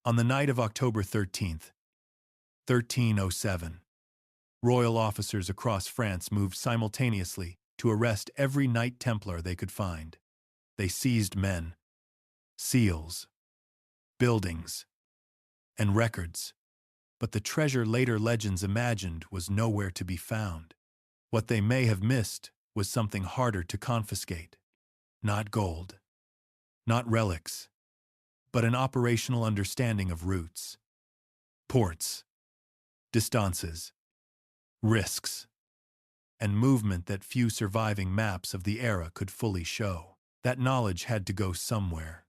On the night of October 13th, 1307, royal officers across France moved simultaneously to arrest every Knight Templar they could find. They seized men, seals, buildings, and records, but the treasure later legends imagined was nowhere to be found. What they may have missed was something harder to confiscate. Not gold, not relics, but an operational understanding of routes, ports, distances, risks, and movement that few surviving maps of the era could fully show. That knowledge had to go somewhere.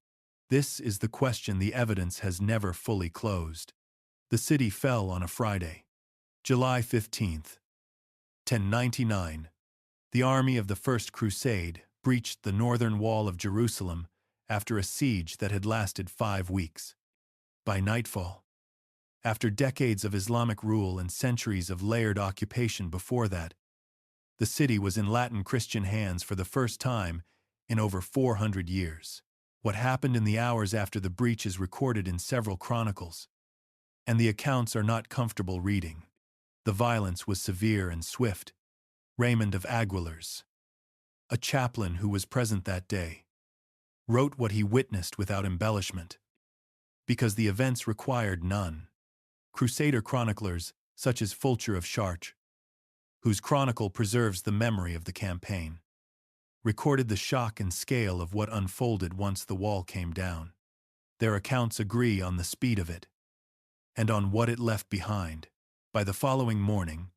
This is the question the evidence has never fully closed. The city fell on a Friday, July 15th, 1099. The army of the First Crusade breached the northern wall of Jerusalem after a siege that had lasted 5 weeks. By nightfall, after decades of Islamic rule and centuries of layered occupation before that, the city was in Latin Christian hands for the first time in over 400 years. What happened in the hours after the breach is recorded in several chronicles, and the accounts are not comfortable reading. The violence was severe and swift. Raymond of Aguilars, a chaplain who was present that day, wrote what he witnessed without embellishment, because the events required none. Crusader chroniclers, such as Fulcher of Chartres, whose chronicle preserves the memory of the campaign, recorded the shock and scale of what unfolded once the wall came down. Their accounts agree on the speed of it, and on what it left behind. By the following morning,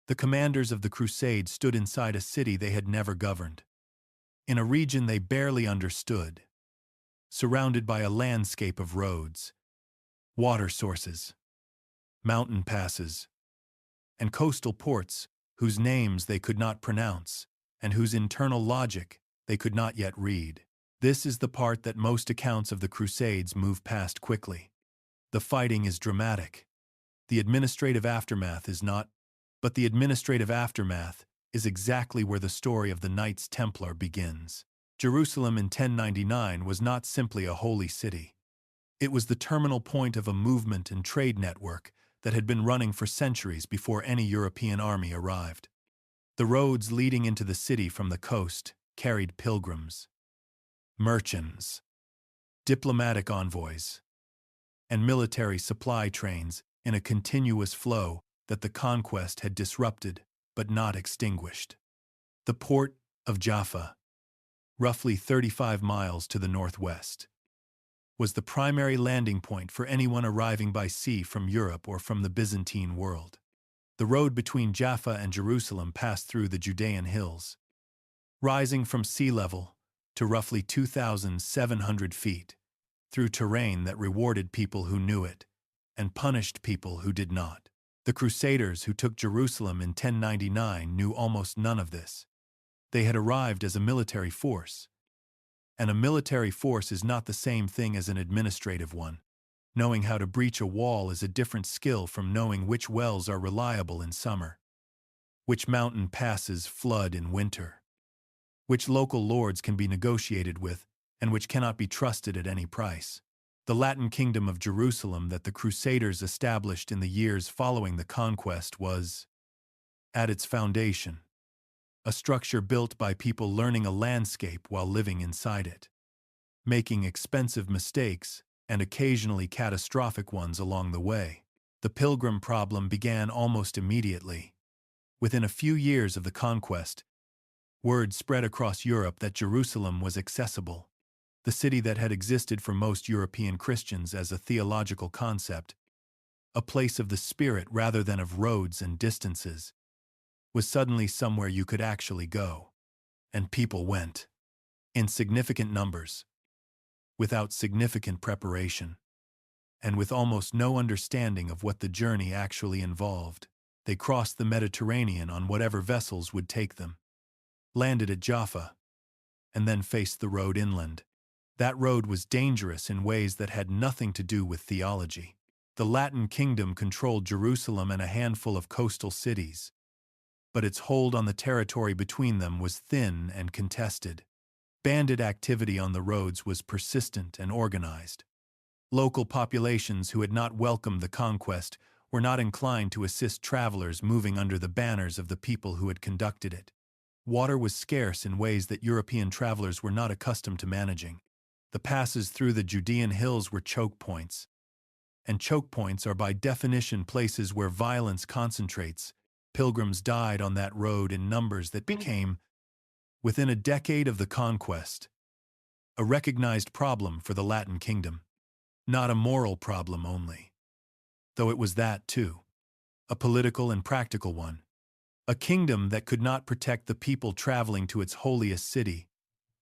the commanders of the Crusade stood inside a city they had never governed, in a region they barely understood, surrounded by a landscape of roads, water sources, mountain passes, and coastal ports whose names they could not pronounce and whose internal logic they could not yet read. This is the part that most accounts of the Crusades move past quickly. The fighting is dramatic. The administrative aftermath is not, but the administrative aftermath is exactly where the story of the Knights Templar begins. Jerusalem in 1099 was not simply a holy city. It was the terminal point of a movement and trade network that had been running for centuries before any European army arrived. The roads leading into the city from the coast carried pilgrims, merchants, diplomatic envoys, and military supply trains in a continuous flow that the conquest had disrupted but not extinguished. The port of Jaffa, roughly 35 miles to the northwest, was the primary landing point for anyone arriving by sea from Europe or from the Byzantine world. The road between Jaffa and Jerusalem passed through the Judean hills, rising from sea level to roughly 2,700 feet, through terrain that rewarded people who knew it and punished people who did not. The Crusaders who took Jerusalem in 1099 knew almost none of this. They had arrived as a military force, and a military force is not the same thing as an administrative one. Knowing how to breach a wall is a different skill from knowing which wells are reliable in summer, which mountain passes flood in winter, which local lords can be negotiated with, and which cannot be trusted at any price. The Latin kingdom of Jerusalem that the Crusaders established in the years following the conquest was, at its foundation, a structure built by people learning a landscape while living inside it, making expensive mistakes and occasionally catastrophic ones along the way. The pilgrim problem began almost immediately. Within a few years of the conquest, word spread across Europe that Jerusalem was accessible. The city that had existed for most European Christians as a theological concept, a place of the spirit rather than of roads and distances, was suddenly somewhere you could actually go. And people went. In significant numbers, without significant preparation, and with almost no understanding of what the journey actually involved. They crossed the Mediterranean on whatever vessels would take them, landed at Jaffa, and then faced the road inland. That road was dangerous in ways that had nothing to do with theology. The Latin kingdom controlled Jerusalem and a handful of coastal cities, but its hold on the territory between them was thin and contested. Bandit activity on the roads was persistent and organized. Local populations who had not welcomed the conquest were not inclined to assist travelers moving under the banners of the people who had conducted it. Water was scarce in ways that European travelers were not accustomed to managing. The passes through the Judean hills were choke points, and choke points are by definition places where violence concentrates. Pilgrims died on that road in numbers that became, within a decade of the conquest, a recognized problem for the Latin kingdom. Not a moral problem only, though it was that too. A political and practical one. A kingdom that could not protect the people traveling to its holiest city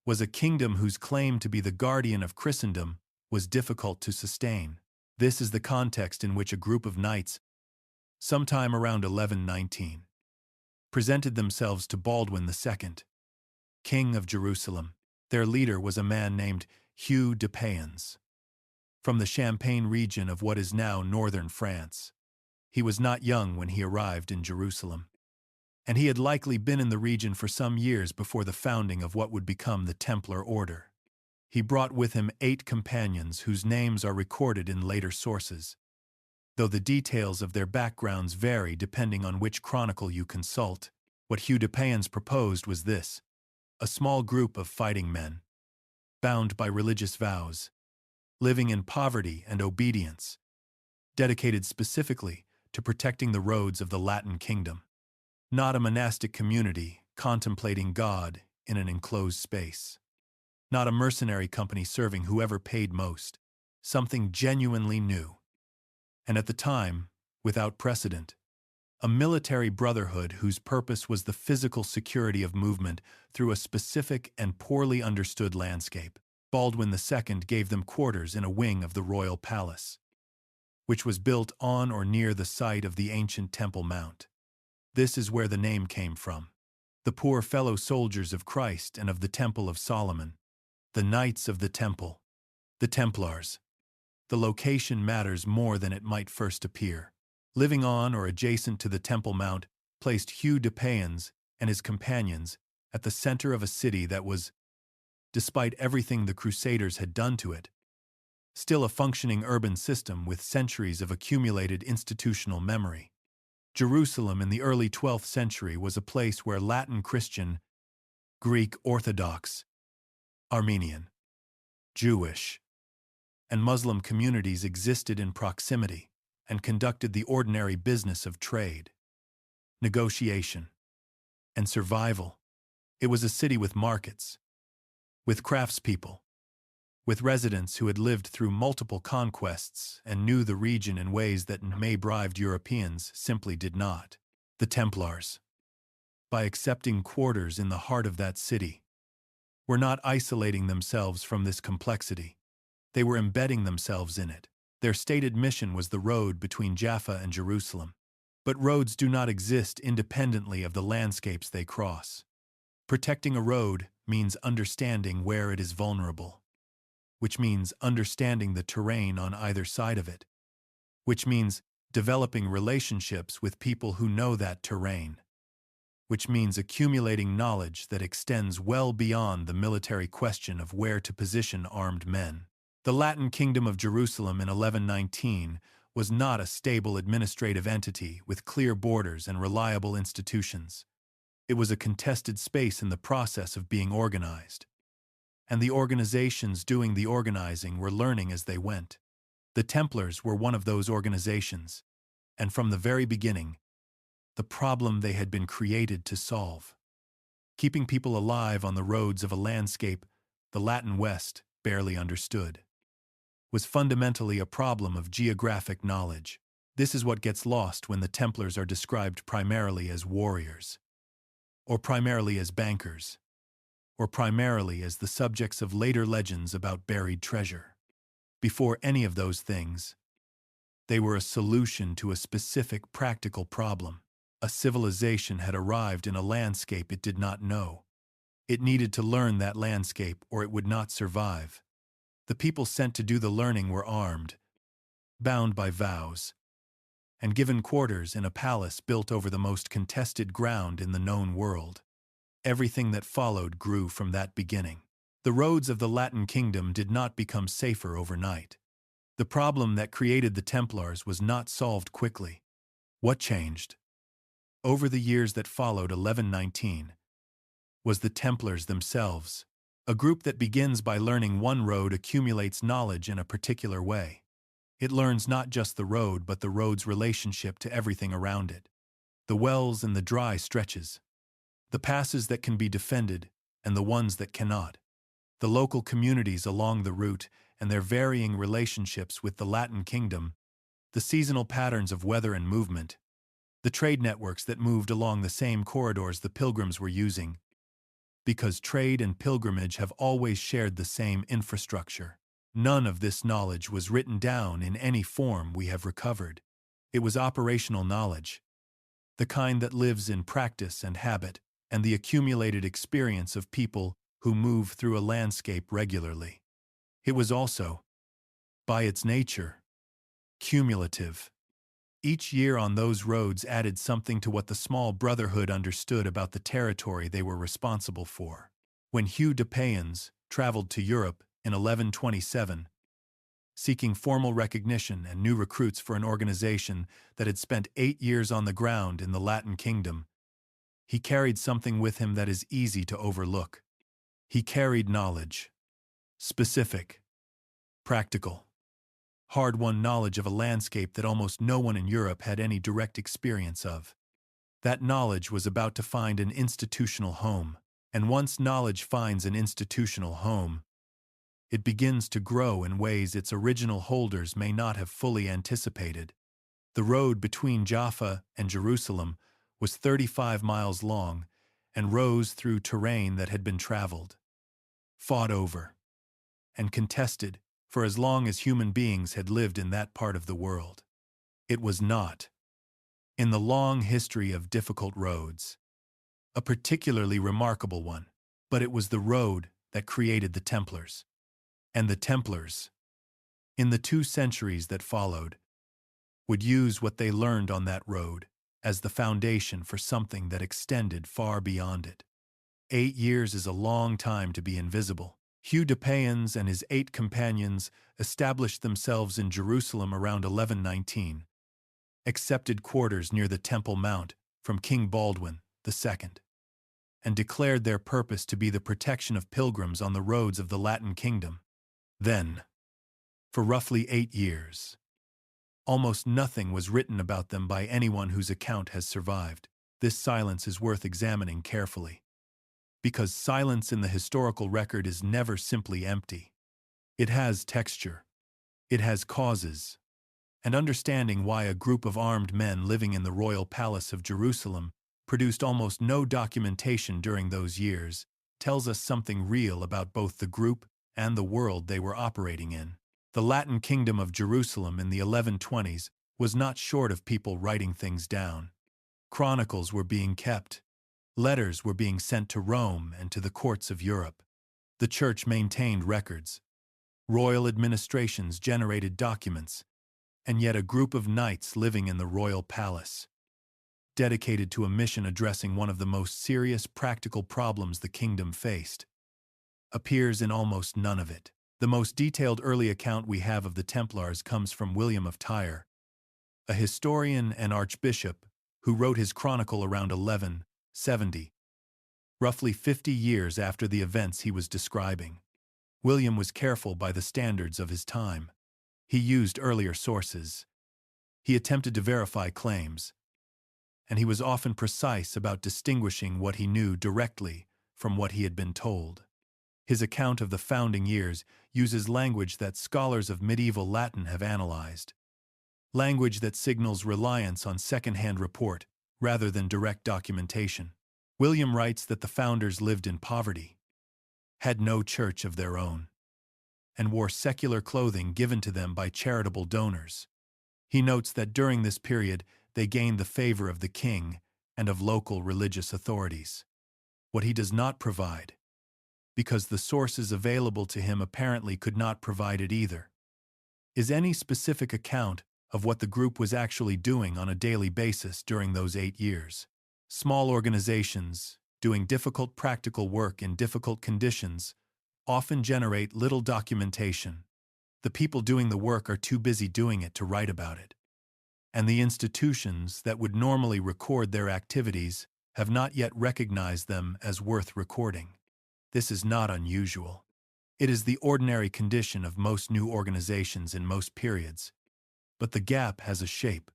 was a kingdom whose claim to be the guardian of Christendom was difficult to sustain. This is the context in which a group of knights, sometime around 1119, presented themselves to Baldwin II, king of Jerusalem. Their leader was a man named Hugh de Payens, from the Champagne region of what is now northern France. He was not young when he arrived in Jerusalem, and he had likely been in the region for some years before the founding of what would become the Templar order. He brought with him 8 companions whose names are recorded in later sources, though the details of their backgrounds vary depending on which chronicle you consult. What Hugh de Payens proposed was this: a small group of fighting men, bound by religious vows, living in poverty and obedience, dedicated specifically to protecting the roads of the Latin kingdom. Not a monastic community contemplating God in an enclosed space. Not a mercenary company serving whoever paid most. Something genuinely new. And at the time, without precedent. A military brotherhood whose purpose was the physical security of movement through a specific and poorly understood landscape. Baldwin II gave them quarters in a wing of the royal palace, which was built on or near the site of the ancient Temple Mount. This is where the name came from. The poor fellow soldiers of Christ and of the Temple of Solomon. The Knights of the Temple. The Templars. The location matters more than it might first appear. Living on or adjacent to the Temple Mount placed Hugh de Payens and his companions at the center of a city that was, despite everything the Crusaders had done to it, still a functioning urban system with centuries of accumulated institutional memory. Jerusalem in the early 12th century was a place where Latin Christian, Greek Orthodox, Armenian, Jewish, and Muslim communities existed in proximity and conducted the ordinary business of trade, negotiation, and survival. It was a city with markets, with craftspeople, with residents who had lived through multiple conquests and knew the region in ways that May-bribed Europeans simply did not. The Templars, by accepting quarters in the heart of that city, were not isolating themselves from this complexity. They were embedding themselves in it. Their stated mission was the road between Jaffa and Jerusalem. But roads do not exist independently of the landscapes they cross. Protecting a road means understanding where it is vulnerable, which means understanding the terrain on either side of it, which means developing relationships with people who know that terrain, which means accumulating knowledge that extends well beyond the military question of where to position armed men. The Latin Kingdom of Jerusalem in 1119 was not a stable administrative entity with clear borders and reliable institutions. It was a contested space in the process of being organized. And the organizations doing the organizing were learning as they went. The Templars were one of those organizations, and from the very beginning, the problem they had been created to solve. Keeping people alive on the roads of a landscape the Latin West barely understood was fundamentally a problem of geographic knowledge. This is what gets lost when the Templars are described primarily as warriors, or primarily as bankers, or primarily as the subjects of later legends about buried treasure. Before any of those things, they were a solution to a specific practical problem. A civilization had arrived in a landscape it did not know. It needed to learn that landscape or it would not survive. The people sent to do the learning were armed, bound by vows, and given quarters in a palace built over the most contested ground in the known world. Everything that followed grew from that beginning. The roads of the Latin kingdom did not become safer overnight. The problem that created the Templars was not solved quickly. What changed? Over the years that followed 1119, was the Templars themselves. A group that begins by learning one road accumulates knowledge in a particular way. It learns not just the road but the road's relationship to everything around it. The wells and the dry stretches. The passes that can be defended and the ones that cannot. The local communities along the route and their varying relationships with the Latin kingdom. The seasonal patterns of weather and movement. The trade networks that moved along the same corridors the pilgrims were using. Because trade and pilgrimage have always shared the same infrastructure. None of this knowledge was written down in any form we have recovered. It was operational knowledge, the kind that lives in practice and habit, and the accumulated experience of people who move through a landscape regularly. It was also, by its nature, cumulative. Each year on those roads added something to what the small brotherhood understood about the territory they were responsible for. When Hugh de Payens traveled to Europe in 1127, seeking formal recognition and new recruits for an organization that had spent 8 years on the ground in the Latin kingdom, he carried something with him that is easy to overlook. He carried knowledge. Specific. Practical. Hard-won knowledge of a landscape that almost no one in Europe had any direct experience of. That knowledge was about to find an institutional home, and once knowledge finds an institutional home, it begins to grow in ways its original holders may not have fully anticipated. The road between Jaffa and Jerusalem was 35 miles long and rose through terrain that had been traveled, fought over, and contested for as long as human beings had lived in that part of the world. It was not, in the long history of difficult roads, a particularly remarkable one, but it was the road that created the Templars. And the Templars, in the 2 centuries that followed, would use what they learned on that road as the foundation for something that extended far beyond it. 8 years is a long time to be invisible. Hugh de Payens and his 8 companions established themselves in Jerusalem around 1119, accepted quarters near the Temple Mount from King Baldwin II, and declared their purpose to be the protection of pilgrims on the roads of the Latin kingdom. Then, for roughly 8 years, almost nothing was written about them by anyone whose account has survived. This silence is worth examining carefully. Because silence in the historical record is never simply empty. It has texture. It has causes. And understanding why a group of armed men living in the royal palace of Jerusalem produced almost no documentation during those years tells us something real about both the group and the world they were operating in. The Latin kingdom of Jerusalem in the 1120s was not short of people writing things down. Chronicles were being kept. Letters were being sent to Rome and to the courts of Europe. The church maintained records. Royal administrations generated documents, and yet a group of knights living in the royal palace, dedicated to a mission addressing one of the most serious practical problems the kingdom faced, appears in almost none of it. The most detailed early account we have of the Templars comes from William of Tyre, a historian and archbishop who wrote his chronicle around 1170, roughly 50 years after the events he was describing. William was careful by the standards of his time. He used earlier sources. He attempted to verify claims. And he was often precise about distinguishing what he knew directly from what he had been told. His account of the founding years uses language that scholars of medieval Latin have analyzed. Language that signals reliance on second-hand report rather than direct documentation. William writes that the founders lived in poverty, had no church of their own, and wore secular clothing given to them by charitable donors. He notes that during this period they gained the favor of the king and of local religious authorities. What he does not provide, because the sources available to him apparently could not provide it either, is any specific account of what the group was actually doing on a daily basis during those 8 years. Small organizations, doing difficult practical work in difficult conditions, often generate little documentation, The people doing the work are too busy doing it to write about it. And the institutions that would normally record their activities have not yet recognized them as worth recording. This is not unusual. It is the ordinary condition of most new organizations in most periods. But the gap has a shape,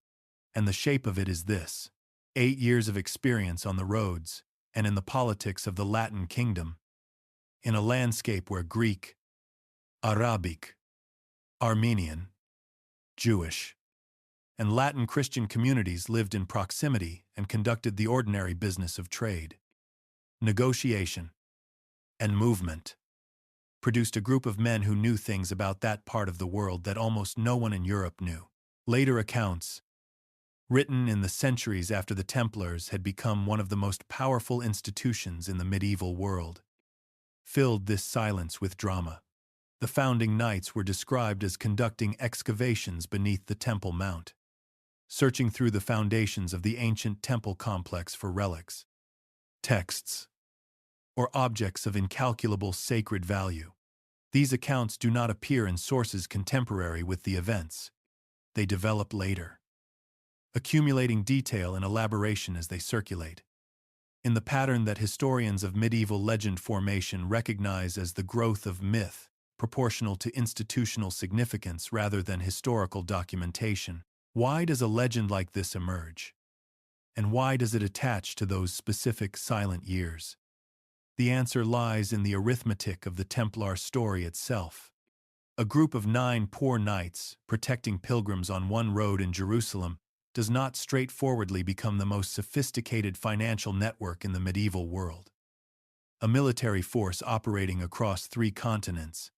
and the shape of it is this: 8 years of experience on the roads and in the politics of the Latin kingdom, in a landscape where Greek, Arabic, Armenian, Jewish, and Latin Christian communities lived in proximity and conducted the ordinary business of trade, negotiation, and movement, produced a group of men who knew things about that part of the world that almost no one in Europe knew. Later accounts, written in the centuries after the Templars had become one of the most powerful institutions in the medieval world, filled this silence with drama. The founding knights were described as conducting excavations beneath the Temple Mount, searching through the foundations of the ancient temple complex for relics, texts, or objects of incalculable sacred value. These accounts do not appear in sources contemporary with the events. They develop later, accumulating detail and elaboration as they circulate, in the pattern that historians of medieval legend formation recognize as the growth of myth, proportional to institutional significance rather than historical documentation. Why does a legend like this emerge? And why does it attach to those specific silent years? The answer lies in the arithmetic of the Templar story itself. A group of 9 poor knights protecting pilgrims on one road in Jerusalem does not straightforwardly become the most sophisticated financial network in the medieval world. A military force operating across 3 continents,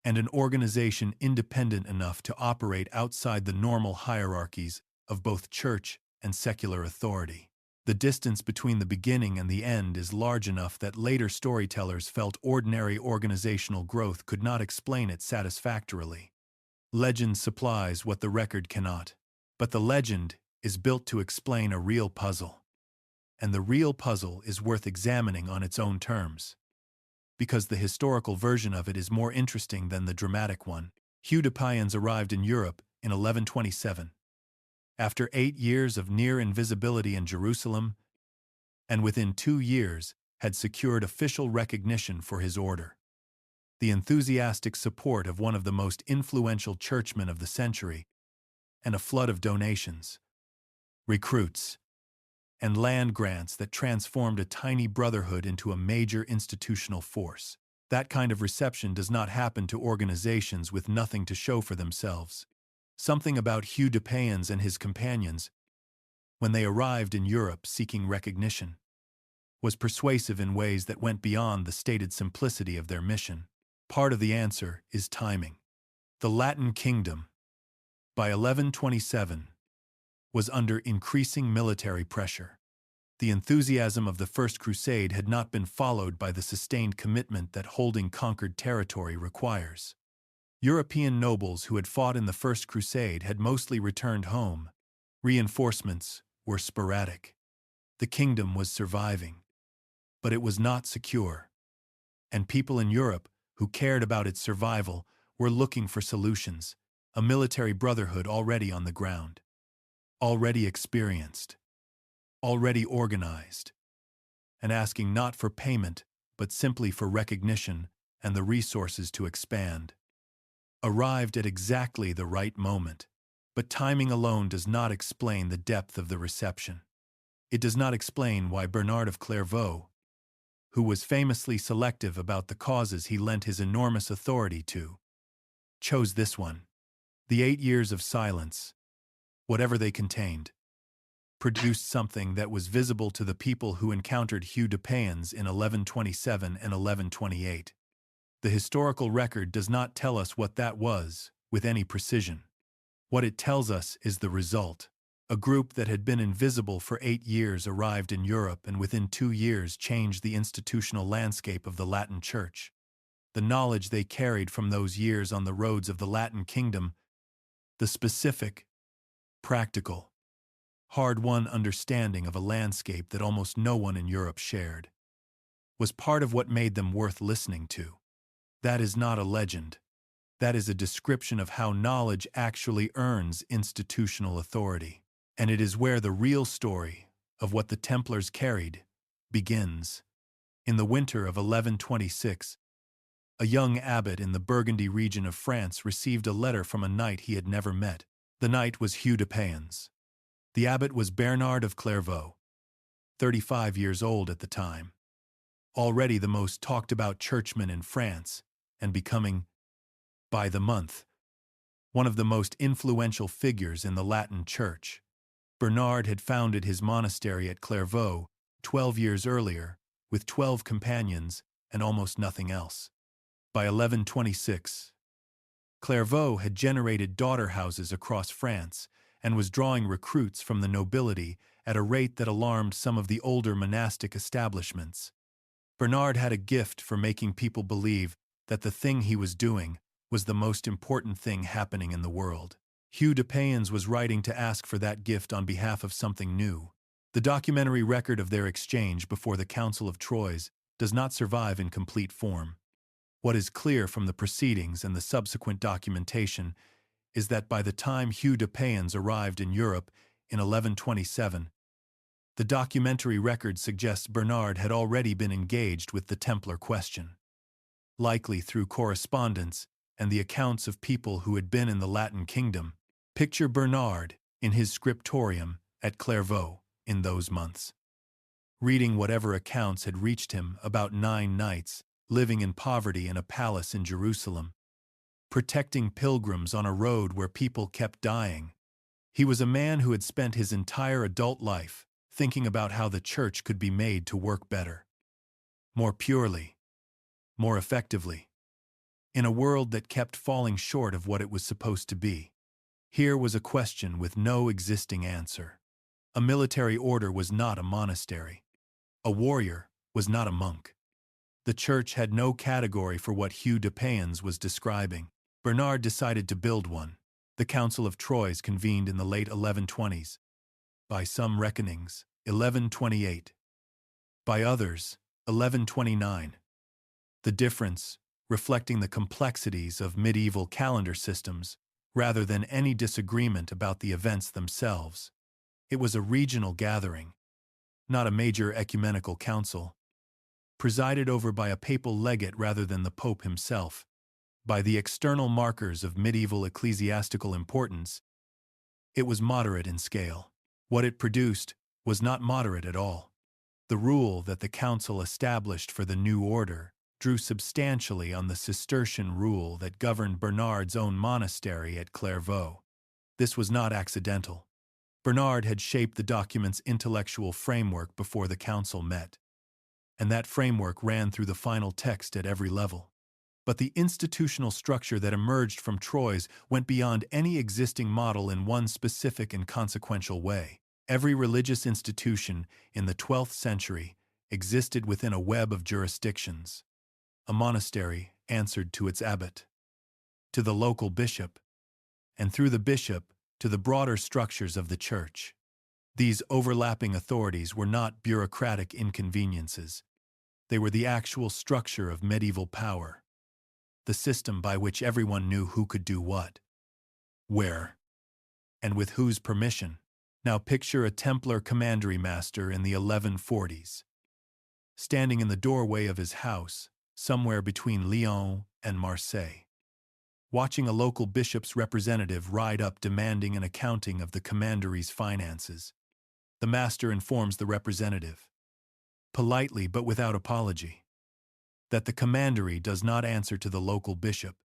and an organization independent enough to operate outside the normal hierarchies of both church and secular authority. The distance between the beginning and the end is large enough that later storytellers felt ordinary organizational growth could not explain it satisfactorily. Legend supplies what the record cannot. But the legend is built to explain a real puzzle. And the real puzzle is worth examining on its own terms, because the historical version of it is more interesting than the dramatic one. Hugh de Payens arrived in Europe in 1127. After 8 years of near invisibility in Jerusalem, and within 2 years had secured official recognition for his order. The enthusiastic support of one of the most influential churchmen of the century, and a flood of donations, recruits, and land grants that transformed a tiny brotherhood into a major institutional force. That kind of reception does not happen to organizations with nothing to show for themselves. Something about Hugh de Payens and his companions, when they arrived in Europe seeking recognition, was persuasive in ways that went beyond the stated simplicity of their mission. Part of the answer is timing. The Latin kingdom, by 1127, was under increasing military pressure. The enthusiasm of the First Crusade had not been followed by the sustained commitment that holding conquered territory requires. European nobles who had fought in the First Crusade had mostly returned home. Reinforcements were sporadic. The kingdom was surviving, but it was not secure. And people in Europe who cared about its survival were looking for solutions, a military brotherhood already on the ground, already experienced, already organized, and asking not for payment, but simply for recognition and the resources to expand. Arrived at exactly the right moment, but timing alone does not explain the depth of the reception. It does not explain why Bernard of Clairvaux, who was famously selective about the causes he lent his enormous authority to, chose this one. The 8 years of silence, whatever they contained, produced something that was visible to the people who encountered Hugh de Payens in 1127 and 1128. The historical record does not tell us what that was, with any precision. What it tells us is the result. A group that had been invisible for 8 years arrived in Europe and within 2 years changed the institutional landscape of the Latin Church. The knowledge they carried from those years on the roads of the Latin kingdom, the specific, practical, hard-won understanding of a landscape that almost no one in Europe shared, was part of what made them worth listening to. That is not a legend. That is a description of how knowledge actually earns institutional authority. And it is where the real story of what the Templars carried begins. In the winter of 1126, a young abbot in the Burgundy region of France received a letter from a knight he had never met. The knight was Hugh de Payens. The abbot was Bernard of Clairvaux, 35 years old at the time, already the most talked-about churchman in France, and becoming, by the month, one of the most influential figures in the Latin Church. Bernard had founded his monastery at Clairvaux 12 years earlier, with 12 companions and almost nothing else. By 1126, Clairvaux had generated daughter houses across France and was drawing recruits from the nobility at a rate that alarmed some of the older monastic establishments. Bernard had a gift for making people believe that the thing he was doing was the most important thing happening in the world. Hugh de Payens was writing to ask for that gift on behalf of something new. The documentary record of their exchange before the Council of Troyes does not survive in complete form. What is clear from the proceedings and the subsequent documentation is that by the time Hugh de Payens arrived in Europe in 1127, the documentary record suggests Bernard had already been engaged with the Templar question. Likely through correspondence and the accounts of people who had been in the Latin kingdom, picture Bernard in his scriptorium at Clairvaux in those months, reading whatever accounts had reached him about 9 knights living in poverty in a palace in Jerusalem, protecting pilgrims on a road where people kept dying. He was a man who had spent his entire adult life thinking about how the church could be made to work better, more purely, more effectively, in a world that kept falling short of what it was supposed to be. Here was a question with no existing answer. A military order was not a monastery. A warrior was not a monk. The church had no category for what Hugh de Payens was describing. Bernard decided to build one. The Council of Troyes convened in the late 1120s. By some reckonings, 1128. By others, 1129. The difference, reflecting the complexities of medieval calendar systems, rather than any disagreement about the events themselves. It was a regional gathering, not a major ecumenical council, presided over by a papal legate rather than the Pope himself. By the external markers of medieval ecclesiastical importance, it was moderate in scale. What it produced was not moderate at all. The rule that the council established for the new order drew substantially on the Cistercian rule that governed Bernard's own monastery at Clairvaux. This was not accidental. Bernard had shaped the document's intellectual framework before the council met, and that framework ran through the final text at every level. But the institutional structure that emerged from Troyes went beyond any existing model in one specific and consequential way. Every religious institution in the 12th century existed within a web of jurisdictions. A monastery answered to its abbot, to the local bishop, and through the bishop to the broader structures of the church. These overlapping authorities were not bureaucratic inconveniences. They were the actual structure of medieval power, the system by which everyone knew who could do what, where, and with whose permission. Now picture a Templar commandery master in the 1140s, standing in the doorway of his house, somewhere between Lyon and Marseille, watching a local bishop's representative ride up demanding an accounting of the commandery's finances. The master informs the representative, politely but without apology, that the commandery does not answer to the local bishop.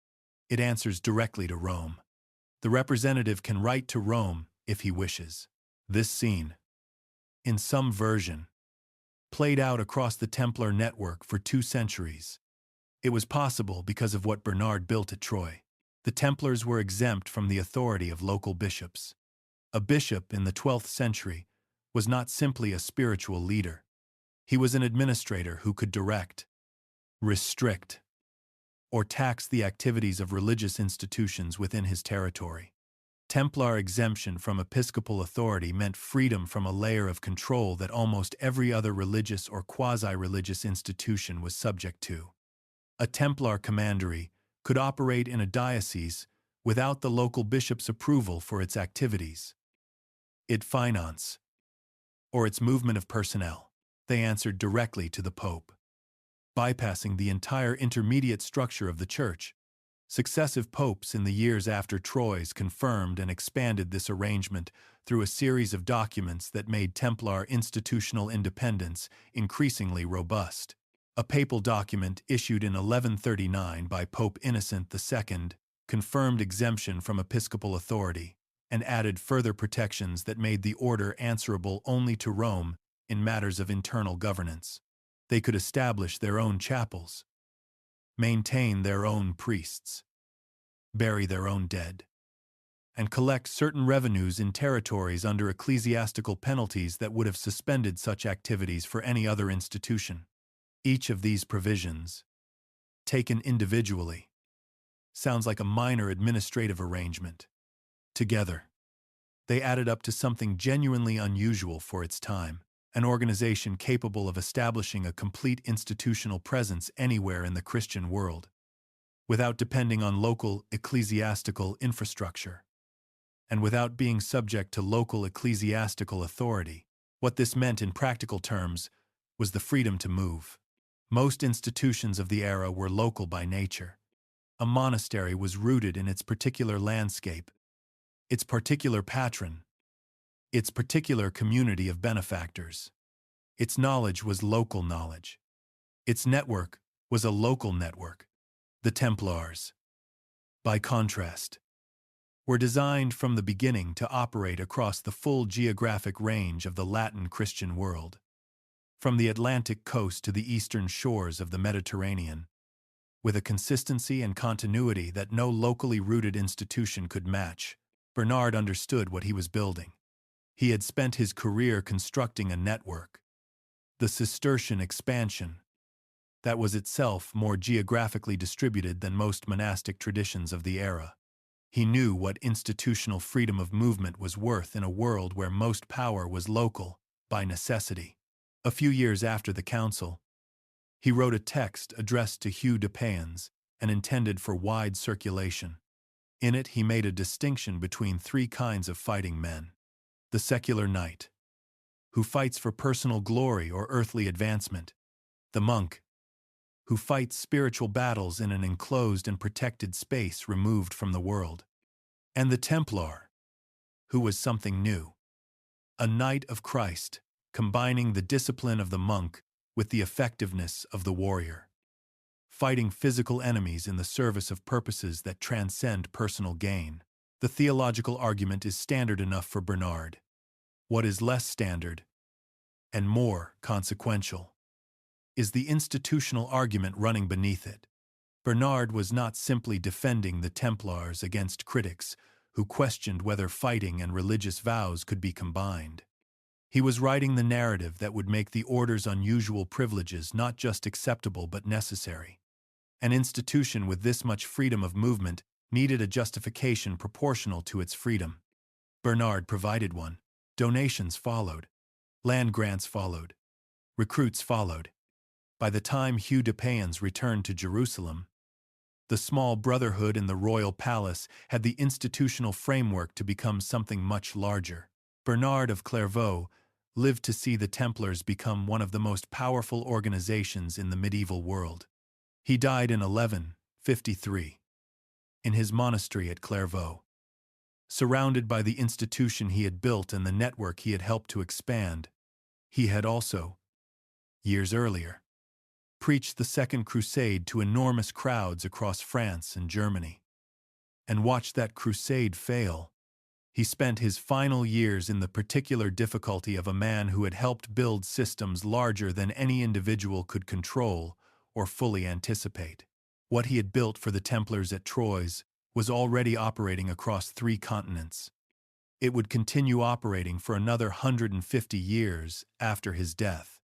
It answers directly to Rome. The representative can write to Rome if he wishes. This scene, in some version, played out across the Templar network for 2 centuries. It was possible because of what Bernard built at Troyes. The Templars were exempt from the authority of local bishops. A bishop in the 12th century was not simply a spiritual leader. He was an administrator who could direct, restrict, or tax the activities of religious institutions within his territory. Templar exemption from episcopal authority meant freedom from a layer of control that almost every other religious or quasi-religious institution was subject to. A Templar commandery could operate in a diocese without the local bishop's approval for its activities, its finance, or its movement of personnel. They answered directly to the Pope, bypassing the entire intermediate structure of the Church. Successive popes in the years after Troyes confirmed and expanded this arrangement through a series of documents that made Templar institutional independence increasingly robust. A papal document issued in 1139 by Pope Innocent II confirmed exemption from episcopal authority and added further protections that made the order answerable only to Rome in matters of internal governance. They could establish their own chapels, maintain their own priests, bury their own dead, and collect certain revenues in territories under ecclesiastical penalties that would have suspended such activities for any other institution. Each of these provisions, taken individually, sounds like a minor administrative arrangement. Together, they added up to something genuinely unusual for its time, an organization capable of establishing a complete institutional presence anywhere in the Christian world, without depending on local ecclesiastical infrastructure, and without being subject to local ecclesiastical authority. What this meant in practical terms was the freedom to move. Most institutions of the era were local by nature. A monastery was rooted in its particular landscape, its particular patron, its particular community of benefactors. Its knowledge was local knowledge. Its network was a local network. The Templars, by contrast, were designed from the beginning to operate across the full geographic range of the Latin Christian world, from the Atlantic coast to the eastern shores of the Mediterranean, with a consistency and continuity that no locally rooted institution could match. Bernard understood what he was building. He had spent his career constructing a network, the Cistercian expansion, that was itself more geographically distributed than most monastic traditions of the era. He knew what institutional freedom of movement was worth in a world where most power was local, by necessity. A few years after the council, he wrote a text addressed to Hugh de Payens and intended for wide circulation. In it he made a distinction between three kinds of fighting men: the secular knight, who fights for personal glory or earthly advancement; the monk, who fights spiritual battles in an enclosed and protected space removed from the world; and the Templar, who was something new, a knight of Christ, combining the discipline of the monk with the effectiveness of the warrior, fighting physical enemies in the service of purposes that transcend personal gain. The theological argument is standard enough for Bernard. What is less standard, and more consequential, is the institutional argument running beneath it. Bernard was not simply defending the Templars against critics who questioned whether fighting and religious vows could be combined. He was writing the narrative that would make the order's unusual privileges not just acceptable but necessary. An institution with this much freedom of movement needed a justification proportional to its freedom. Bernard provided one. Donations followed. Land grants followed. Recruits followed. By the time Hugh de Payens returned to Jerusalem, the small brotherhood in the royal palace had the institutional framework to become something much larger. Bernard of Clairvaux lived to see the Templars become one of the most powerful organizations in the medieval world. He died in 1153, in his monastery at Clairvaux, surrounded by the institution he had built and the network he had helped to expand. He had also, years earlier, preached the Second Crusade to enormous crowds across France and Germany, and watched that crusade fail. He spent his final years in the particular difficulty of a man who had helped build systems larger than any individual could control or fully anticipate. What he had built for the Templars at Troyes was already operating across 3 continents. It would continue operating for another 150 years after his death,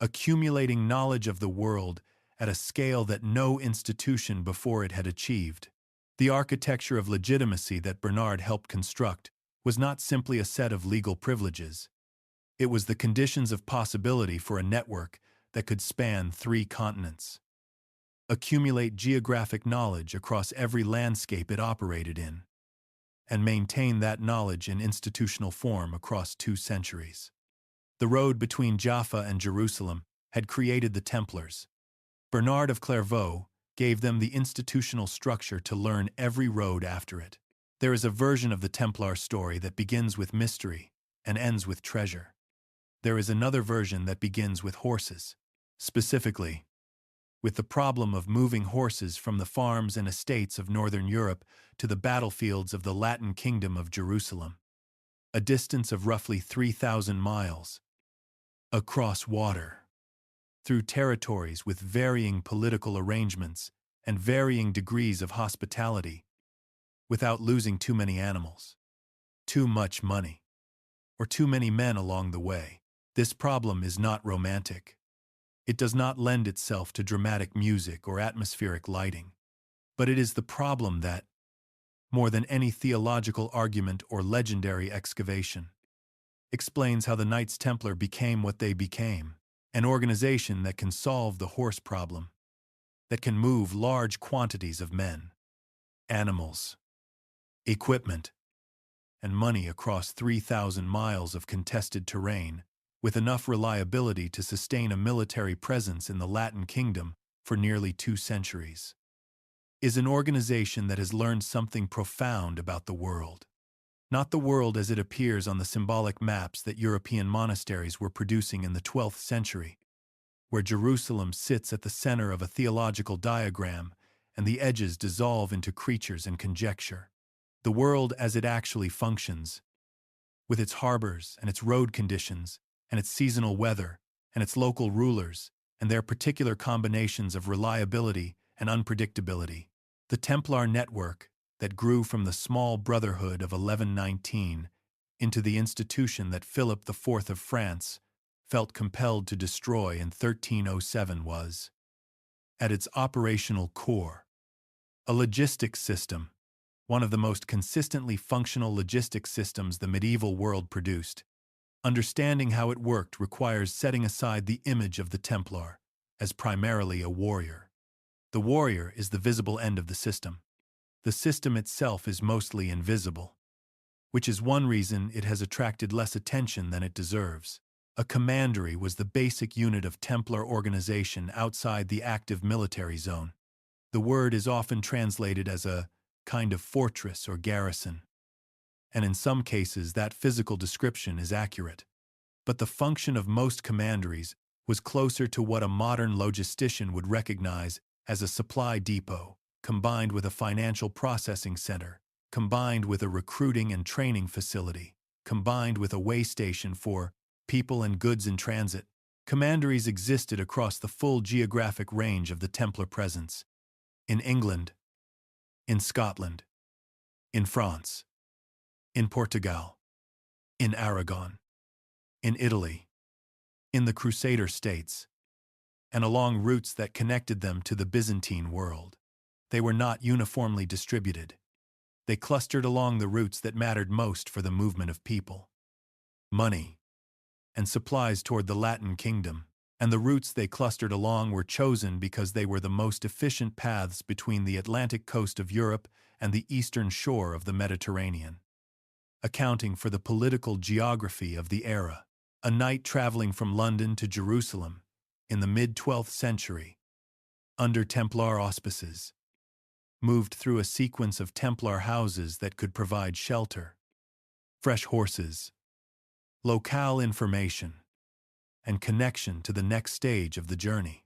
accumulating knowledge of the world at a scale that no institution before it had achieved. The architecture of legitimacy that Bernard helped construct was not simply a set of legal privileges. It was the conditions of possibility for a network that could span 3 continents. accumulate geographic knowledge across every landscape it operated in, and maintain that knowledge in institutional form across 2 centuries. The road between Jaffa and Jerusalem had created the Templars. Bernard of Clairvaux gave them the institutional structure to learn every road after it. There is a version of the Templar story that begins with mystery and ends with treasure. There is another version that begins with horses, specifically with the problem of moving horses from the farms and estates of northern Europe to the battlefields of the Latin Kingdom of Jerusalem, a distance of roughly 3,000 miles, across water, through territories with varying political arrangements and varying degrees of hospitality, without losing too many animals, too much money, or too many men along the way. This problem is not romantic. It does not lend itself to dramatic music or atmospheric lighting, but it is the problem that, more than any theological argument or legendary excavation, explains how the Knights Templar became what they became, an organization that can solve the horse problem, that can move large quantities of men, animals, equipment, and money across 3,000 miles of contested terrain, with enough reliability to sustain a military presence in the Latin Kingdom for nearly 2 centuries, is an organization that has learned something profound about the world. Not the world as it appears on the symbolic maps that European monasteries were producing in the 12th century, where Jerusalem sits at the center of a theological diagram and the edges dissolve into creatures and conjecture. The world as it actually functions, with its harbors and its road conditions and its seasonal weather and its local rulers and their particular combinations of reliability and unpredictability. The Templar network that grew from the small brotherhood of 1119 into the institution that Philip IV of France felt compelled to destroy in 1307 was, at its operational core, a logistics system, one of the most consistently functional logistics systems the medieval world produced. Understanding how it worked requires setting aside the image of the Templar as primarily a warrior. The warrior is the visible end of the system. The system itself is mostly invisible, which is one reason it has attracted less attention than it deserves. A commandery was the basic unit of Templar organization outside the active military zone. The word is often translated as a kind of fortress or garrison, and in some cases that physical description is accurate. But the function of most commanderies was closer to what a modern logistician would recognize as a supply depot, combined with a financial processing center, combined with a recruiting and training facility, combined with a way station for people and goods in transit. Commanderies existed across the full geographic range of the Templar presence. In England, in Scotland, in France, in Portugal, in Aragon, in Italy, in the Crusader states, and along routes that connected them to the Byzantine world. They were not uniformly distributed. They clustered along the routes that mattered most for the movement of people, money, and supplies toward the Latin Kingdom, and the routes they clustered along were chosen because they were the most efficient paths between the Atlantic coast of Europe and the eastern shore of the Mediterranean, accounting for the political geography of the era. A knight traveling from London to Jerusalem in the mid-12th century, under Templar auspices, moved through a sequence of Templar houses that could provide shelter, fresh horses, locale information, and connection to the next stage of the journey.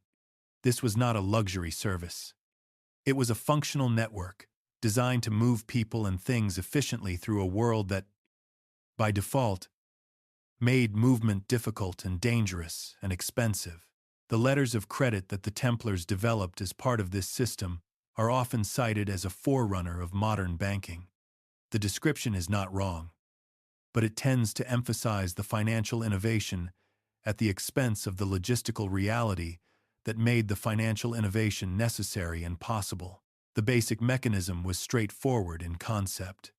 This was not a luxury service. It was a functional network designed to move people and things efficiently through a world that, by default, made movement difficult and dangerous and expensive. The letters of credit that the Templars developed as part of this system are often cited as a forerunner of modern banking. The description is not wrong, but it tends to emphasize the financial innovation at the expense of the logistical reality that made the financial innovation necessary and possible. The basic mechanism was straightforward in concept,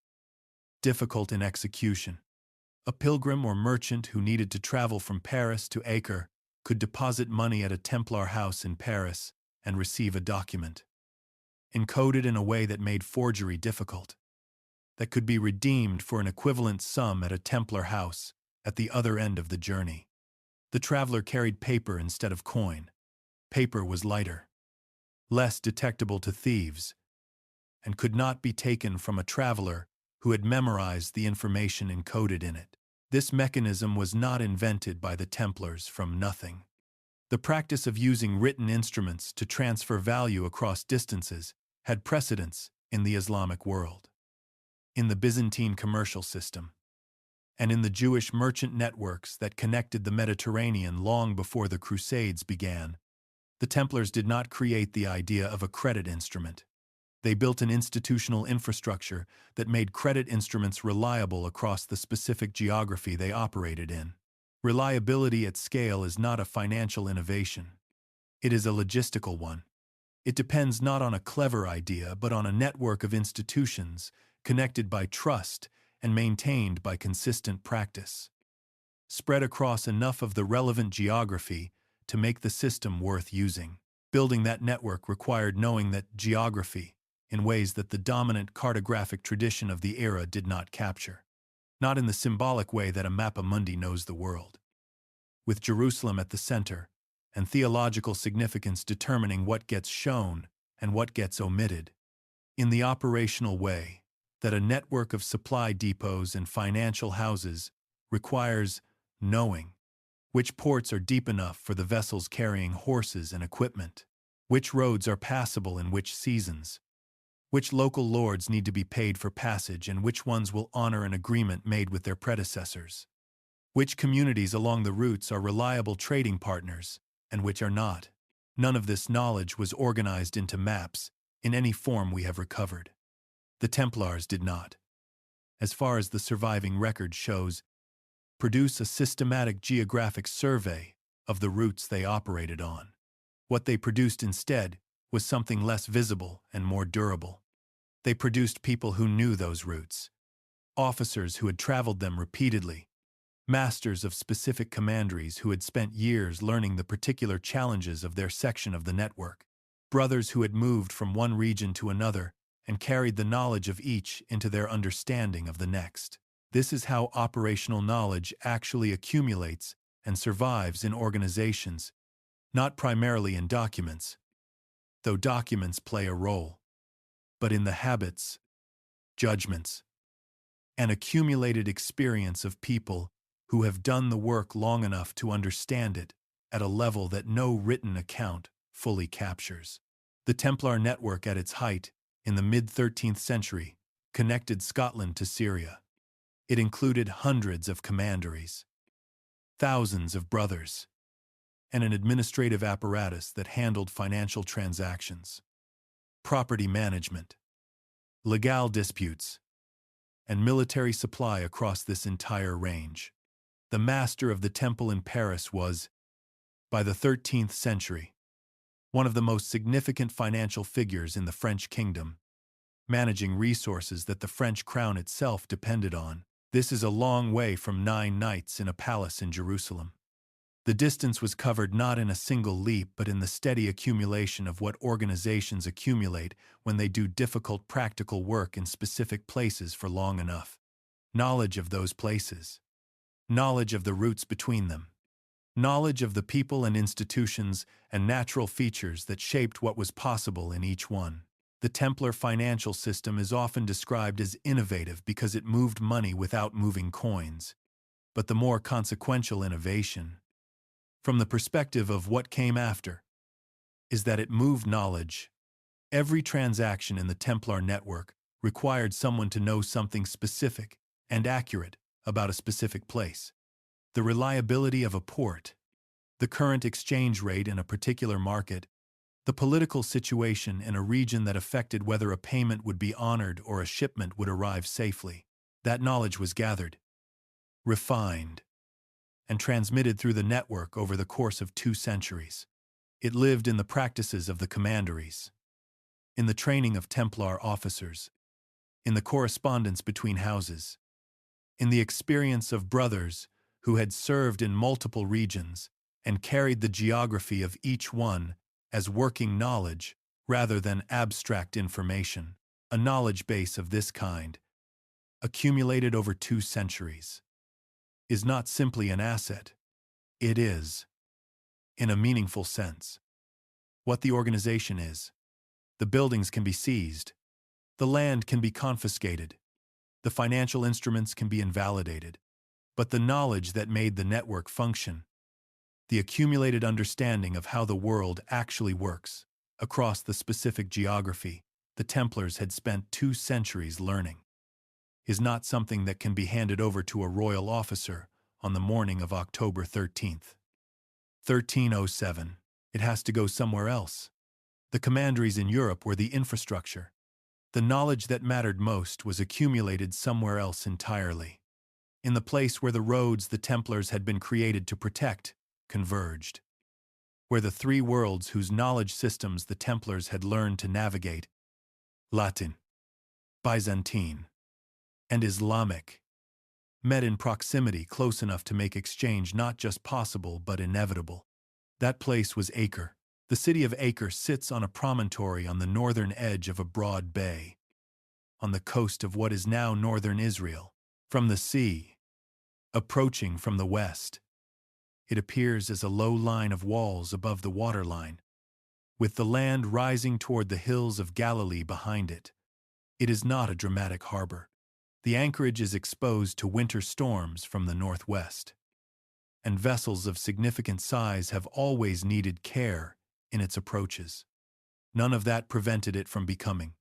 difficult in execution. A pilgrim or merchant who needed to travel from Paris to Acre could deposit money at a Templar house in Paris and receive a document, encoded in a way that made forgery difficult, that could be redeemed for an equivalent sum at a Templar house at the other end of the journey. The traveler carried paper instead of coin. Paper was lighter, less detectable to thieves, and could not be taken from a traveler who had memorized the information encoded in it. This mechanism was not invented by the Templars from nothing. The practice of using written instruments to transfer value across distances had precedence in the Islamic world, in the Byzantine commercial system, and in the Jewish merchant networks that connected the Mediterranean long before the Crusades began. The Templars did not create the idea of a credit instrument. They built an institutional infrastructure that made credit instruments reliable across the specific geography they operated in. Reliability at scale is not a financial innovation. It is a logistical one. It depends not on a clever idea, but on a network of institutions connected by trust and maintained by consistent practice, spread across enough of the relevant geography to make the system worth using. Building that network required knowing that geography in ways that the dominant cartographic tradition of the era did not capture, not in the symbolic way that a mappa mundi knows the world, with Jerusalem at the center and theological significance determining what gets shown and what gets omitted, in the operational way that a network of supply depots and financial houses requires knowing which ports are deep enough for the vessels carrying horses and equipment, which roads are passable in which seasons, which local lords need to be paid for passage and which ones will honor an agreement made with their predecessors, which communities along the routes are reliable trading partners and which are not. None of this knowledge was organized into maps in any form we have recovered. The Templars did not, as far as the surviving record shows, produce a systematic geographic survey of the routes they operated on. What they produced instead was something less visible and more durable. They produced people who knew those routes, officers who had traveled them repeatedly, masters of specific commanderies who had spent years learning the particular challenges of their section of the network, brothers who had moved from one region to another and carried the knowledge of each into their understanding of the next. This is how operational knowledge actually accumulates and survives in organizations, not primarily in documents, though documents play a role, but in the habits, judgments, and accumulated experience of people who have done the work long enough to understand it at a level that no written account fully captures. The Templar network at its height in the mid-13th century connected Scotland to Syria. It included hundreds of commanderies, thousands of brothers, and an administrative apparatus that handled financial transactions, property management, legal disputes, and military supply across this entire range. The master of the temple in Paris was, by the 13th century, one of the most significant financial figures in the French kingdom, managing resources that the French crown itself depended on. This is a long way from 9 nights in a palace in Jerusalem. The distance was covered not in a single leap but in the steady accumulation of what organizations accumulate when they do difficult practical work in specific places for long enough. Knowledge of those places. Knowledge of the routes between them. Knowledge of the people and institutions and natural features that shaped what was possible in each one. The Templar financial system is often described as innovative because it moved money without moving coins. But the more consequential innovation, from the perspective of what came after, is that it moved knowledge. Every transaction in the Templar network required someone to know something specific and accurate about a specific place. The reliability of a port, the current exchange rate in a particular market, the political situation in a region that affected whether a payment would be honored or a shipment would arrive safely. That knowledge was gathered, refined, and transmitted through the network over the course of 2 centuries. It lived in the practices of the commanderies, in the training of Templar officers, in the correspondence between houses, in the experience of brothers who had served in multiple regions and carried the geography of each one as working knowledge rather than abstract information. A knowledge base of this kind, accumulated over 2 centuries, is not simply an asset. It is, in a meaningful sense, what the organization is. The buildings can be seized. The land can be confiscated. The financial instruments can be invalidated. But the knowledge that made the network function, the accumulated understanding of how the world actually works, across the specific geography the Templars had spent 2 centuries learning, is not something that can be handed over to a royal officer on the morning of October 13th. 1307. It has to go somewhere else. The commanderies in Europe were the infrastructure. The knowledge that mattered most was accumulated somewhere else entirely. In the place where the roads the Templars had been created to protect converged. Where the 3 worlds whose knowledge systems the Templars had learned to navigate, Latin, Byzantine, and Islamic, met in proximity close enough to make exchange not just possible but inevitable. That place was Acre. The city of Acre sits on a promontory on the northern edge of a broad bay, on the coast of what is now northern Israel. From the sea, approaching from the west, it appears as a low line of walls above the waterline, with the land rising toward the hills of Galilee behind it. It is not a dramatic harbor. The anchorage is exposed to winter storms from the northwest, and vessels of significant size have always needed care in its approaches. None of that prevented it from becoming,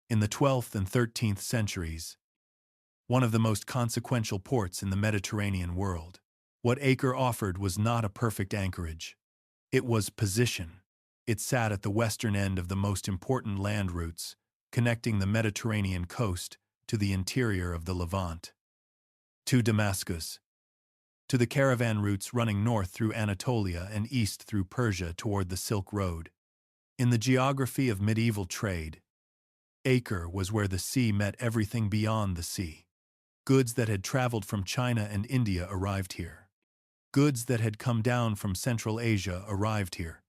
in the 12th and 13th centuries, one of the most consequential ports in the Mediterranean world. What Acre offered was not a perfect anchorage. It was position. It sat at the western end of the most important land routes, connecting the Mediterranean coast to the interior of the Levant, to Damascus, to the caravan routes running north through Anatolia and east through Persia toward the Silk Road. In the geography of medieval trade, Acre was where the sea met everything beyond the sea. Goods that had traveled from China and India arrived here. Goods that had come down from Central Asia arrived here.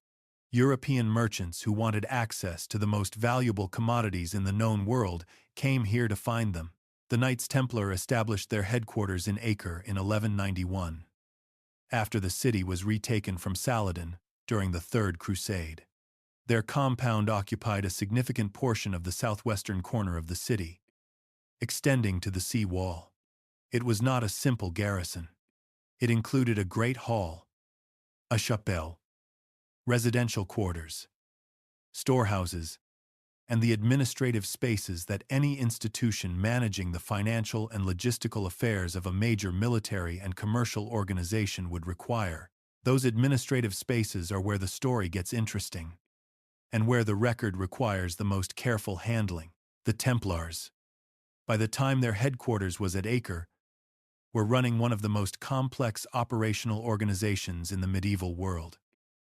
European merchants who wanted access to the most valuable commodities in the known world came here to find them. The Knights Templar established their headquarters in Acre in 1191, after the city was retaken from Saladin during the Third Crusade. Their compound occupied a significant portion of the southwestern corner of the city, extending to the sea wall. It was not a simple garrison. It included a great hall, a chapelle, residential quarters, storehouses, and the administrative spaces that any institution managing the financial and logistical affairs of a major military and commercial organization would require. Those administrative spaces are where the story gets interesting, and where the record requires the most careful handling. The Templars, by the time their headquarters was at Acre, were running one of the most complex operational organizations in the medieval world.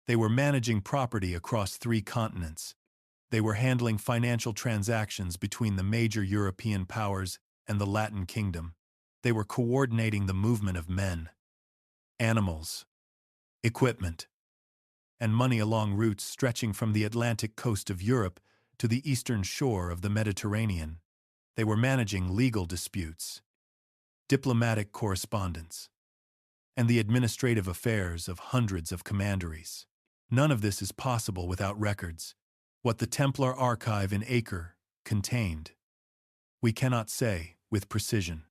They were managing property across 3 continents. They were handling financial transactions between the major European powers and the Latin Kingdom. They were coordinating the movement of men, animals, equipment, and money along routes stretching from the Atlantic coast of Europe to the eastern shore of the Mediterranean. They were managing legal disputes, diplomatic correspondence, and the administrative affairs of hundreds of commanderies. None of this is possible without records. What the Templar archive in Acre contained, we cannot say with precision,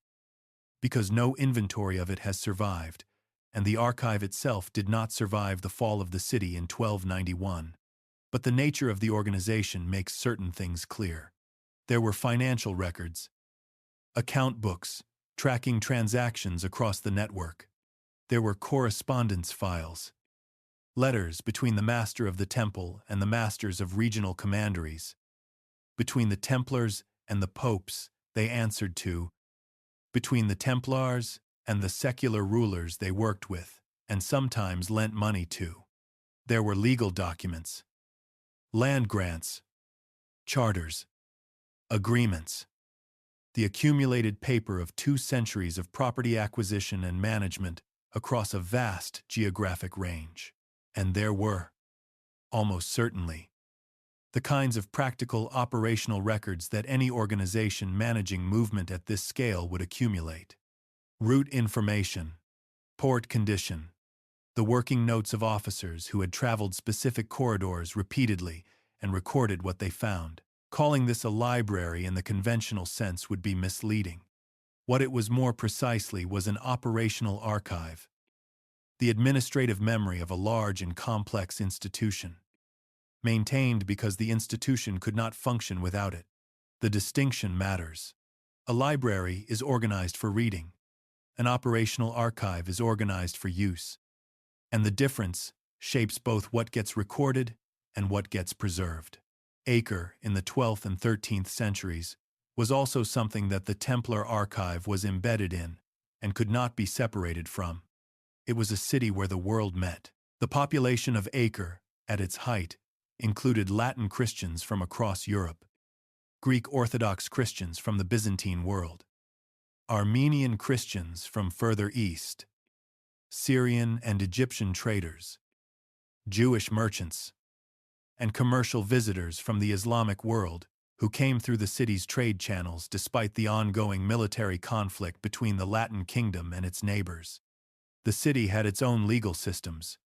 because no inventory of it has survived, and the archive itself did not survive the fall of the city in 1291. But the nature of the organization makes certain things clear. There were financial records, account books, tracking transactions across the network. There were correspondence files, letters between the master of the temple and the masters of regional commanderies, between the Templars and the popes they answered to, between the Templars and the secular rulers they worked with, and sometimes lent money to. There were legal documents, land grants, charters, agreements, the accumulated paper of 2 centuries of property acquisition and management across a vast geographic range. And there were Almost certainly. The kinds of practical operational records that any organization managing movement at this scale would accumulate. Route information, port condition, the working notes of officers who had traveled specific corridors repeatedly and recorded what they found. Calling this a library in the conventional sense would be misleading. What it was more precisely was an operational archive, the administrative memory of a large and complex institution, maintained because the institution could not function without it. The distinction matters. A library is organized for reading. An operational archive is organized for use. And the difference shapes both what gets recorded and what gets preserved. Acre, in the 12th and 13th centuries, was also something that the Templar archive was embedded in and could not be separated from. It was a city where the world met. The population of Acre, at its height, included Latin Christians from across Europe, Greek Orthodox Christians from the Byzantine world, Armenian Christians from further east, Syrian and Egyptian traders, Jewish merchants, and commercial visitors from the Islamic world who came through the city's trade channels despite the ongoing military conflict between the Latin kingdom and its neighbors. The city had its own legal systems,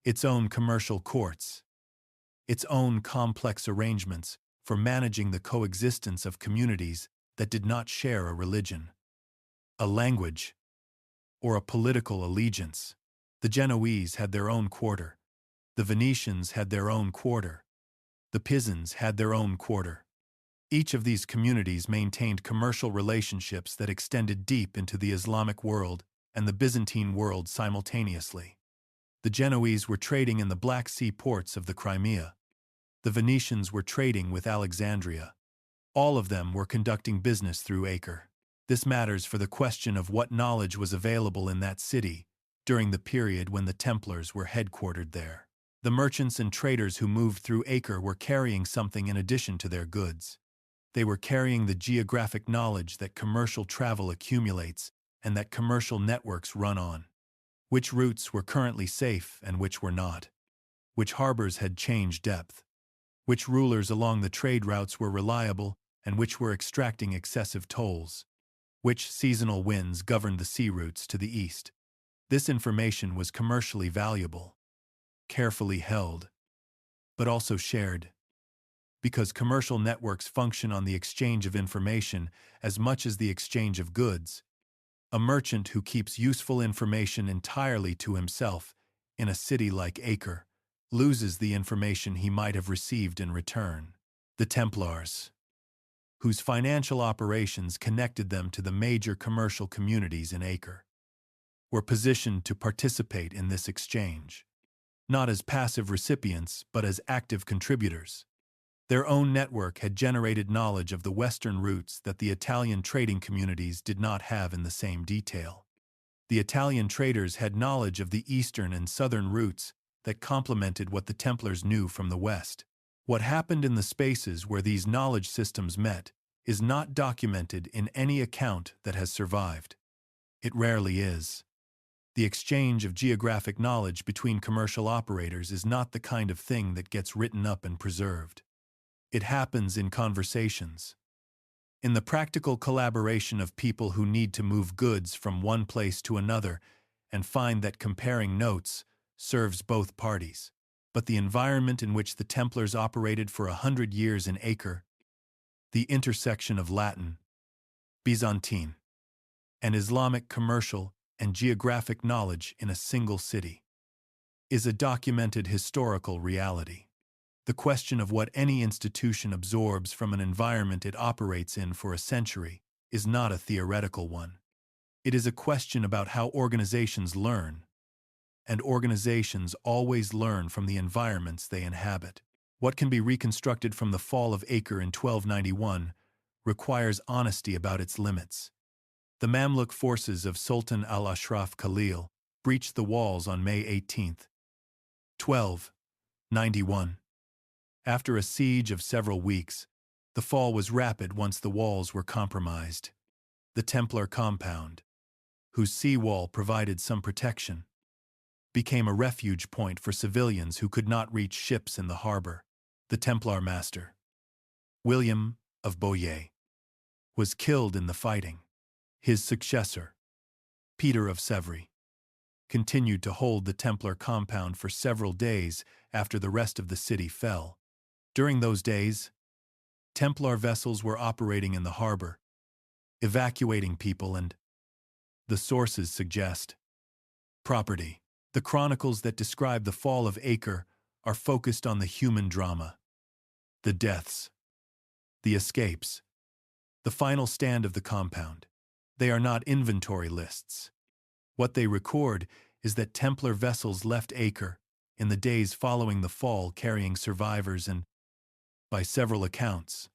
its own commercial courts, its own complex arrangements for managing the coexistence of communities that did not share a religion, a language, or a political allegiance. The Genoese had their own quarter. The Venetians had their own quarter. The Pisans had their own quarter. Each of these communities maintained commercial relationships that extended deep into the Islamic world and the Byzantine world simultaneously. The Genoese were trading in the Black Sea ports of the Crimea. The Venetians were trading with Alexandria. All of them were conducting business through Acre. This matters for the question of what knowledge was available in that city during the period when the Templars were headquartered there. The merchants and traders who moved through Acre were carrying something in addition to their goods. They were carrying the geographic knowledge that commercial travel accumulates and that commercial networks run on. Which routes were currently safe and which were not. Which harbors had changed depth. Which rulers along the trade routes were reliable and which were extracting excessive tolls. Which seasonal winds governed the sea routes to the east. This information was commercially valuable, carefully held, but also shared. Because commercial networks function on the exchange of information as much as the exchange of goods, a merchant who keeps useful information entirely to himself in a city like Acre loses the information he might have received in return. The Templars, whose financial operations connected them to the major commercial communities in Acre, were positioned to participate in this exchange, not as passive recipients but as active contributors. Their own network had generated knowledge of the western routes that the Italian trading communities did not have in the same detail. The Italian traders had knowledge of the eastern and southern routes that complemented what the Templars knew from the west. What happened in the spaces where these knowledge systems met is not documented in any account that has survived. It rarely is. The exchange of geographic knowledge between commercial operators is not the kind of thing that gets written up and preserved. It happens in conversations, in the practical collaboration of people who need to move goods from one place to another and find that comparing notes serves both parties. But the environment in which the Templars operated for 100 years in Acre, the intersection of Latin, Byzantine, and Islamic commercial and geographic knowledge in a single city, is a documented historical reality. The question of what any institution absorbs from an environment it operates in for a century is not a theoretical one. It is a question about how organizations learn, and organizations always learn from the environments they inhabit. What can be reconstructed from the fall of Acre in 1291 requires honesty about its limits. The Mamluk forces of Sultan al-Ashraf Khalil breached the walls on May 18, 1291. After a siege of several weeks, the fall was rapid once the walls were compromised. The Templar compound, whose sea wall provided some protection, became a refuge point for civilians who could not reach ships in the harbor. The Templar master, William of Boyer, was killed in the fighting. His successor, Peter of Sèvres, continued to hold the Templar compound for several days after the rest of the city fell. During those days, Templar vessels were operating in the harbor, evacuating people and, the sources suggest, property. The chronicles that describe the fall of Acre are focused on the human drama, the deaths, the escapes, the final stand of the compound. They are not inventory lists. What they record is that Templar vessels left Acre in the days following the fall carrying survivors and, by several accounts,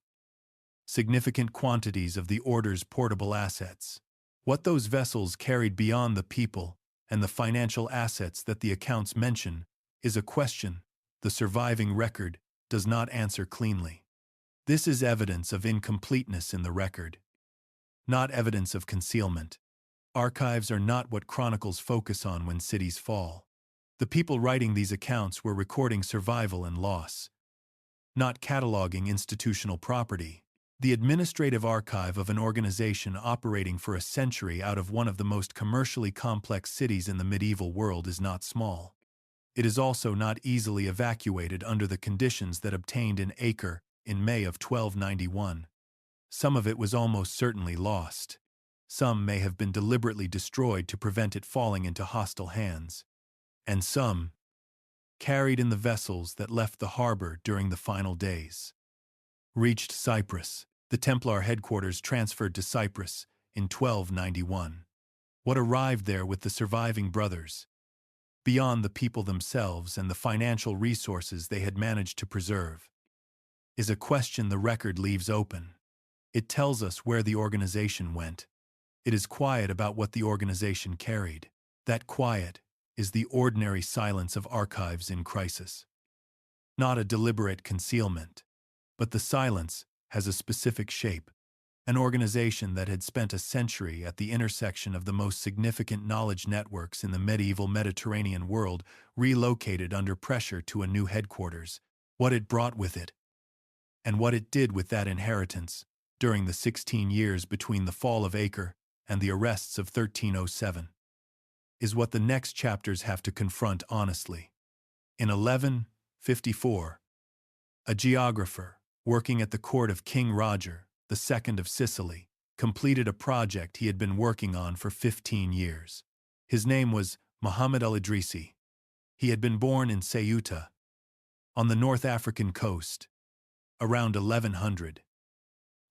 significant quantities of the order's portable assets. What those vessels carried beyond the people and the financial assets that the accounts mention is a question the surviving record does not answer cleanly. This is evidence of incompleteness in the record, not evidence of concealment. Archives are not what chronicles focus on when cities fall. The people writing these accounts were recording survival and loss, not cataloging institutional property. The administrative archive of an organization operating for a century out of one of the most commercially complex cities in the medieval world is not small. It is also not easily evacuated under the conditions that obtained in Acre in May of 1291. Some of it was almost certainly lost. Some may have been deliberately destroyed to prevent it falling into hostile hands. And some carried in the vessels that left the harbor during the final days. Reached Cyprus. The Templar headquarters transferred to Cyprus in 1291. What arrived there with the surviving brothers, beyond the people themselves and the financial resources they had managed to preserve, is a question the record leaves open. It tells us where the organization went. It is quiet about what the organization carried. That quiet is the ordinary silence of archives in crisis. Not a deliberate concealment, but the silence has a specific shape. An organization that had spent a century at the intersection of the most significant knowledge networks in the medieval Mediterranean world relocated under pressure to a new headquarters. What it brought with it, and what it did with that inheritance during the 16 years between the fall of Acre and the arrests of 1307, is what the next chapters have to confront honestly. In 1154, a geographer working at the court of King Roger II of Sicily completed a project he had been working on for 15 years. His name was Muhammad al-Idrisi. He had been born in Ceuta, on the North African coast, around 1100,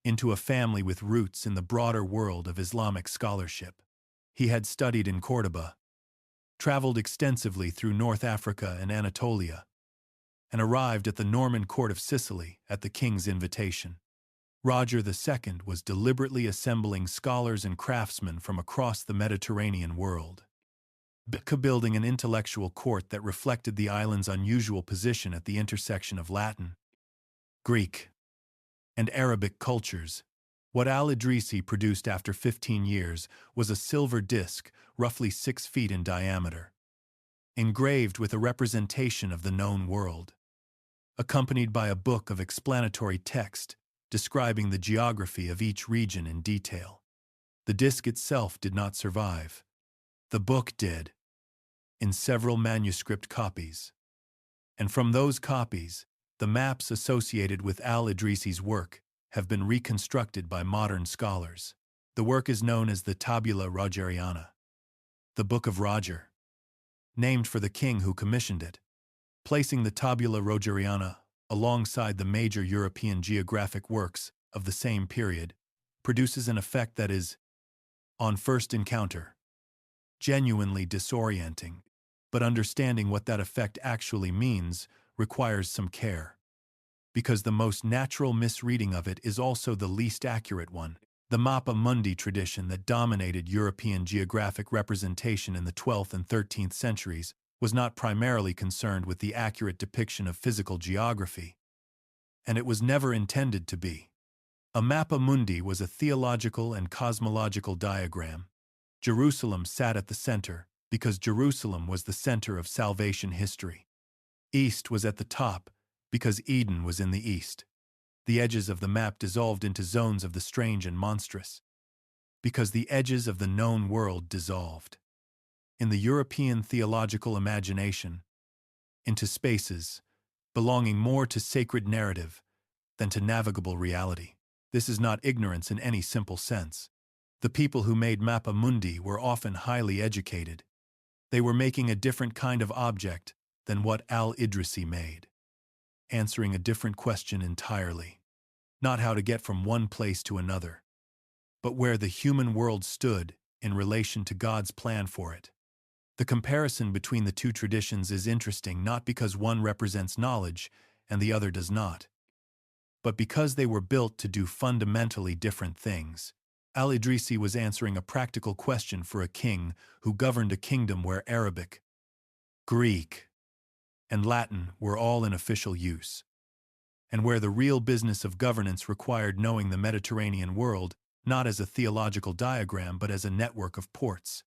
into a family with roots in the broader world of Islamic scholarship. He had studied in Córdoba, traveled extensively through North Africa and Anatolia, and arrived at the Norman court of Sicily at the king's invitation. Roger II was deliberately assembling scholars and craftsmen from across the Mediterranean world, building an intellectual court that reflected the island's unusual position at the intersection of Latin, Greek, and Arabic cultures. What al-Idrisi produced after 15 years was a silver disc, roughly 6 feet in diameter, engraved with a representation of the known world, accompanied by a book of explanatory text describing the geography of each region in detail. The disc itself did not survive. The book did, in several manuscript copies. And from those copies, the maps associated with al-Idrisi's work have been reconstructed by modern scholars. The work is known as the Tabula Rogeriana, the Book of Roger, named for the king who commissioned it. Placing the Tabula Rogeriana alongside the major European geographic works of the same period produces an effect that is, on first encounter, genuinely disorienting, but understanding what that effect actually means requires some care, because the most natural misreading of it is also the least accurate one. The Mappa Mundi tradition that dominated European geographic representation in the 12th and 13th centuries was not primarily concerned with the accurate depiction of physical geography, and it was never intended to be. A Mappa Mundi was a theological and cosmological diagram. Jerusalem sat at the center, because Jerusalem was the center of salvation history. East was at the top, because Eden was in the east. The edges of the map dissolved into zones of the strange and monstrous, because the edges of the known world dissolved. In the European theological imagination, into spaces, belonging more to sacred narrative than to navigable reality. This is not ignorance in any simple sense. The people who made Mappa Mundi were often highly educated. They were making a different kind of object than what al-Idrisi made, answering a different question entirely. Not how to get from one place to another, but where the human world stood in relation to God's plan for it. The comparison between the two traditions is interesting not because one represents knowledge and the other does not, but because they were built to do fundamentally different things. Al-Idrisi was answering a practical question for a king who governed a kingdom where Arabic, Greek, and Latin were all in official use, and where the real business of governance required knowing the Mediterranean world not as a theological diagram but as a network of ports,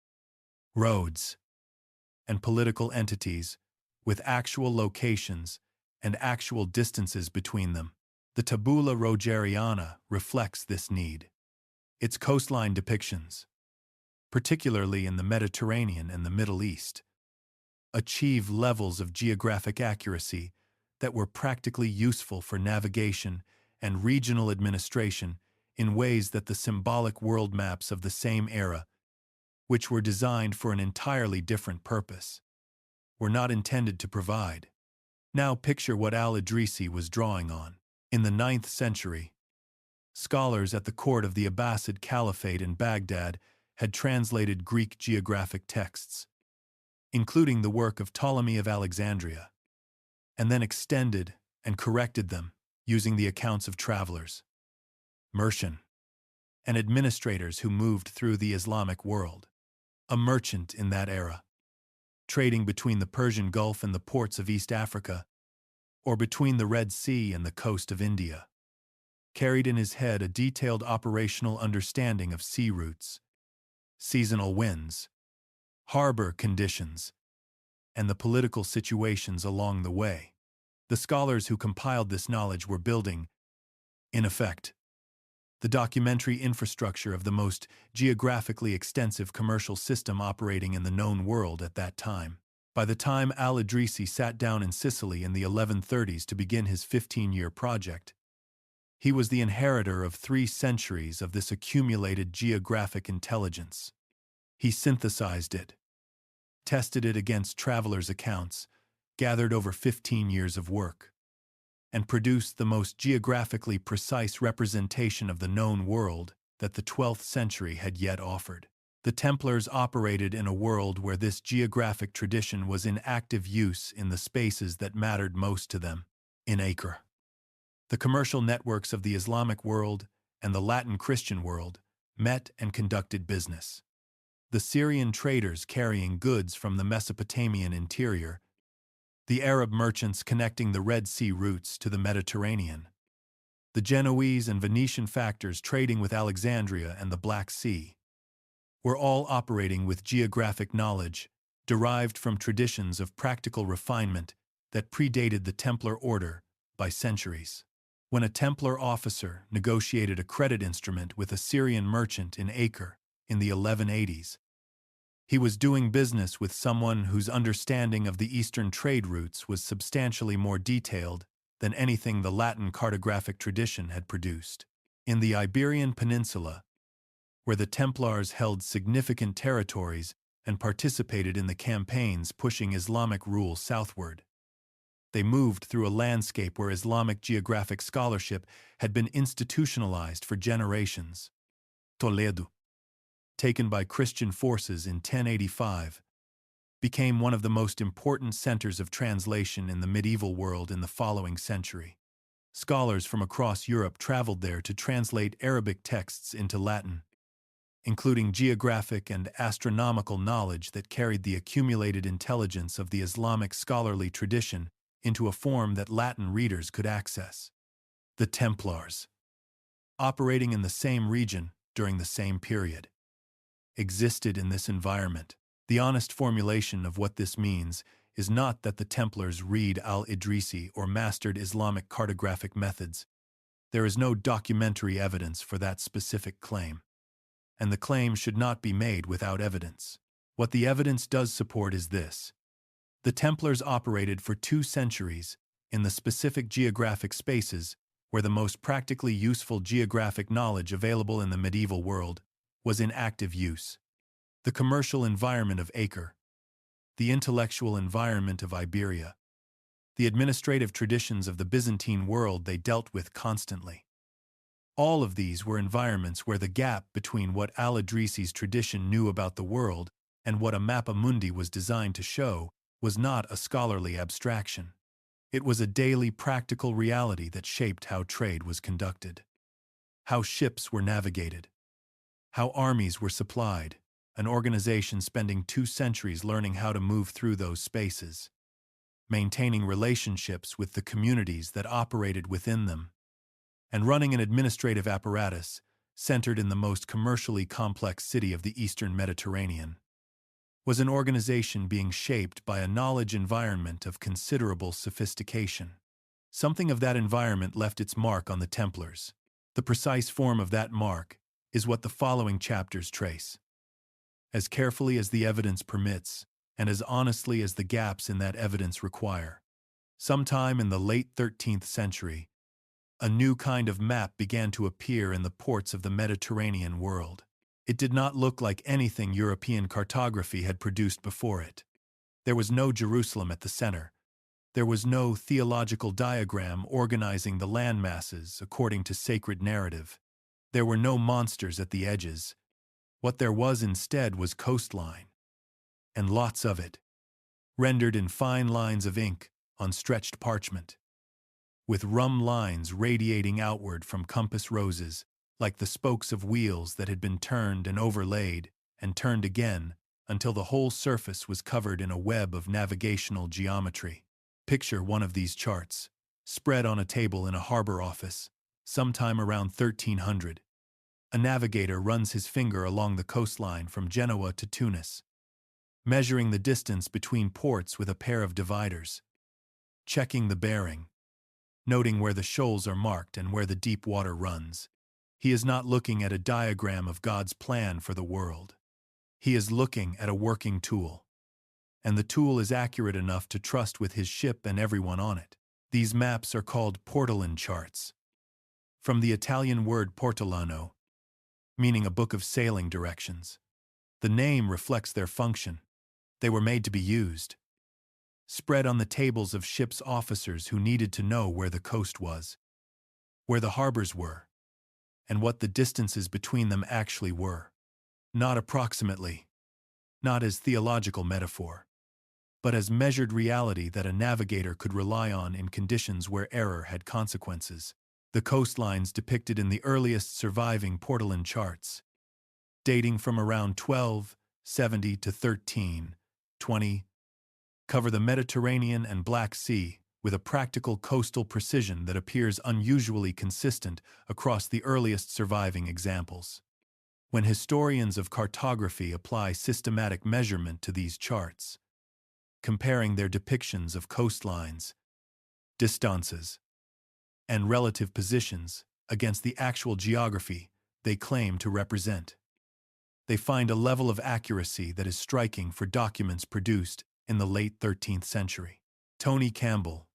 roads, and political entities with actual locations and actual distances between them. The Tabula Rogeriana reflects this need. Its coastline depictions, particularly in the Mediterranean and the Middle East, achieve levels of geographic accuracy that were practically useful for navigation and regional administration in ways that the symbolic world maps of the same era, which were designed for an entirely different purpose, were not intended to provide. Now picture what al-Idrisi was drawing on. In the 9th century, scholars at the court of the Abbasid Caliphate in Baghdad had translated Greek geographic texts, including the work of Ptolemy of Alexandria, and then extended and corrected them using the accounts of travelers, merchants, and administrators who moved through the Islamic world. A merchant in that era, trading between the Persian Gulf and the ports of East Africa, or between the Red Sea and the coast of India, carried in his head a detailed operational understanding of sea routes, seasonal winds, harbor conditions, and the political situations along the way. The scholars who compiled this knowledge were building, in effect, the documentary infrastructure of the most geographically extensive commercial system operating in the known world at that time. By the time al-Idrisi sat down in Sicily in the 1130s to begin his 15-year project, he was the inheritor of 3 centuries of this accumulated geographic intelligence. He synthesized it, tested it against travelers' accounts, gathered over 15 years of work, and produced the most geographically precise representation of the known world that the 12th century had yet offered. The Templars operated in a world where this geographic tradition was in active use in the spaces that mattered most to them, in Acre. The commercial networks of the Islamic world and the Latin Christian world met and conducted business. The Syrian traders carrying goods from the Mesopotamian interior, the Arab merchants connecting the Red Sea routes to the Mediterranean, the Genoese and Venetian factors trading with Alexandria and the Black Sea, were all operating with geographic knowledge derived from traditions of practical refinement that predated the Templar order by centuries. When a Templar officer negotiated a credit instrument with a Syrian merchant in Acre in the 1180s, he was doing business with someone whose understanding of the Eastern trade routes was substantially more detailed than anything the Latin cartographic tradition had produced. In the Iberian Peninsula, where the Templars held significant territories and participated in the campaigns pushing Islamic rule southward, they moved through a landscape where Islamic geographic scholarship had been institutionalized for generations. Toledo, taken by Christian forces in 1085, became one of the most important centers of translation in the medieval world in the following century. Scholars from across Europe traveled there to translate Arabic texts into Latin, including geographic and astronomical knowledge that carried the accumulated intelligence of the Islamic scholarly tradition into a form that Latin readers could access. The Templars, operating in the same region during the same period, existed in this environment. The honest formulation of what this means is not that the Templars read al-Idrisi or mastered Islamic cartographic methods. There is no documentary evidence for that specific claim, and the claim should not be made without evidence. What the evidence does support is this. The Templars operated for 2 centuries in the specific geographic spaces where the most practically useful geographic knowledge available in the medieval world was in active use. The commercial environment of Acre, the intellectual environment of Iberia, the administrative traditions of the Byzantine world they dealt with constantly. All of these were environments where the gap between what al-Idrisi's tradition knew about the world and what a mappa mundi was designed to show was not a scholarly abstraction. It was a daily practical reality that shaped how trade was conducted, how ships were navigated, how armies were supplied, an organization spending 2 centuries learning how to move through those spaces, maintaining relationships with the communities that operated within them, and running an administrative apparatus centered in the most commercially complex city of the Eastern Mediterranean, was an organization being shaped by a knowledge environment of considerable sophistication. Something of that environment left its mark on the Templars. The precise form of that mark is what the following chapters trace. As carefully as the evidence permits, and as honestly as the gaps in that evidence require. Sometime in the late 13th century, a new kind of map began to appear in the ports of the Mediterranean world. It did not look like anything European cartography had produced before it. There was no Jerusalem at the center. There was no theological diagram organizing the land masses according to sacred narrative. There were no monsters at the edges. What there was instead was coastline, and lots of it, rendered in fine lines of ink on stretched parchment, with rum lines radiating outward from compass roses, like the spokes of wheels that had been turned and overlaid and turned again until the whole surface was covered in a web of navigational geometry. Picture one of these charts, spread on a table in a harbor office, sometime around 1300. A navigator runs his finger along the coastline from Genoa to Tunis, measuring the distance between ports with a pair of dividers, checking the bearing, noting where the shoals are marked and where the deep water runs. He is not looking at a diagram of God's plan for the world. He is looking at a working tool, and the tool is accurate enough to trust with his ship and everyone on it. These maps are called portolan charts, from the Italian word portolano, meaning a book of sailing directions. The name reflects their function. They were made to be used, spread on the tables of ships' officers who needed to know where the coast was, where the harbors were, and what the distances between them actually were. Not approximately, not as theological metaphor, but as measured reality that a navigator could rely on in conditions where error had consequences. The coastlines depicted in the earliest surviving portolan charts, dating from around 1270 to 1320, cover the Mediterranean and Black Sea with a practical coastal precision that appears unusually consistent across the earliest surviving examples. When historians of cartography apply systematic measurement to these charts, comparing their depictions of coastlines, distances, and relative positions against the actual geography they claim to represent, they find a level of accuracy that is striking for documents produced in the late 13th century. Tony Campbell,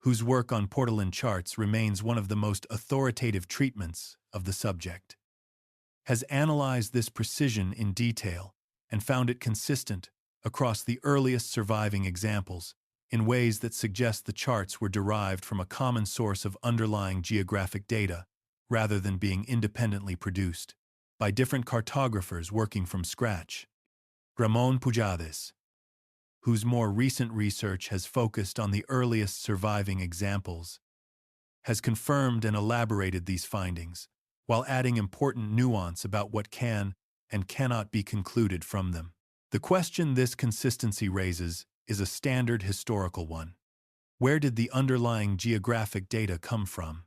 whose work on portolan charts remains one of the most authoritative treatments of the subject, has analyzed this precision in detail and found it consistent across the earliest surviving examples in ways that suggest the charts were derived from a common source of underlying geographic data rather than being independently produced by different cartographers working from scratch. Ramon Pujades, whose more recent research has focused on the earliest surviving examples, has confirmed and elaborated these findings, while adding important nuance about what can and cannot be concluded from them. The question this consistency raises is a standard historical one. Where did the underlying geographic data come from?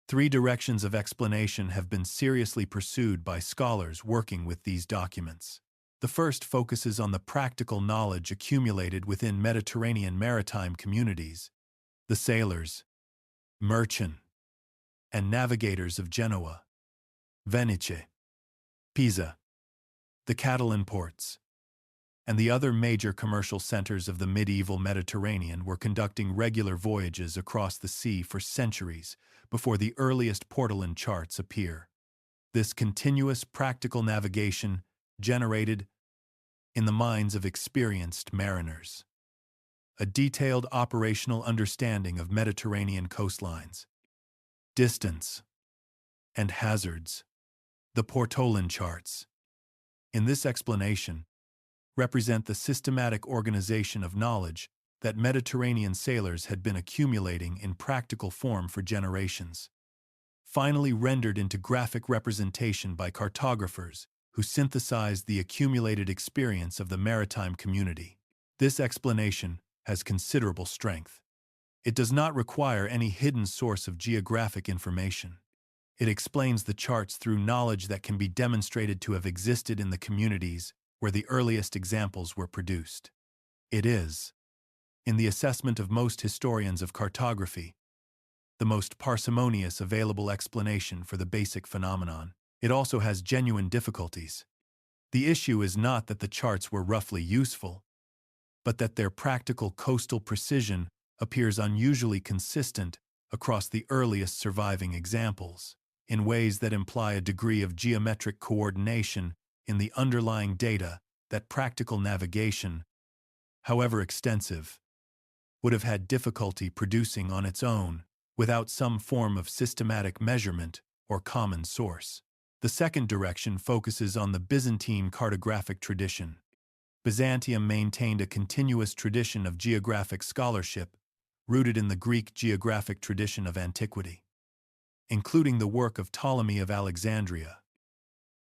3 directions of explanation have been seriously pursued by scholars working with these documents. The first focuses on the practical knowledge accumulated within Mediterranean maritime communities, the sailors, merchant, and navigators of Genoa, Venice, Pisa, the Catalan ports, and the other major commercial centers of the medieval Mediterranean were conducting regular voyages across the sea for centuries before the earliest portolan charts appear. This continuous practical navigation generated, in the minds of experienced mariners, a detailed operational understanding of Mediterranean coastlines, distance, and hazards. The portolan charts, in this explanation, represent the systematic organization of knowledge that Mediterranean sailors had been accumulating in practical form for generations, finally rendered into graphic representation by cartographers who synthesized the accumulated experience of the maritime community. This explanation has considerable strength. It does not require any hidden source of geographic information. It explains the charts through knowledge that can be demonstrated to have existed in the communities where the earliest examples were produced. It is, in the assessment of most historians of cartography, the most parsimonious available explanation for the basic phenomenon. It also has genuine difficulties. The issue is not that the charts were roughly useful, but that their practical coastal precision appears unusually consistent across the earliest surviving examples, in ways that imply a degree of geometric coordination in the underlying data that practical navigation, however extensive, would have had difficulty producing on its own without some form of systematic measurement or common source. The second direction focuses on the Byzantine cartographic tradition. Byzantium maintained a continuous tradition of geographic scholarship rooted in the Greek geographic tradition of antiquity, including the work of Ptolemy of Alexandria,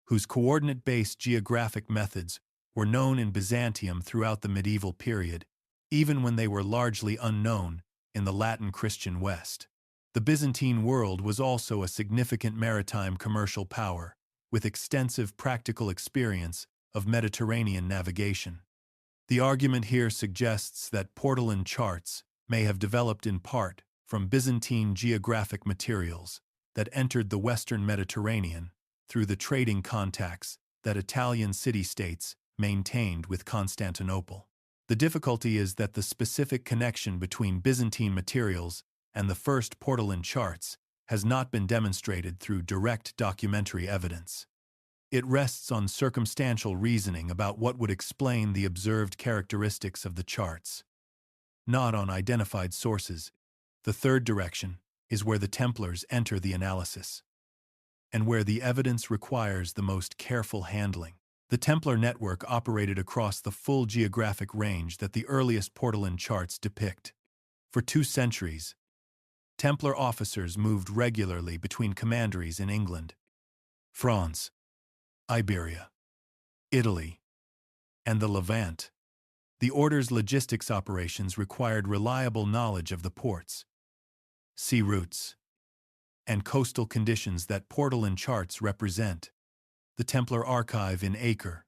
whose coordinate-based geographic methods were known in Byzantium throughout the medieval period, even when they were largely unknown in the Latin Christian West. The Byzantine world was also a significant maritime commercial power, with extensive practical experience of Mediterranean navigation. The argument here suggests that portolan charts may have developed in part from Byzantine geographic materials that entered the Western Mediterranean through the trading contacts that Italian city-states maintained with Constantinople. The difficulty is that the specific connection between Byzantine materials and the first portolan charts has not been demonstrated through direct documentary evidence. It rests on circumstantial reasoning about what would explain the observed characteristics of the charts, not on identified sources. The third direction is where the Templars enter the analysis, and where the evidence requires the most careful handling. The Templar network operated across the full geographic range that the earliest portolan charts depict. For 2 centuries, Templar officers moved regularly between commanderies in England, France, Iberia, Italy, and the Levant. The order's logistics operations required reliable knowledge of the ports, sea routes, and coastal conditions that portolan charts represent. The Templar archive in Acre,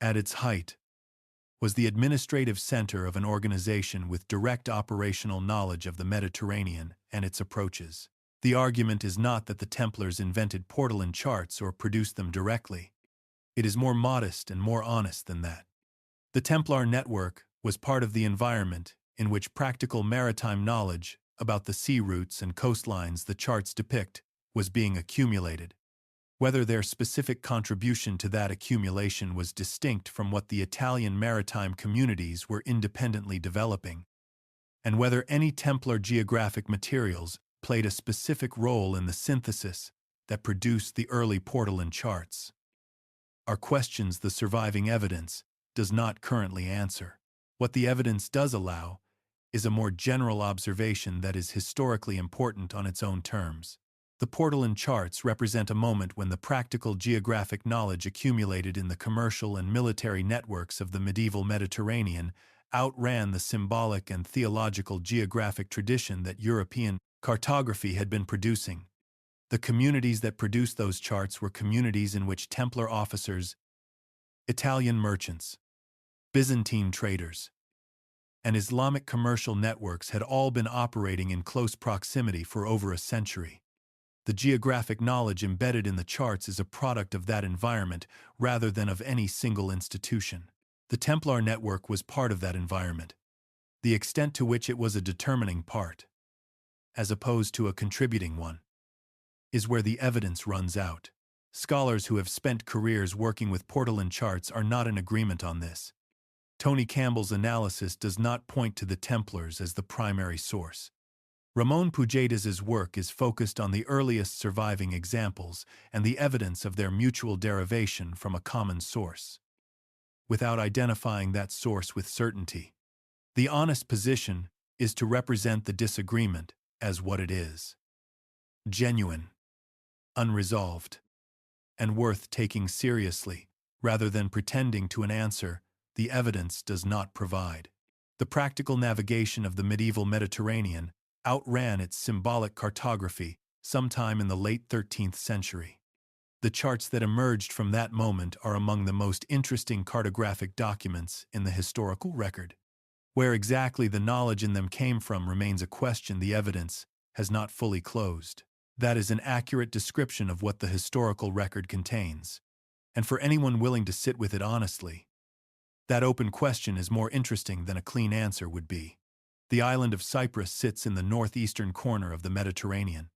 at its height, was the administrative center of an organization with direct operational knowledge of the Mediterranean and its approaches. The argument is not that the Templars invented portolan charts or produced them directly. It is more modest and more honest than that. The Templar network was part of the environment in which practical maritime knowledge about the sea routes and coastlines the charts depict was being accumulated. Whether their specific contribution to that accumulation was distinct from what the Italian maritime communities were independently developing, and whether any Templar geographic materials played a specific role in the synthesis that produced the early portolan charts, are questions the surviving evidence does not currently answer. What the evidence does allow is a more general observation that is historically important on its own terms. The portolan charts represent a moment when the practical geographic knowledge accumulated in the commercial and military networks of the medieval Mediterranean outran the symbolic and theological geographic tradition that European cartography had been producing. The communities that produced those charts were communities in which Templar officers Italian merchants, Byzantine traders, and Islamic commercial networks had all been operating in close proximity for over a century. The geographic knowledge embedded in the charts is a product of that environment rather than of any single institution. The Templar network was part of that environment, the extent to which it was a determining part, as opposed to a contributing one, is where the evidence runs out. Scholars who have spent careers working with portolan charts are not in agreement on this. Tony Campbell's analysis does not point to the Templars as the primary source. Ramon Pujedas's work is focused on the earliest surviving examples and the evidence of their mutual derivation from a common source, without identifying that source with certainty. The honest position is to represent the disagreement as what it is: genuine, unresolved, and worth taking seriously, rather than pretending to an answer the evidence does not provide. The practical navigation of the medieval Mediterranean outran its symbolic cartography sometime in the late 13th century. The charts that emerged from that moment are among the most interesting cartographic documents in the historical record. Where exactly the knowledge in them came from remains a question the evidence has not fully closed. That is an accurate description of what the historical record contains, and for anyone willing to sit with it honestly, that open question is more interesting than a clean answer would be. The island of Cyprus sits in the northeastern corner of the Mediterranean,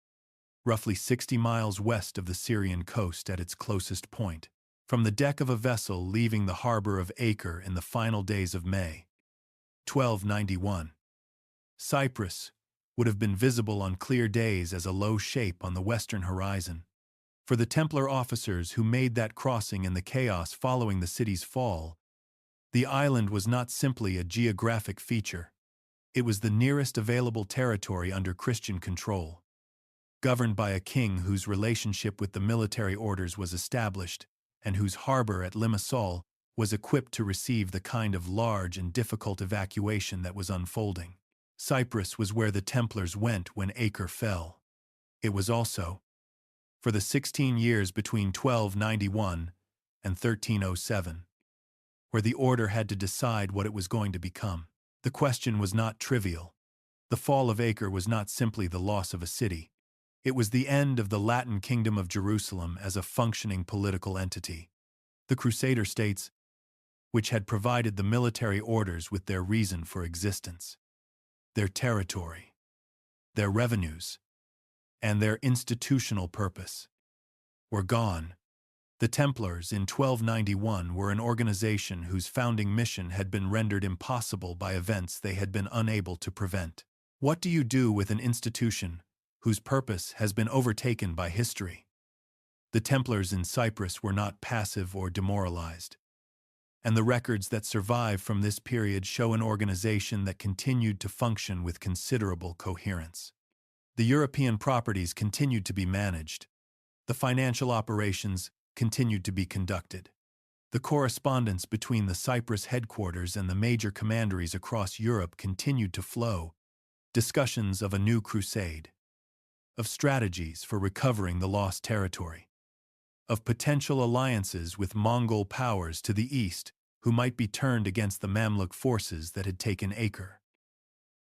roughly 60 miles west of the Syrian coast at its closest point. From the deck of a vessel leaving the harbor of Acre in the final days of May 1291, Cyprus would have been visible on clear days as a low shape on the western horizon. For the Templar officers who made that crossing in the chaos following the city's fall, the island was not simply a geographic feature. It was the nearest available territory under Christian control, governed by a king whose relationship with the military orders was established and whose harbor at Limassol was equipped to receive the kind of large and difficult evacuation that was unfolding. Cyprus was where the Templars went when Acre fell. It was also, for the 16 years between 1291 and 1307, where the order had to decide what it was going to become. The question was not trivial. The fall of Acre was not simply the loss of a city. It was the end of the Latin Kingdom of Jerusalem as a functioning political entity. The Crusader states, which had provided the military orders with their reason for existence, their territory, their revenues, and their institutional purpose, were gone. The Templars in 1291 were an organization whose founding mission had been rendered impossible by events they had been unable to prevent. What do you do with an institution whose purpose has been overtaken by history? The Templars in Cyprus were not passive or demoralized, and the records that survive from this period show an organization that continued to function with considerable coherence. The European properties continued to be managed. The financial operations continued to be conducted. The correspondence between the Cyprus headquarters and the major commanderies across Europe continued to flow. Discussions of a new crusade, of strategies for recovering the lost territory, of potential alliances with Mongol powers to the east who might be turned against the Mamluk forces that had taken Acre,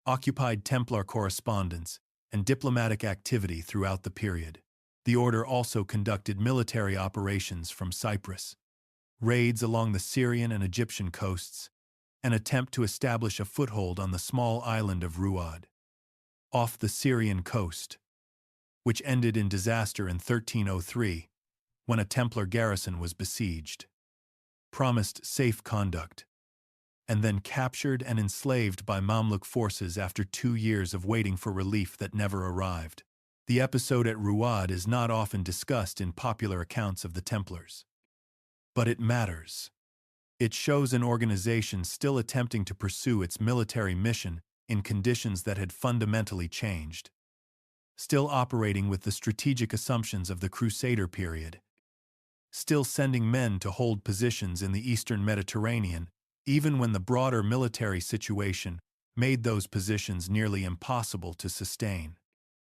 occupied Templar correspondence and diplomatic activity throughout the period. The order also conducted military operations from Cyprus, raids along the Syrian and Egyptian coasts, an attempt to establish a foothold on the small island of Ruad, off the Syrian coast, which ended in disaster in 1303 when a Templar garrison was besieged, promised safe conduct, and then captured and enslaved by Mamluk forces after 2 years of waiting for relief that never arrived. The episode at Ruad is not often discussed in popular accounts of the Templars. But it matters. It shows an organization still attempting to pursue its military mission in conditions that had fundamentally changed, still operating with the strategic assumptions of the Crusader period, still sending men to hold positions in the eastern Mediterranean, even when the broader military situation made those positions nearly impossible to sustain.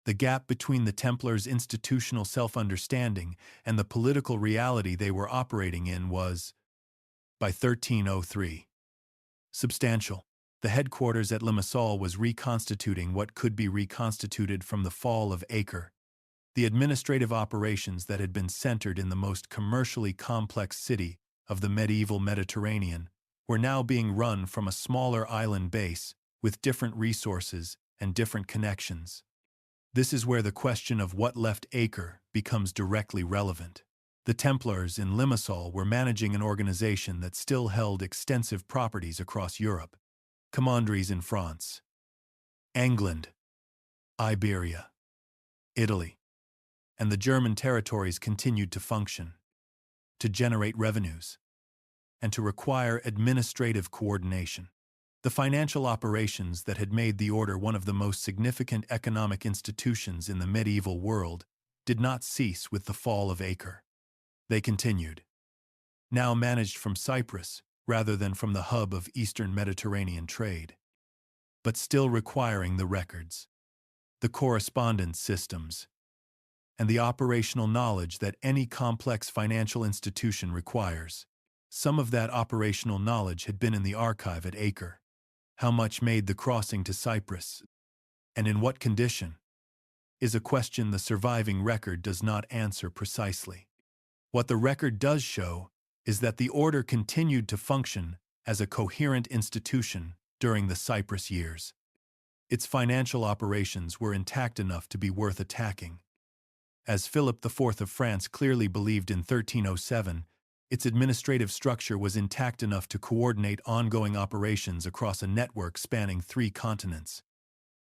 The gap between the Templars' institutional self-understanding and the political reality they were operating in was, by 1303. Substantial. The headquarters at Limassol was reconstituting what could be reconstituted from the fall of Acre. The administrative operations that had been centered in the most commercially complex city of the medieval Mediterranean were now being run from a smaller island base with different resources and different connections. This is where the question of what left Acre becomes directly relevant. The Templars in Limassol were managing an organization that still held extensive properties across Europe, commanderies in France, England, Iberia, Italy, and the German territories continued to function, to generate revenues, and to require administrative coordination. The financial operations that had made the order one of the most significant economic institutions in the medieval world did not cease with the fall of Acre. They continued, now managed from Cyprus rather than from the hub of Eastern Mediterranean trade, but still requiring the records, the correspondence systems, and the operational knowledge that any complex financial institution requires. Some of that operational knowledge had been in the archive at Acre. How much made the crossing to Cyprus, and in what condition, is a question the surviving record does not answer precisely. What the record does show is that the order continued to function as a coherent institution during the Cyprus years. Its financial operations were intact enough to be worth attacking. As Philip IV of France clearly believed in 1307, its administrative structure was intact enough to coordinate ongoing operations across a network spanning 3 continents.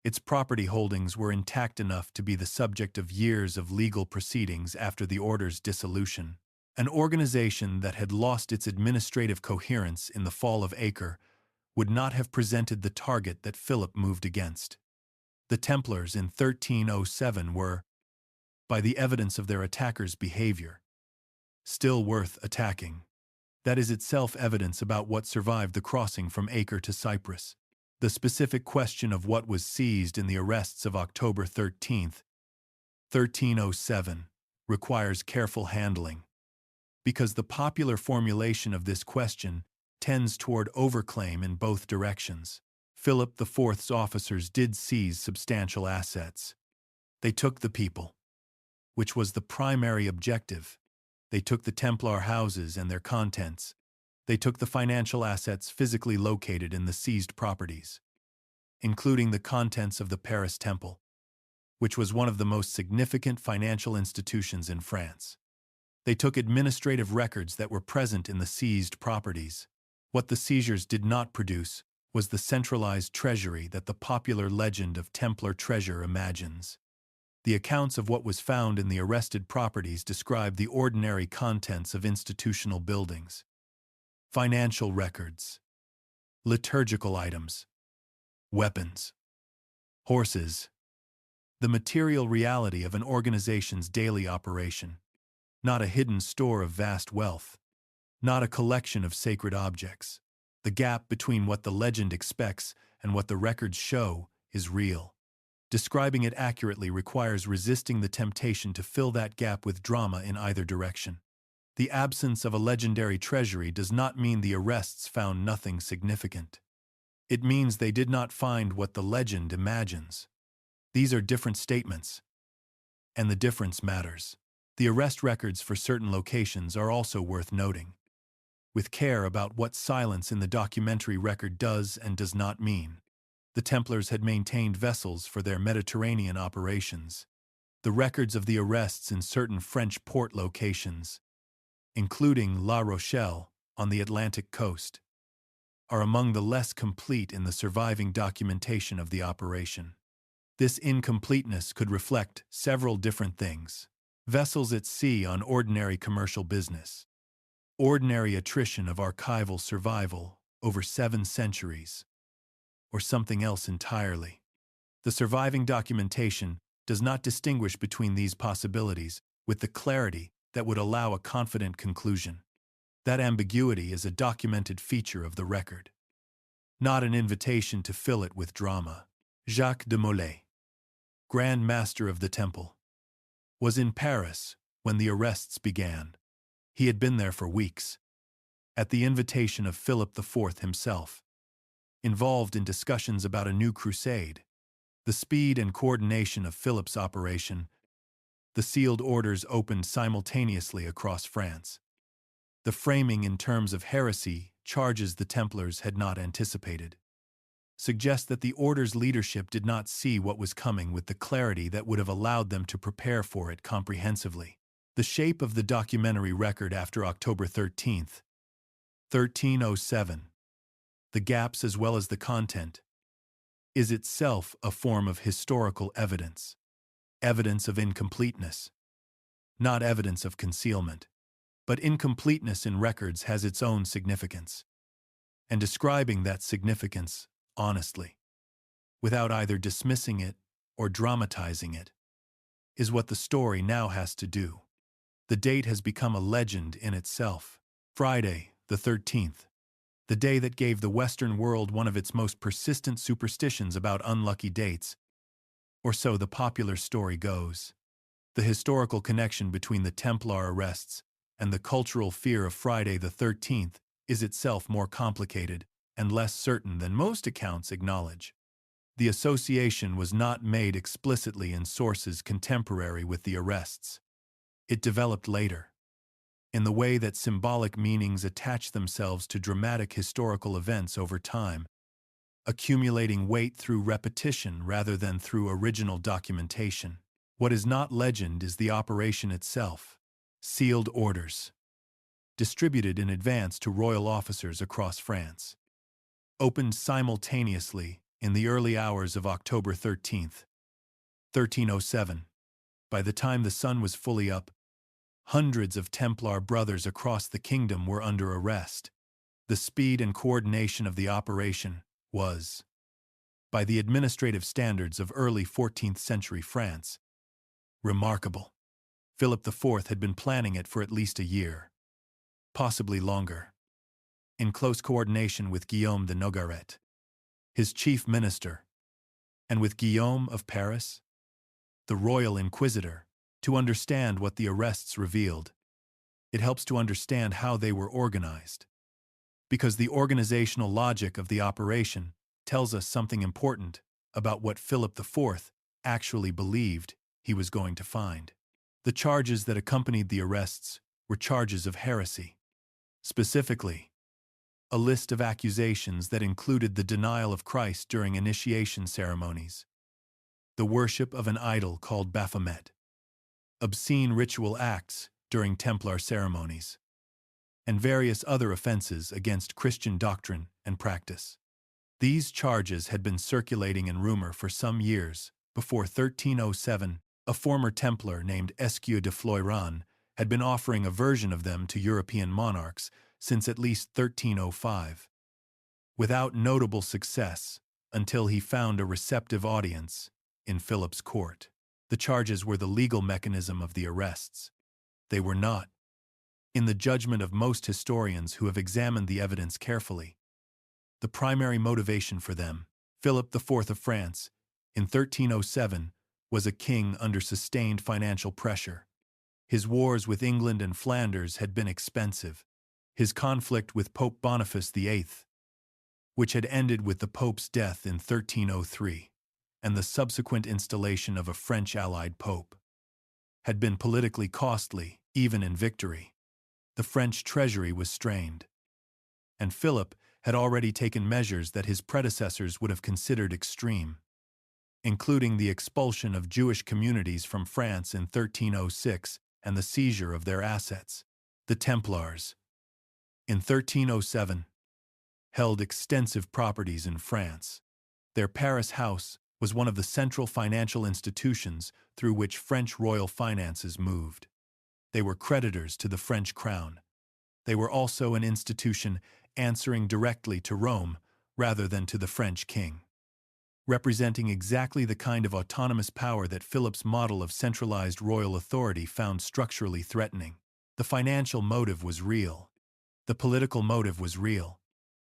Its property holdings were intact enough to be the subject of years of legal proceedings after the order's dissolution. An organization that had lost its administrative coherence in the fall of Acre would not have presented the target that Philip moved against. The Templars in 1307 were, by the evidence of their attackers' behavior, still worth attacking. That is itself evidence about what survived the crossing from Acre to Cyprus. The specific question of what was seized in the arrests of October 13, 1307, requires careful handling, because the popular formulation of this question tends toward overclaim in both directions. Philip IV's officers did seize substantial assets. They took the people, which was the primary objective. They took the Templar houses and their contents. They took the financial assets physically located in the seized properties, including the contents of the Paris Temple, which was one of the most significant financial institutions in France. They took administrative records that were present in the seized properties. What the seizures did not produce was the centralized treasury that the popular legend of Templar treasure imagines. The accounts of what was found in the arrested properties describe the ordinary contents of institutional buildings, financial records, liturgical items, weapons, horses, the material reality of an organization's daily operation, not a hidden store of vast wealth, not a collection of sacred objects. The gap between what the legend expects and what the records show is real. Describing it accurately requires resisting the temptation to fill that gap with drama in either direction. The absence of a legendary treasury does not mean the arrests found nothing significant. It means they did not find what the legend imagines. These are different statements, and the difference matters. The arrest records for certain locations are also worth noting, with care about what silence in the documentary record does and does not mean. The Templars had maintained vessels for their Mediterranean operations. The records of the arrests in certain French port locations, including La Rochelle on the Atlantic coast, are among the less complete in the surviving documentation of the operation. This incompleteness could reflect several different things. Vessels at sea on ordinary commercial business, ordinary attrition of archival survival over 7 centuries, or something else entirely. The surviving documentation does not distinguish between these possibilities with the clarity that would allow a confident conclusion. That ambiguity is a documented feature of the record, not an invitation to fill it with drama. Jacques de Molay, Grand Master of the Temple, was in Paris when the arrests began. He had been there for weeks. at the invitation of Philip IV himself, involved in discussions about a new crusade. The speed and coordination of Philip's operation, the sealed orders opened simultaneously across France. The framing in terms of heresy, charges the Templars had not anticipated, suggest that the order's leadership did not see what was coming with the clarity that would have allowed them to prepare for it comprehensively. The shape of the documentary record after October 13th, 1307, the gaps as well as the content, is itself a form of historical evidence. Evidence of incompleteness. Not evidence of concealment. But incompleteness in records has its own significance. And describing that significance, honestly, without either dismissing it or dramatizing it, is what the story now has to do. The date has become a legend in itself. Friday, the 13th. The day that gave the Western world one of its most persistent superstitions about unlucky dates, or so the popular story goes. The historical connection between the Templar arrests and the cultural fear of Friday the 13th is itself more complicated and less certain than most accounts acknowledge. The association was not made explicitly in sources contemporary with the arrests. It developed later, in the way that symbolic meanings attach themselves to dramatic historical events over time, accumulating weight through repetition rather than through original documentation. What is not legend is the operation itself. Sealed orders, distributed in advance to royal officers across France, opened simultaneously in the early hours of October 13th, 1307. By the time the sun was fully up, hundreds of Templar brothers across the kingdom were under arrest. The speed and coordination of the operation was, by the administrative standards of early 14th century France, remarkable. Philip IV had been planning it for at least a year, possibly longer, in close coordination with Guillaume de Nogaret, his chief minister, and with Guillaume of Paris, the royal inquisitor, to understand what the arrests revealed. It helps to understand how they were organized, because the organizational logic of the operation tells us something important about what Philip IV actually believed he was going to find. The charges that accompanied the arrests were charges of heresy. Specifically, a list of accusations that included the denial of Christ during initiation ceremonies, the worship of an idol called Baphomet, obscene ritual acts during Templar ceremonies, and various other offenses against Christian doctrine and practice. These charges had been circulating in rumor for some years. Before 1307, a former Templar named Esquieu de Floiran had been offering a version of them to European monarchs since at least 1305, without notable success until he found a receptive audience in Philip's court. The charges were the legal mechanism of the arrests. They were not, in the judgment of most historians who have examined the evidence carefully, the primary motivation for them. Philip IV of France, in 1307, was a king under sustained financial pressure. His wars with England and Flanders had been expensive. His conflict with Pope Boniface VIII, which had ended with the Pope's death in 1303, and the subsequent installation of a French allied pope, had been politically costly, even in victory. The French treasury was strained, and Philip had already taken measures that his predecessors would have considered extreme, including the expulsion of Jewish communities from France in 1306 and the seizure of their assets. The Templars, in 1307, held extensive properties in France. Their Paris house was one of the central financial institutions through which French royal finances moved. They were creditors to the French crown. They were also an institution answering directly to Rome rather than to the French king, representing exactly the kind of autonomous power that Philip's model of centralized royal authority found structurally threatening. The financial motive was real. The political motive was real.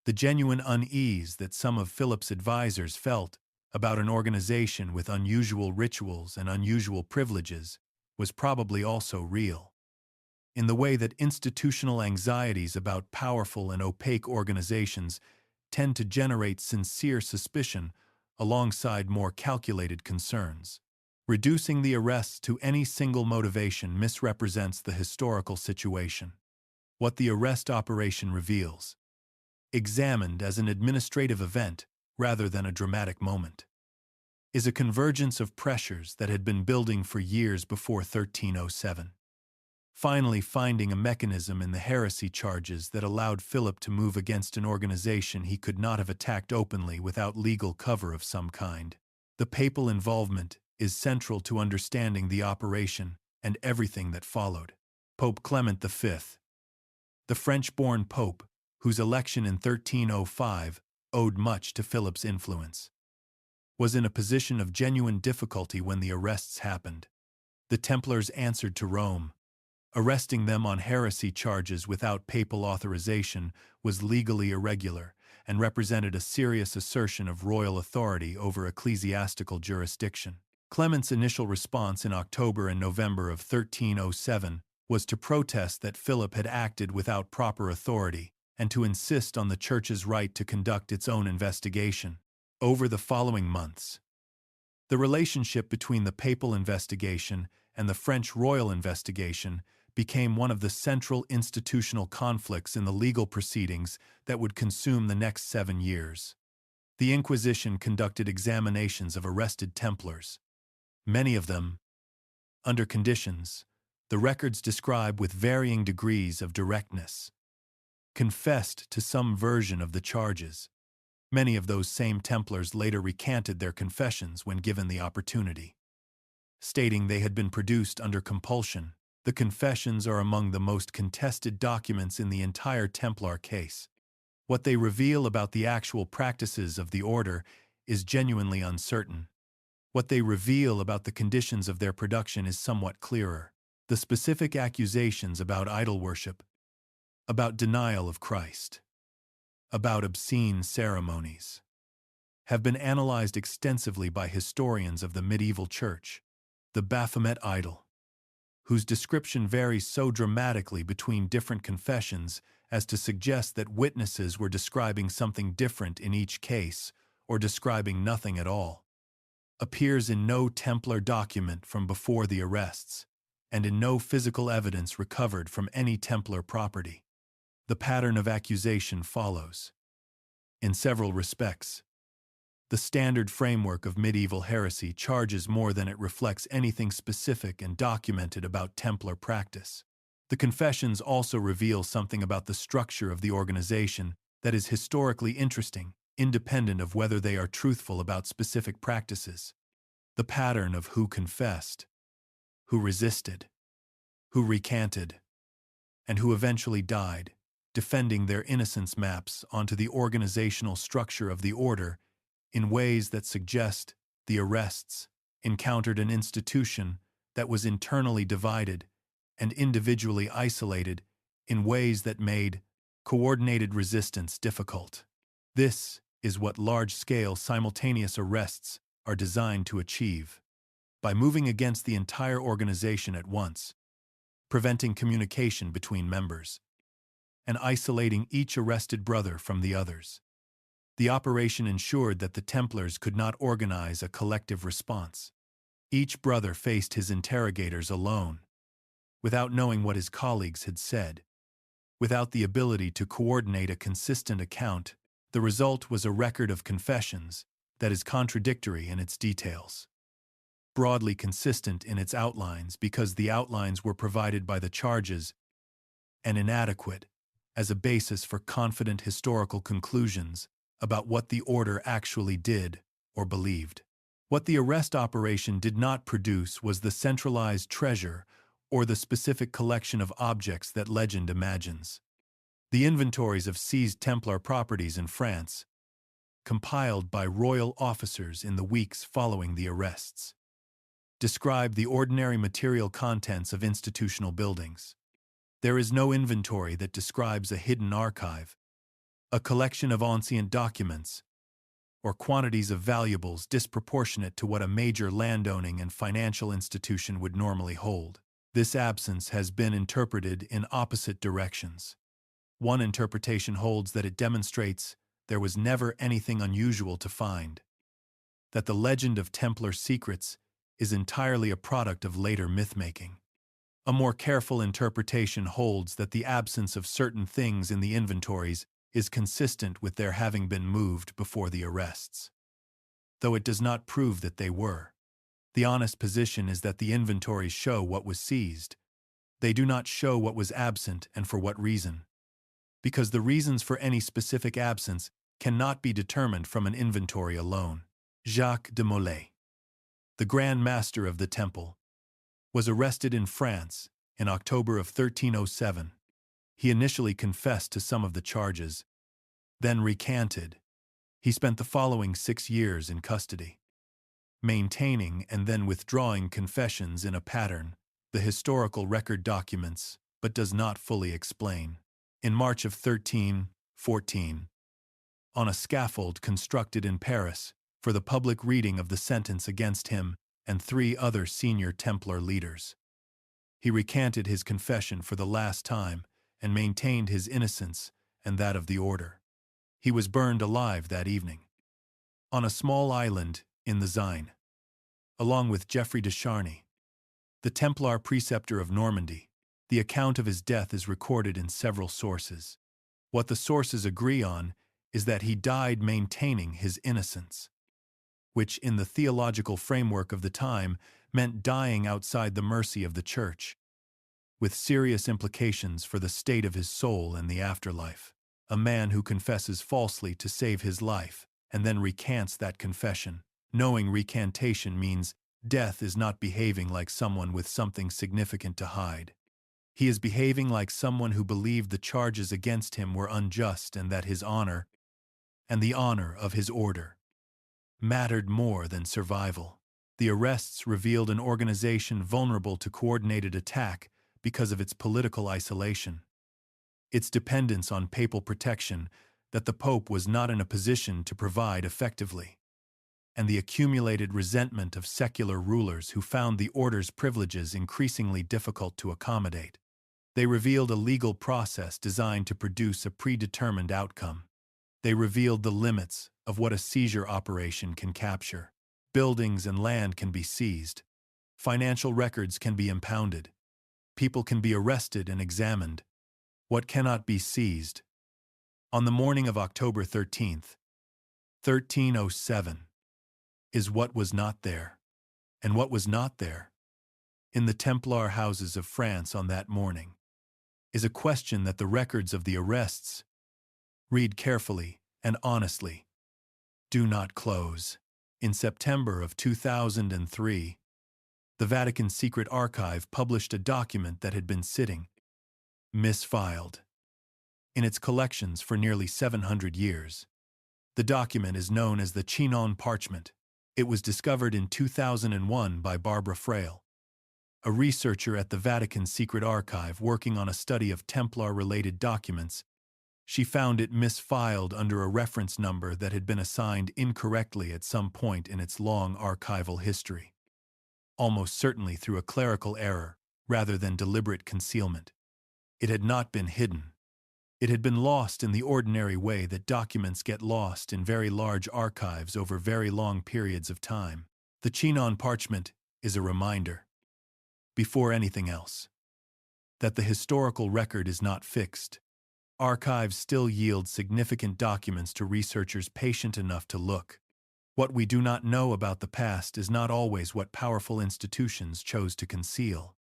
The genuine unease that some of Philip's advisors felt about an organization with unusual rituals and unusual privileges was probably also real. in the way that institutional anxieties about powerful and opaque organizations tend to generate sincere suspicion alongside more calculated concerns. Reducing the arrests to any single motivation misrepresents the historical situation. What the arrest operation reveals, examined as an administrative event rather than a dramatic moment, is a convergence of pressures that had been building for years before 1307. Finally finding a mechanism in the heresy charges that allowed Philip to move against an organization he could not have attacked openly without legal cover of some kind. The papal involvement is central to understanding the operation and everything that followed. Pope Clement V, the French-born pope, whose election in 1305 owed much to Philip's influence, was in a position of genuine difficulty when the arrests happened. The Templars answered to Rome. Arresting them on heresy charges without papal authorization was legally irregular and represented a serious assertion of royal authority over ecclesiastical jurisdiction. Clement's initial response in October and November of 1307 was to protest that Philip had acted without proper authority and to insist on the Church's right to conduct its own investigation. Over the following months, the relationship between the papal investigation and the French royal investigation became one of the central institutional conflicts in the legal proceedings that would consume the next 7 years. The Inquisition conducted examinations of arrested Templars, many of them under conditions the records describe with varying degrees of directness, confessed to some version of the charges. Many of those same Templars later recanted their confessions when given the opportunity, stating they had been produced under compulsion. The confessions are among the most contested documents in the entire Templar case. What they reveal about the actual practices of the order is genuinely uncertain. What they reveal about the conditions of their production is somewhat clearer. The specific accusations about idol worship, about denial of Christ, about obscene ceremonies, have been analyzed extensively by historians of the medieval church. The Baphomet idol, whose description varies so dramatically between different confessions as to suggest that witnesses were describing something different in each case or describing nothing at all, appears in no Templar document from before the arrests, and in no physical evidence recovered from any Templar property. The pattern of accusation follows, in several respects, the standard framework of medieval heresy charges more than it reflects anything specific and documented about Templar practice. The confessions also reveal something about the structure of the organization that is historically interesting, independent of whether they are truthful about specific practices. The pattern of who confessed, who resisted, who recanted, and who eventually died, defending their innocence maps onto the organizational structure of the order in ways that suggest the arrests encountered an institution that was internally divided and individually isolated in ways that made coordinated resistance difficult. This is what large-scale simultaneous arrests are designed to achieve, by moving against the entire organization at once, preventing communication between members, and isolating each arrested brother from the others. The operation ensured that the Templars could not organize a collective response. Each brother faced his interrogators alone, without knowing what his colleagues had said, without the ability to coordinate a consistent account. The result was a record of confessions that is contradictory in its details, broadly consistent in its outlines because the outlines were provided by the charges, and inadequate as a basis for confident historical conclusions about what the order actually did or believed. What the arrest operation did not produce was the centralized treasure or the specific collection of objects that legend imagines. The inventories of seized Templar properties in France, compiled by royal officers in the weeks following the arrests, describe the ordinary material contents of institutional buildings. There is no inventory that describes a hidden archive, a collection of ancient documents, or quantities of valuables disproportionate to what a major landowning and financial institution would normally hold. This absence has been interpreted in opposite directions. One interpretation holds that it demonstrates there was never anything unusual to find, that the legend of Templar secrets is entirely a product of later myth-making. A more careful interpretation holds that the absence of certain things in the inventories is consistent with their having been moved before the arrests, though it does not prove that they were. The honest position is that the inventories show what was seized. They do not show what was absent and for what reason, because the reasons for any specific absence cannot be determined from an inventory alone. Jacques de Molay, the Grand Master of the Temple, was arrested in France in October of 1307. He initially confessed to some of the charges, then recanted. He spent the following 6 years in custody, maintaining and then withdrawing confessions in a pattern the historical record documents but does not fully explain. In March of 1314, on a scaffold constructed in Paris for the public reading of the sentence against him and 3 other senior Templar leaders, he recanted his confession for the last time and maintained his innocence and that of the order. He was burned alive that evening, on a small island in the Seine, along with Geoffrey de Charny, the Templar preceptor of Normandy. The account of his death is recorded in several sources. What the sources agree on is that he died maintaining his innocence, which in the theological framework of the time meant dying outside the mercy of the Church, with serious implications for the state of his soul and the afterlife. A man who confesses falsely to save his life and then recants that confession, knowing recantation means death, is not behaving like someone with something significant to hide. He is behaving like someone who believed the charges against him were unjust and that his honor, and the honor of his order, mattered more than survival. The arrests revealed an organization vulnerable to coordinated attack because of its political isolation, its dependence on papal protection that the Pope was not in a position to provide effectively, and the accumulated resentment of secular rulers who found the order's privileges increasingly difficult to accommodate. They revealed a legal process designed to produce a predetermined outcome. They revealed the limits of what a seizure operation can capture. Buildings and land can be seized. Financial records can be impounded. People can be arrested and examined. What cannot be seized? On the morning of October 13th, 1307, is what was not there. And what was not there in the Templar houses of France on that morning is a question that the records of the arrests, read carefully and honestly, do not close. In September of 2003, the Vatican Secret Archive published a document that had been sitting, misfiled, in its collections for nearly 700 years. The document is known as the Chinon Parchment. It was discovered in 2001 by Barbara Frail, a researcher at the Vatican Secret Archive working on a study of Templar-related documents. She found it misfiled under a reference number that had been assigned incorrectly at some point in its long archival history, almost certainly through a clerical error rather than deliberate concealment. It had not been hidden. It had been lost in the ordinary way that documents get lost in very large archives over very long periods of time. The Chinon Parchment is a reminder, before anything else, that the historical record is not fixed. Archives still yield significant documents to researchers patient enough to look. What we do not know about the past is not always what powerful institutions chose to conceal.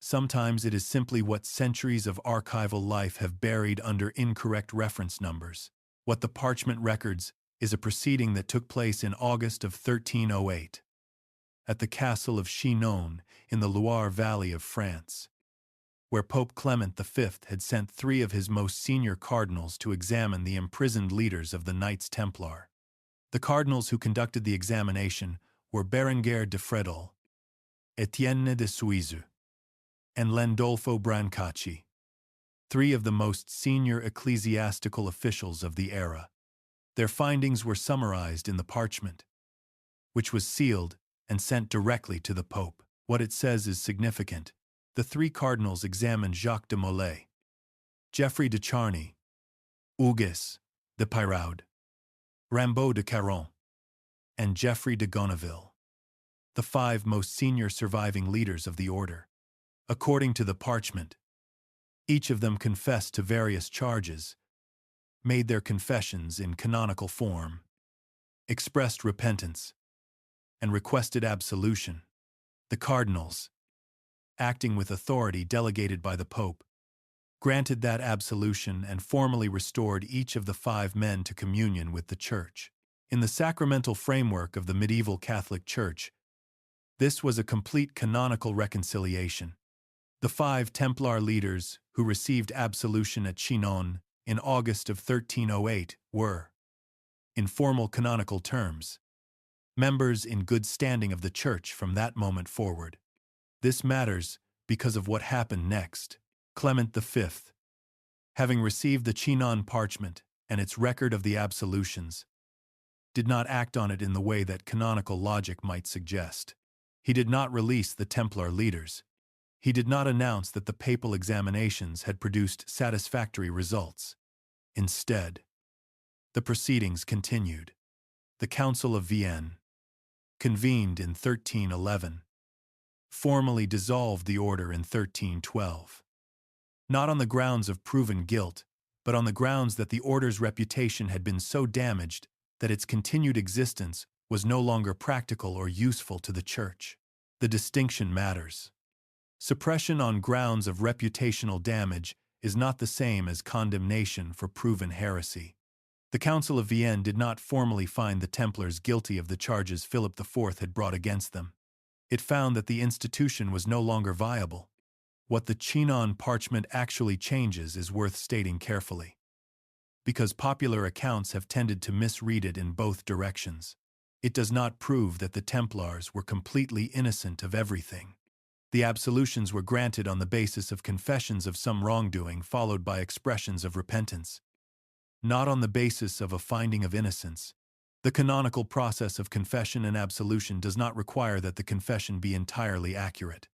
Sometimes it is simply what centuries of archival life have buried under incorrect reference numbers. What the parchment records is a proceeding that took place in August of 1308 at the castle of Chinon in the Loire Valley of France, where Pope Clement V had sent 3 of his most senior cardinals to examine the imprisoned leaders of the Knights Templar. The cardinals who conducted the examination were Berenguer de Fredol, Etienne de Suizu, and Landolfo Brancacci, 3 of the most senior ecclesiastical officials of the era. Their findings were summarized in the parchment, which was sealed and sent directly to the Pope. What it says is significant. The three cardinals examined Jacques de Molay, Geoffrey de Charny, Hugues de Piraud, Rimbaud de Caron, and Geoffrey de Gonneville, the five most senior surviving leaders of the order. According to the parchment, each of them confessed to various charges, made their confessions in canonical form, expressed repentance, and requested absolution. The cardinals, acting with authority delegated by the Pope, granted that absolution and formally restored each of the five men to communion with the Church. In the sacramental framework of the medieval Catholic Church, this was a complete canonical reconciliation. The five Templar leaders who received absolution at Chinon in August of 1308 were, in formal canonical terms, members in good standing of the Church from that moment forward. This matters because of what happened next. Clement V, having received the Chinon parchment and its record of the absolutions, did not act on it in the way that canonical logic might suggest. He did not release the Templar leaders. He did not announce that the papal examinations had produced satisfactory results. Instead, the proceedings continued. The Council of Vienne, convened in 1311, formally dissolved the order in 1312. Not on the grounds of proven guilt, but on the grounds that the order's reputation had been so damaged that its continued existence was no longer practical or useful to the Church. The distinction matters. Suppression on grounds of reputational damage is not the same as condemnation for proven heresy. The Council of Vienne did not formally find the Templars guilty of the charges Philip IV had brought against them. It found that the institution was no longer viable. What the Chinon parchment actually changes is worth stating carefully, because popular accounts have tended to misread it in both directions. It does not prove that the Templars were completely innocent of everything. The absolutions were granted on the basis of confessions of some wrongdoing followed by expressions of repentance, not on the basis of a finding of innocence. The canonical process of confession and absolution does not require that the confession be entirely accurate,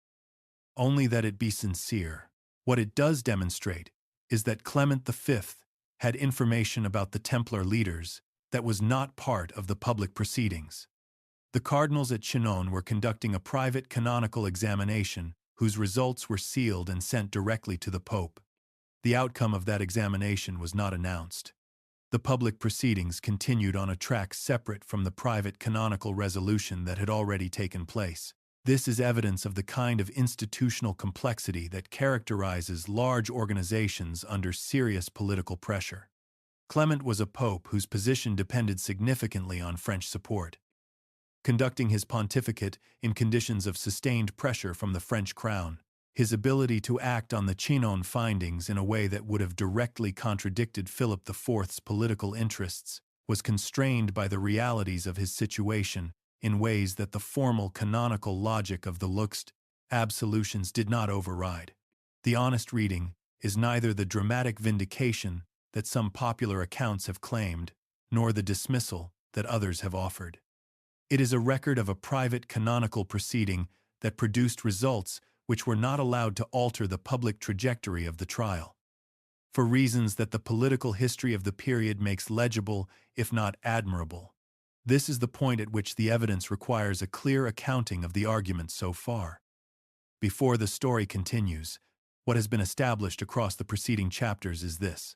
only that it be sincere. What it does demonstrate is that Clement V had information about the Templar leaders that was not part of the public proceedings. The cardinals at Chinon were conducting a private canonical examination whose results were sealed and sent directly to the Pope. The outcome of that examination was not announced. The public proceedings continued on a track separate from the private canonical resolution that had already taken place. This is evidence of the kind of institutional complexity that characterizes large organizations under serious political pressure. Clement was a pope whose position depended significantly on French support. Conducting his pontificate in conditions of sustained pressure from the French crown, his ability to act on the Chinon findings in a way that would have directly contradicted Philip IV's political interests was constrained by the realities of his situation in ways that the formal canonical logic of the Luxt absolutions did not override. The honest reading is neither the dramatic vindication that some popular accounts have claimed, nor the dismissal that others have offered. It is a record of a private canonical proceeding that produced results which were not allowed to alter the public trajectory of the trial, for reasons that the political history of the period makes legible, if not admirable. This is the point at which the evidence requires a clear accounting of the arguments so far. Before the story continues, what has been established across the preceding chapters is this: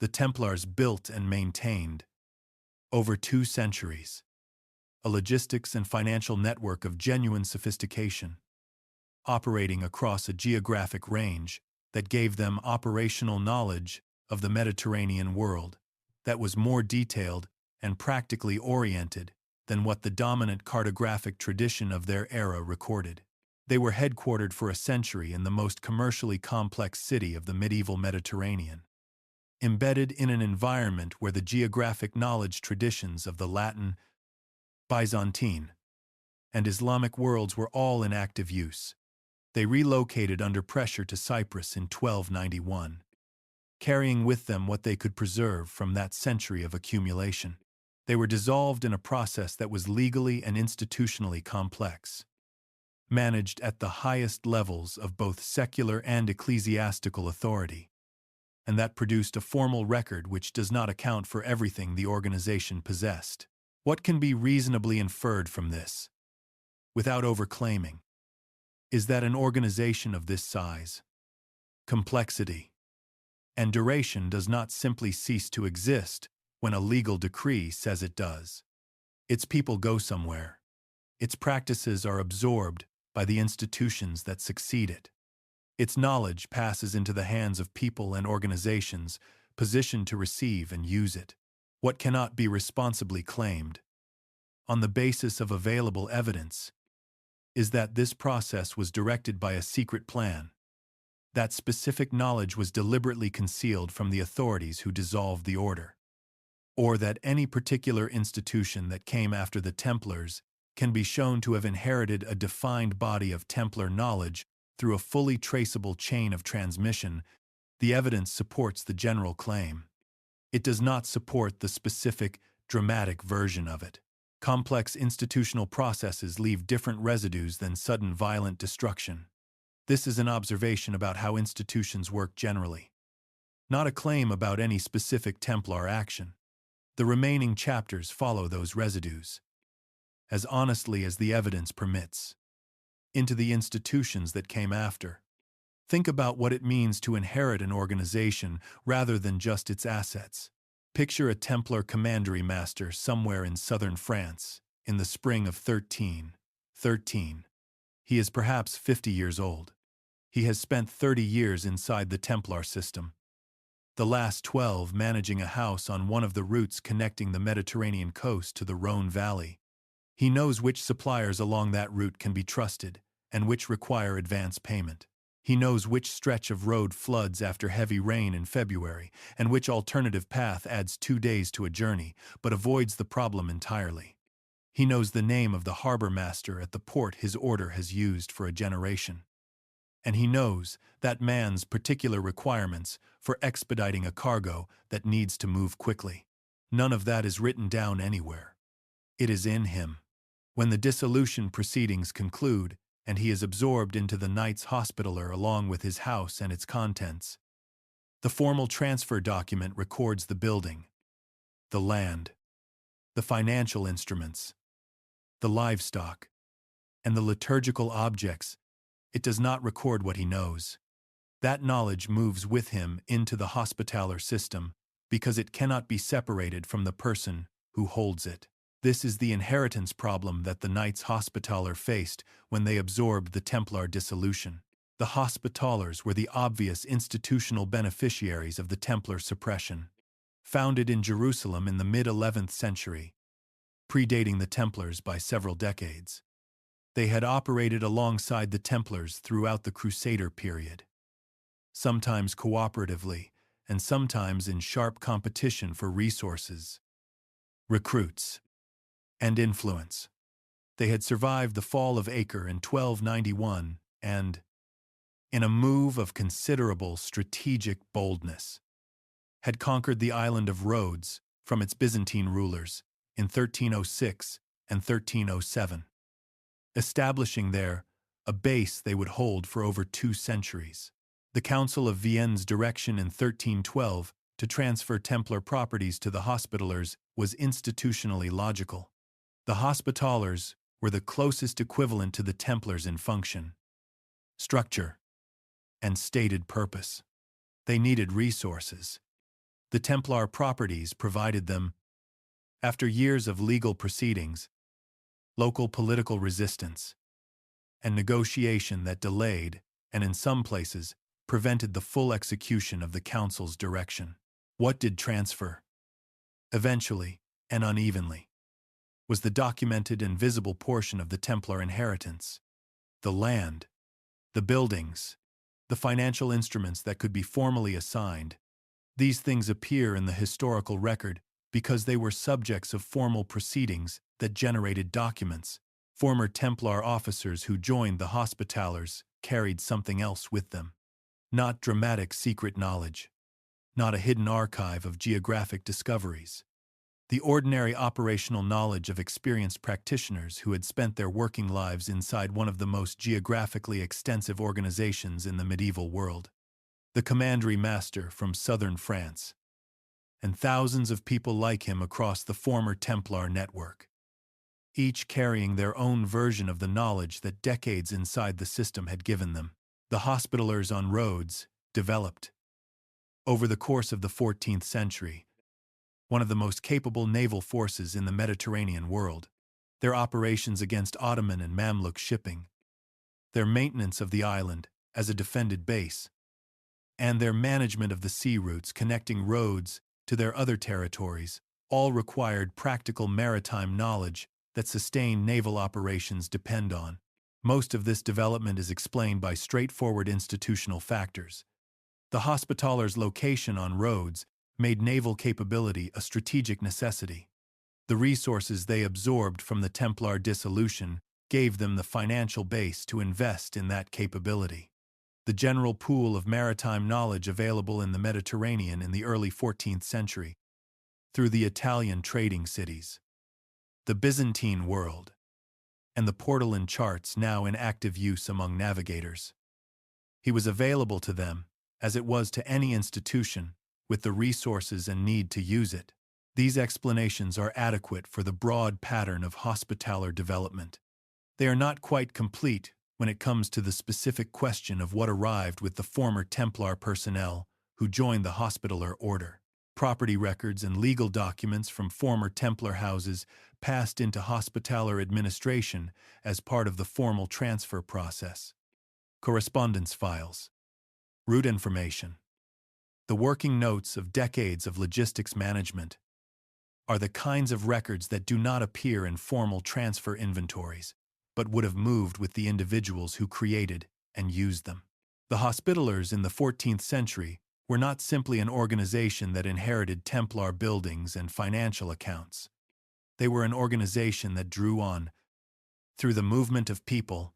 the Templars built and maintained, over 2 centuries, a logistics and financial network of genuine sophistication, operating across a geographic range that gave them operational knowledge of the Mediterranean world that was more detailed and practically oriented than what the dominant cartographic tradition of their era recorded. They were headquartered for a century in the most commercially complex city of the medieval Mediterranean, embedded in an environment where the geographic knowledge traditions of the Latin, Byzantine, and Islamic worlds were all in active use. They relocated under pressure to Cyprus in 1291, carrying with them what they could preserve from that century of accumulation. They were dissolved in a process that was legally and institutionally complex. managed at the highest levels of both secular and ecclesiastical authority, and that produced a formal record which does not account for everything the organization possessed. What can be reasonably inferred from this, without overclaiming, is that an organization of this size, complexity, and duration does not simply cease to exist when a legal decree says it does. Its people go somewhere. Its practices are absorbed by the institutions that succeed it. Its knowledge passes into the hands of people and organizations positioned to receive and use it. What cannot be responsibly claimed, on the basis of available evidence, is that this process was directed by a secret plan. That specific knowledge was deliberately concealed from the authorities who dissolved the order. Or that any particular institution that came after the Templars can be shown to have inherited a defined body of Templar knowledge through a fully traceable chain of transmission. The evidence supports the general claim. It does not support the specific, dramatic version of it. Complex institutional processes leave different residues than sudden violent destruction. This is an observation about how institutions work generally, not a claim about any specific Templar action. The remaining chapters follow those residues, as honestly as the evidence permits, into the institutions that came after. Think about what it means to inherit an organization rather than just its assets. Picture a Templar commandery master somewhere in southern France, in the spring of 1313. He is perhaps 50 years old. He has spent 30 years inside the Templar system, the last 12 managing a house on one of the routes connecting the Mediterranean coast to the Rhone Valley. He knows which suppliers along that route can be trusted and which require advance payment. He knows which stretch of road floods after heavy rain in February and which alternative path adds 2 days to a journey but avoids the problem entirely. He knows the name of the harbor master at the port his order has used for a generation. And he knows that man's particular requirements for expediting a cargo that needs to move quickly. None of that is written down anywhere. It is in him. When the dissolution proceedings conclude, and he is absorbed into the Knights Hospitaller along with his house and its contents, the formal transfer document records the building, the land, the financial instruments, the livestock, and the liturgical objects. It does not record what he knows. That knowledge moves with him into the Hospitaller system because it cannot be separated from the person who holds it. This is the inheritance problem that the Knights Hospitaller faced when they absorbed the Templar dissolution. The Hospitallers were the obvious institutional beneficiaries of the Templar suppression. Founded in Jerusalem in the mid-11th century, predating the Templars by several decades, they had operated alongside the Templars throughout the Crusader period, sometimes cooperatively and sometimes in sharp competition for resources, recruits, and influence. They had survived the fall of Acre in 1291 and, in a move of considerable strategic boldness, had conquered the island of Rhodes from its Byzantine rulers in 1306 and 1307, establishing there a base they would hold for over 2 centuries. The Council of Vienne's direction in 1312 to transfer Templar properties to the Hospitallers was institutionally logical. The Hospitallers were the closest equivalent to the Templars in function, structure, and stated purpose. They needed resources. The Templar properties provided them. After years of legal proceedings, local political resistance, and negotiation that delayed, and in some places, prevented the full execution of the Council's direction. What did transfer? Eventually, and unevenly, was the documented and visible portion of the Templar inheritance. The land, the buildings, the financial instruments that could be formally assigned. These things appear in the historical record because they were subjects of formal proceedings that generated documents. Former Templar officers who joined the Hospitallers carried something else with them. Not dramatic secret knowledge, not a hidden archive of geographic discoveries. the ordinary operational knowledge of experienced practitioners who had spent their working lives inside one of the most geographically extensive organizations in the medieval world. The commandery master from southern France, and thousands of people like him across the former Templar network, each carrying their own version of the knowledge that decades inside the system had given them. The Hospitallers on Rhodes developed, over the course of the 14th century, one of the most capable naval forces in the Mediterranean world. Their operations against Ottoman and Mamluk shipping, their maintenance of the island as a defended base, and their management of the sea routes connecting Rhodes to their other territories, all required practical maritime knowledge that sustained naval operations depend on. Most of this development is explained by straightforward institutional factors. The Hospitallers' location on Rhodes made naval capability a strategic necessity. The resources they absorbed from the Templar dissolution gave them the financial base to invest in that capability. The general pool of maritime knowledge available in the Mediterranean in the early 14th century, through the Italian trading cities, the Byzantine world, and the portolan charts now in active use among navigators. He was available to them, as it was to any institution, with the resources and need to use it. These explanations are adequate for the broad pattern of Hospitaller development. They are not quite complete when it comes to the specific question of what arrived with the former Templar personnel who joined the Hospitaller order. Property records and legal documents from former Templar houses passed into Hospitaller administration as part of the formal transfer process. Correspondence files, route information, the working notes of decades of logistics management are the kinds of records that do not appear in formal transfer inventories, but would have moved with the individuals who created and used them. The Hospitallers in the 14th century were not simply an organization that inherited Templar buildings and financial accounts. They were an organization that drew on, through the movement of people,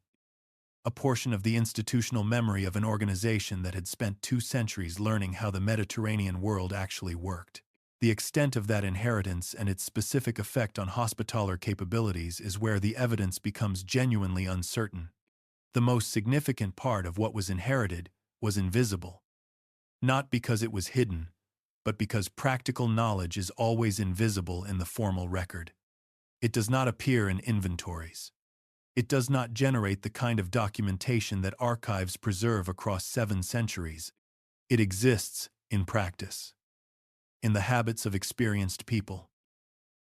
a portion of the institutional memory of an organization that had spent 2 centuries learning how the Mediterranean world actually worked. The extent of that inheritance and its specific effect on Hospitaller capabilities is where the evidence becomes genuinely uncertain. The most significant part of what was inherited was invisible, not because it was hidden, but because practical knowledge is always invisible in the formal record. It does not appear in inventories. It does not generate the kind of documentation that archives preserve across 7 centuries. It exists in practice, in the habits of experienced people.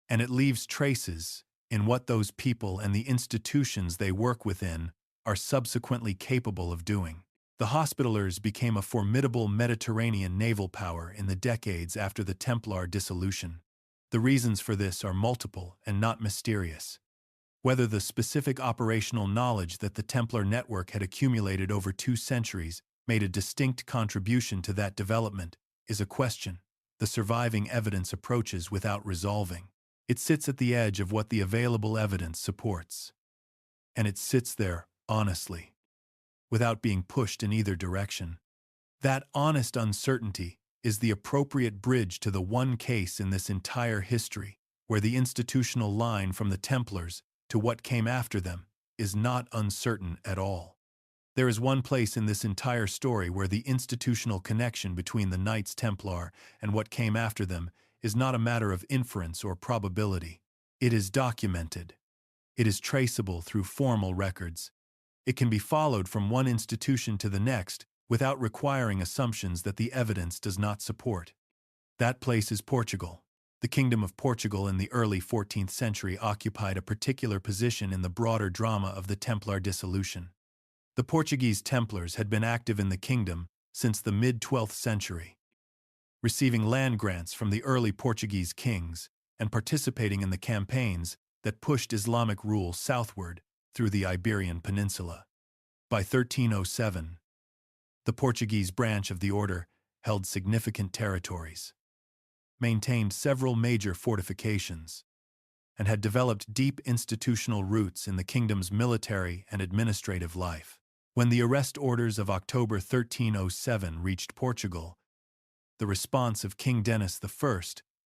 And it leaves traces in what those people and the institutions they work within are subsequently capable of doing. The Hospitallers became a formidable Mediterranean naval power in the decades after the Templar dissolution. The reasons for this are multiple and not mysterious. Whether the specific operational knowledge that the Templar network had accumulated over 2 centuries made a distinct contribution to that development is a question the surviving evidence approaches without resolving. It sits at the edge of what the available evidence supports. And it sits there, honestly, without being pushed in either direction. That honest uncertainty is the appropriate bridge to the one case in this entire history where the institutional line from the Templars to what came after them is not uncertain at all. There is one place in this entire story where the institutional connection between the Knights Templar and what came after them is not a matter of inference or probability. It is documented. It is traceable through formal records. It can be followed from one institution to the next without requiring assumptions that the evidence does not support. That place is Portugal. The Kingdom of Portugal in the early 14th century occupied a particular position in the broader drama of the Templar dissolution. The Portuguese Templars had been active in the kingdom since the mid-12th century, receiving land grants from the early Portuguese kings and participating in the campaigns that pushed Islamic rule southward through the Iberian Peninsula. By 1307, the Portuguese branch of the order held significant territories, maintained several major fortifications, and had developed deep institutional roots in the kingdom's military and administrative life. When the arrest orders of October 1307 reached Portugal, the response of King Denis I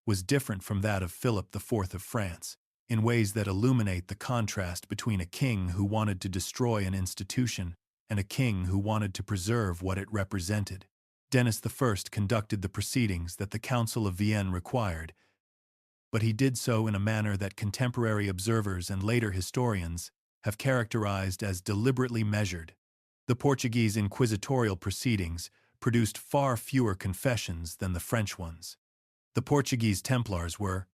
was different from that of Philip IV of France, in ways that illuminate the contrast between a king who wanted to destroy an institution and a king who wanted to preserve what it represented. Denis I conducted the proceedings that the Council of Vienne required, but he did so in a manner that contemporary observers and later historians have characterized as deliberately measured. The Portuguese inquisitorial proceedings produced far fewer confessions than the French ones. The Portuguese Templars were,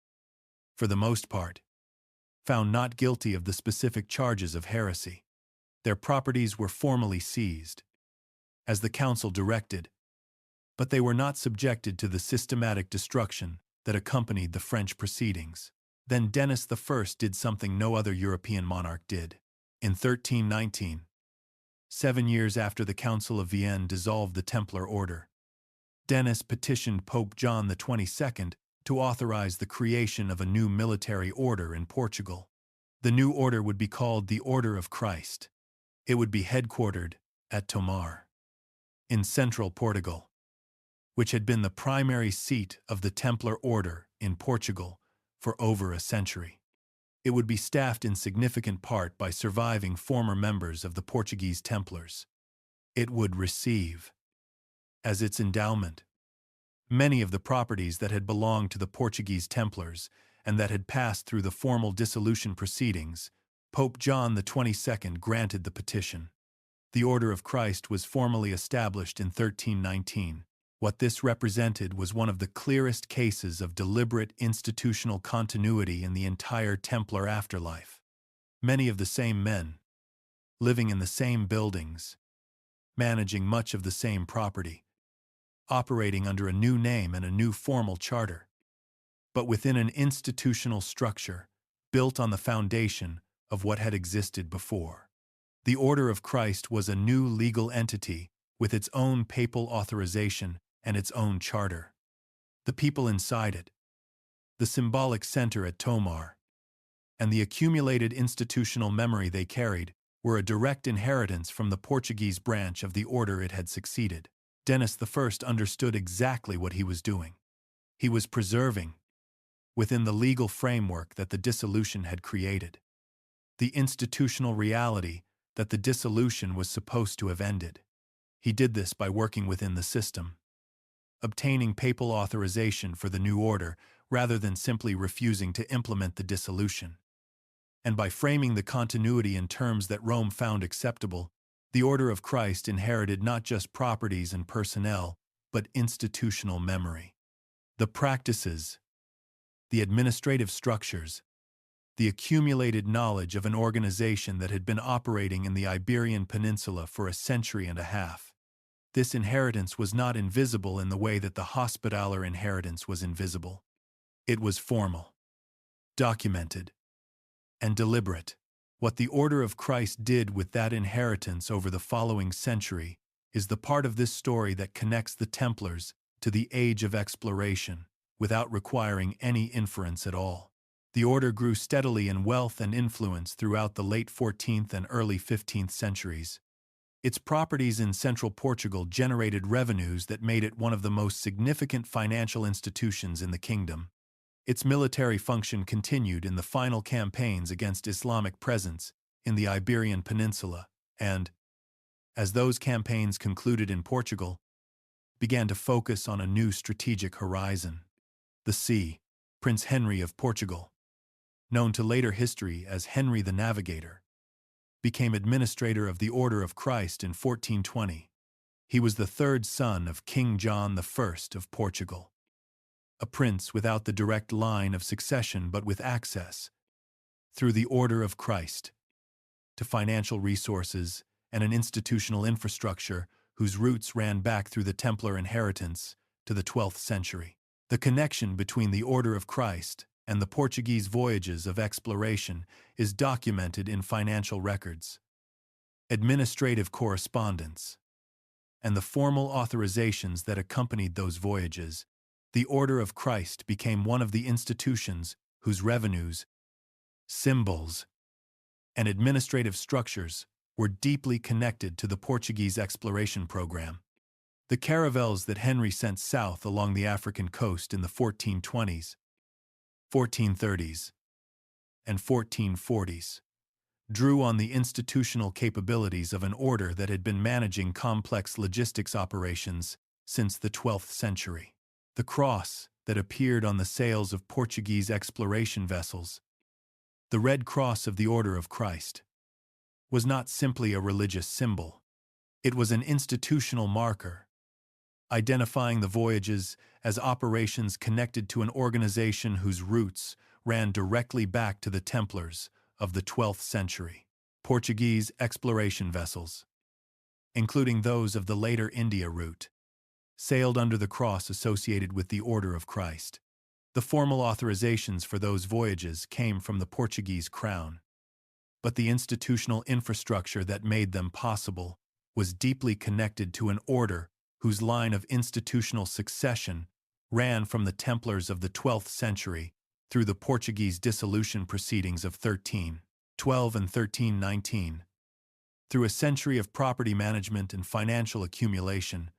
for the most part, found not guilty of the specific charges of heresy. Their properties were formally seized, as the council directed, but they were not subjected to the systematic destruction that accompanied the French proceedings. Then Denis I did something no other European monarch did. In 1319, 7 years after the Council of Vienne dissolved the Templar order, Denis petitioned Pope John XXII to authorize the creation of a new military order in Portugal. The new order would be called the Order of Christ. It would be headquartered at Tomar, in central Portugal, which had been the primary seat of the Templar order in Portugal for over a century. It would be staffed in significant part by surviving former members of the Portuguese Templars. It would receive, as its endowment, many of the properties that had belonged to the Portuguese Templars and that had passed through the formal dissolution proceedings. Pope John XXII granted the petition. The Order of Christ was formally established in 1319. What this represented was one of the clearest cases of deliberate institutional continuity in the entire Templar afterlife. Many of the same men, living in the same buildings, managing much of the same property, operating under a new name and a new formal charter, but within an institutional structure built on the foundation of what had existed before. The Order of Christ was a new legal entity with its own papal authorization and its own charter. The people inside it, the symbolic center at Tomar, and the accumulated institutional memory they carried were a direct inheritance from the Portuguese branch of the order it had succeeded. Denis I understood exactly what he was doing. He was preserving, within the legal framework that the dissolution had created, the institutional reality that the dissolution was supposed to have ended. He did this by working within the system, obtaining papal authorization for the new order rather than simply refusing to implement the dissolution. And by framing the continuity in terms that Rome found acceptable, the Order of Christ inherited not just properties and personnel, but institutional memory. The practices, the administrative structures, the accumulated knowledge of an organization that had been operating in the Iberian Peninsula for a century and a half. This inheritance was not invisible in the way that the Hospitaller inheritance was invisible. It was formal, documented, and deliberate. What the Order of Christ did with that inheritance over the following century is the part of this story that connects the Templars to the age of exploration without requiring any inference at all. The order grew steadily in wealth and influence throughout the late 14th and early 15th centuries. Its properties in central Portugal generated revenues that made it one of the most significant financial institutions in the kingdom. Its military function continued in the final campaigns against Islamic presence in the Iberian Peninsula and, as those campaigns concluded in Portugal, began to focus on a new strategic horizon. The sea, Prince Henry of Portugal, known to later history as Henry the Navigator, became administrator of the Order of Christ in 1420. He was the third son of King John I of Portugal, a prince without the direct line of succession but with access, through the Order of Christ, to financial resources and an institutional infrastructure whose roots ran back through the Templar inheritance to the 12th century. The connection between the Order of Christ and the Portuguese voyages of exploration is documented in financial records, administrative correspondence, and the formal authorizations that accompanied those voyages. The Order of Christ became one of the institutions whose revenues, symbols, and administrative structures were deeply connected to the Portuguese exploration program. The caravels that Henry sent south along the African coast in the 1420s, 1430s, and 1440s drew on the institutional capabilities of an order that had been managing complex logistics operations since the 12th century. The cross that appeared on the sails of Portuguese exploration vessels, the Red Cross of the Order of Christ, was not simply a religious symbol. It was an institutional marker, identifying the voyages as operations connected to an organization whose roots ran directly back to the Templars of the 12th century. Portuguese exploration vessels, including those of the later India route, sailed under the cross associated with the Order of Christ. The formal authorizations for those voyages came from the Portuguese crown, but the institutional infrastructure that made them possible was deeply connected to an order whose line of institutional succession ran from the Templars of the 12th century through the Portuguese dissolution proceedings of 1312 and 1319, through a century of property management and financial accumulation,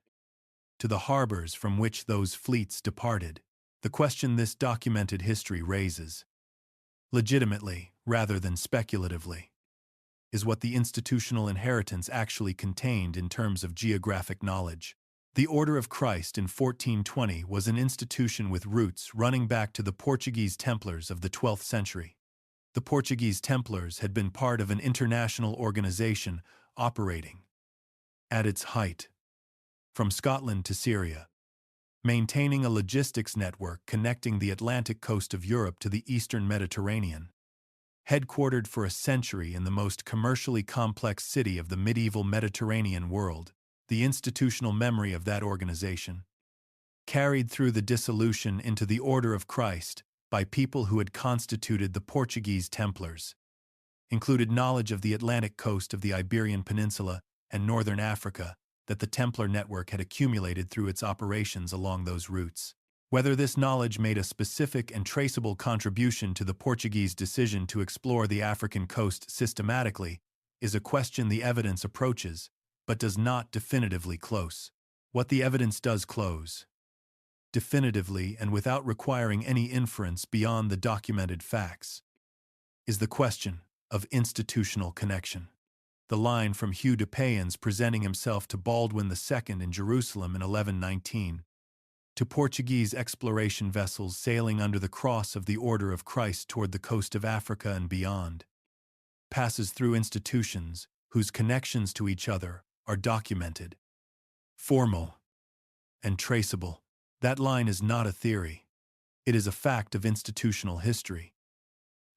to the harbors from which those fleets departed. The question this documented history raises, legitimately rather than speculatively, is what the institutional inheritance actually contained in terms of geographic knowledge. The Order of Christ in 1420 was an institution with roots running back to the Portuguese Templars of the 12th century. The Portuguese Templars had been part of an international organization operating, at its height, from Scotland to Syria, maintaining a logistics network connecting the Atlantic coast of Europe to the eastern Mediterranean. Headquartered for a century in the most commercially complex city of the medieval Mediterranean world, the institutional memory of that organization, carried through the dissolution into the Order of Christ by people who had constituted the Portuguese Templars, included knowledge of the Atlantic coast of the Iberian Peninsula and northern Africa that the Templar network had accumulated through its operations along those routes. Whether this knowledge made a specific and traceable contribution to the Portuguese decision to explore the African coast systematically is a question the evidence approaches, but does not definitively close. What the evidence does close, definitively and without requiring any inference beyond the documented facts, is the question of institutional connection. The line from Hugh de Payens presenting himself to Baldwin II in Jerusalem in 1119, to Portuguese exploration vessels sailing under the cross of the Order of Christ toward the coast of Africa and beyond, passes through institutions whose connections to each other are documented, formal, and traceable. That line is not a theory. It is a fact of institutional history,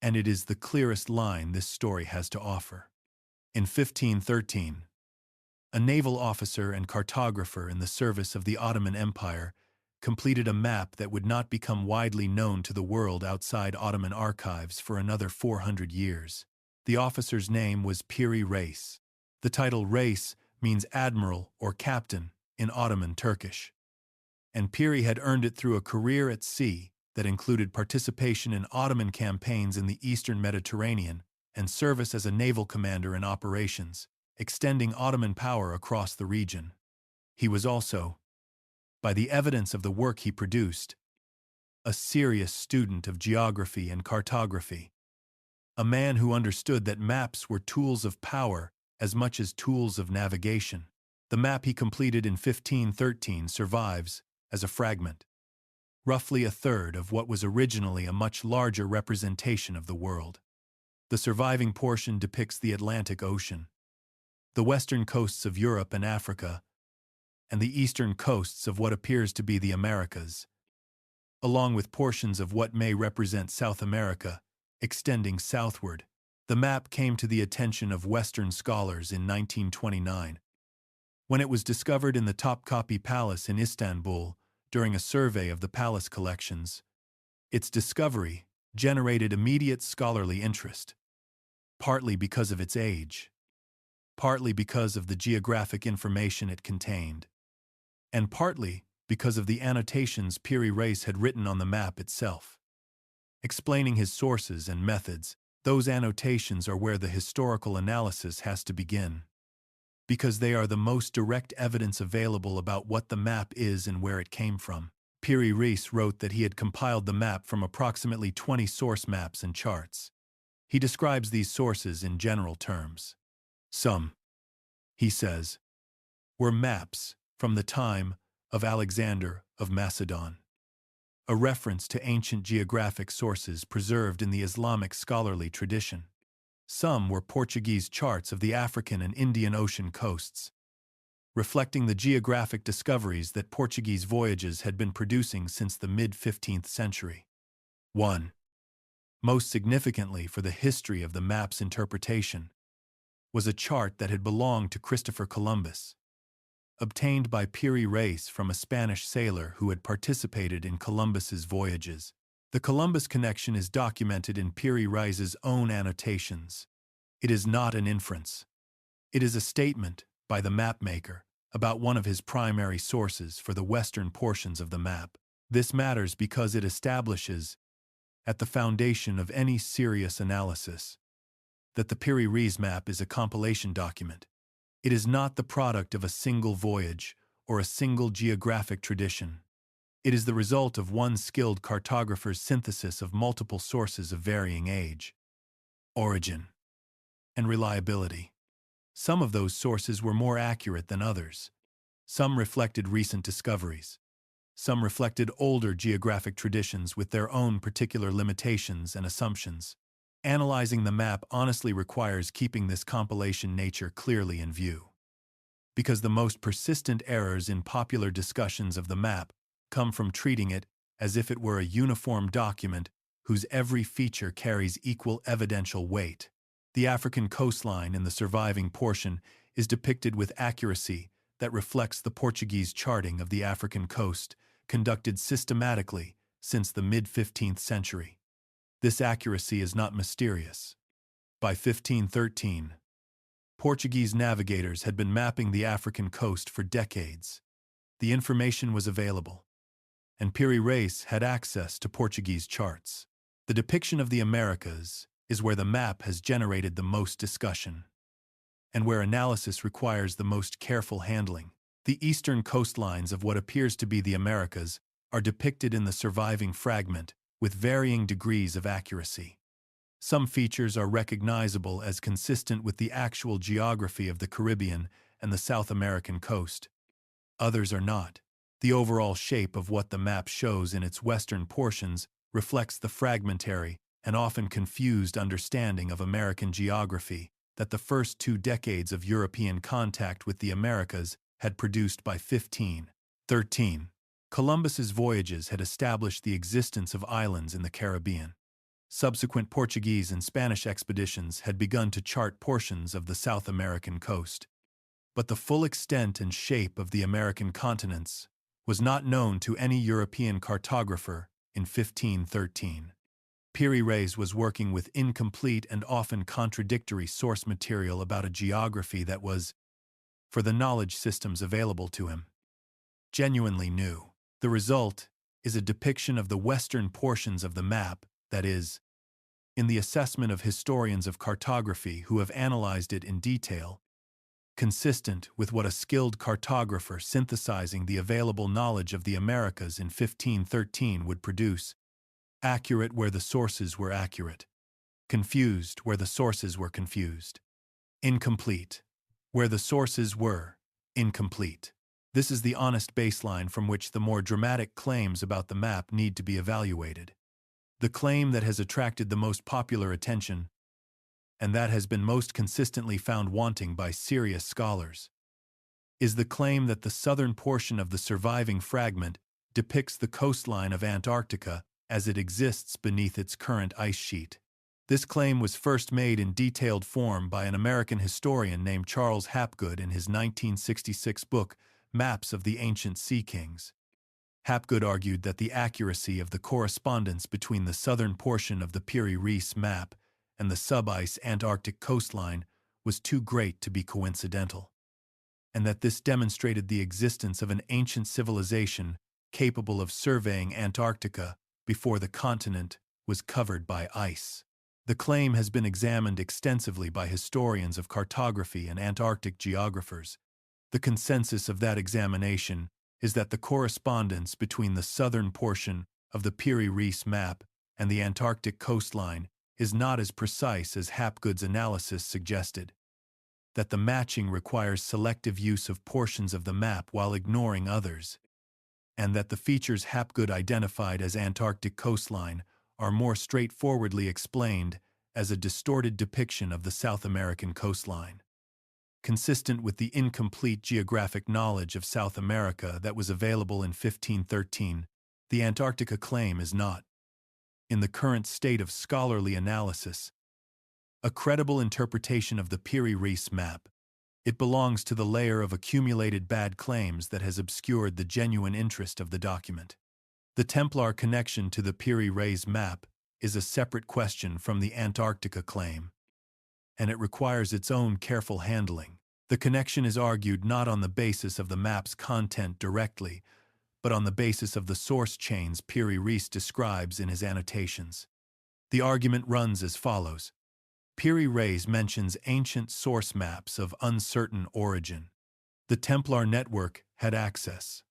and it is the clearest line this story has to offer. In 1513, a naval officer and cartographer in the service of the Ottoman Empire completed a map that would not become widely known to the world outside Ottoman archives for another 400 years. The officer's name was Piri Reis. The title Reis means admiral or captain in Ottoman Turkish, and Piri had earned it through a career at sea that included participation in Ottoman campaigns in the eastern Mediterranean and service as a naval commander in operations, extending Ottoman power across the region. He was also, by the evidence of the work he produced, a serious student of geography and cartography, a man who understood that maps were tools of power as much as tools of navigation. The map he completed in 1513 survives as a fragment, roughly a third of what was originally a much larger representation of the world. The surviving portion depicts the Atlantic Ocean, the western coasts of Europe and Africa, and the eastern coasts of what appears to be the Americas, along with portions of what may represent South America, extending southward. The map came to the attention of Western scholars in 1929, when it was discovered in the Topkapi Palace in Istanbul during a survey of the palace collections. Its discovery generated immediate scholarly interest, partly because of its age, partly because of the geographic information it contained, and partly because of the annotations Piri Reis had written on the map itself. Explaining his sources and methods, those annotations are where the historical analysis has to begin. because they are the most direct evidence available about what the map is and where it came from. Piri Reis wrote that he had compiled the map from approximately 20 source maps and charts. He describes these sources in general terms. Some, he says, were maps from the time of Alexander of Macedon, a reference to ancient geographic sources preserved in the Islamic scholarly tradition. Some were Portuguese charts of the African and Indian Ocean coasts, reflecting the geographic discoveries that Portuguese voyages had been producing since the mid-15th century. 1. Most significantly for the history of the map's interpretation, was a chart that had belonged to Christopher Columbus, obtained by Piri Reis from a Spanish sailor who had participated in Columbus's voyages. The Columbus connection is documented in Piri Reis's own annotations. It is not an inference. It is a statement by the mapmaker about one of his primary sources for the western portions of the map. This matters because it establishes, at the foundation of any serious analysis, that the Piri Reis map is a compilation document. It is not the product of a single voyage or a single geographic tradition. It is the result of one skilled cartographer's synthesis of multiple sources of varying age, origin, and reliability. Some of those sources were more accurate than others. Some reflected recent discoveries. Some reflected older geographic traditions with their own particular limitations and assumptions. Analyzing the map honestly requires keeping this compilation nature clearly in view, because the most persistent errors in popular discussions of the map come from treating it as if it were a uniform document whose every feature carries equal evidential weight. The African coastline in the surviving portion is depicted with accuracy that reflects the Portuguese charting of the African coast conducted systematically since the mid-15th century. This accuracy is not mysterious. By 1513, Portuguese navigators had been mapping the African coast for decades. The information was available, and Piri Reis had access to Portuguese charts. The depiction of the Americas is where the map has generated the most discussion, and where analysis requires the most careful handling. The eastern coastlines of what appears to be the Americas are depicted in the surviving fragment with varying degrees of accuracy. Some features are recognizable as consistent with the actual geography of the Caribbean and the South American coast. Others are not. The overall shape of what the map shows in its western portions reflects the fragmentary and often confused understanding of American geography that the first 2 decades of European contact with the Americas had produced. By 1513. Columbus's voyages had established the existence of islands in the Caribbean. Subsequent Portuguese and Spanish expeditions had begun to chart portions of the South American coast. But the full extent and shape of the American continents was not known to any European cartographer in 1513. Piri Reis was working with incomplete and often contradictory source material about a geography that was, for the knowledge systems available to him, genuinely new. The result is a depiction of the western portions of the map that is, in the assessment of historians of cartography who have analyzed it in detail, consistent with what a skilled cartographer synthesizing the available knowledge of the Americas in 1513 would produce: accurate where the sources were accurate, confused where the sources were confused, incomplete where the sources were incomplete. This is the honest baseline from which the more dramatic claims about the map need to be evaluated. The claim that has attracted the most popular attention, and that has been most consistently found wanting by serious scholars, is the claim that the southern portion of the surviving fragment depicts the coastline of Antarctica as it exists beneath its current ice sheet. This claim was first made in detailed form by an American historian named Charles Hapgood in his 1966 book, Maps of the Ancient Sea Kings. Hapgood argued that the accuracy of the correspondence between the southern portion of the Piri Reis map and the sub-ice Antarctic coastline was too great to be coincidental, and that this demonstrated the existence of an ancient civilization capable of surveying Antarctica before the continent was covered by ice. The claim has been examined extensively by historians of cartography and Antarctic geographers. The consensus of that examination is that the correspondence between the southern portion of the Piri Reis map and the Antarctic coastline is not as precise as Hapgood's analysis suggested, that the matching requires selective use of portions of the map while ignoring others, and that the features Hapgood identified as Antarctic coastline are more straightforwardly explained as a distorted depiction of the South American coastline. Consistent with the incomplete geographic knowledge of South America that was available in 1513, the Antarctica claim is not, in the current state of scholarly analysis, a credible interpretation of the Piri Reis map. It belongs to the layer of accumulated bad claims that has obscured the genuine interest of the document. The Templar connection to the Piri Reis map is a separate question from the Antarctica claim, and it requires its own careful handling. The connection is argued not on the basis of the map's content directly, but on the basis of the source chains Piri Reis describes in his annotations. The argument runs as follows. Piri Reis mentions ancient source maps of uncertain origin. The Templar network had access,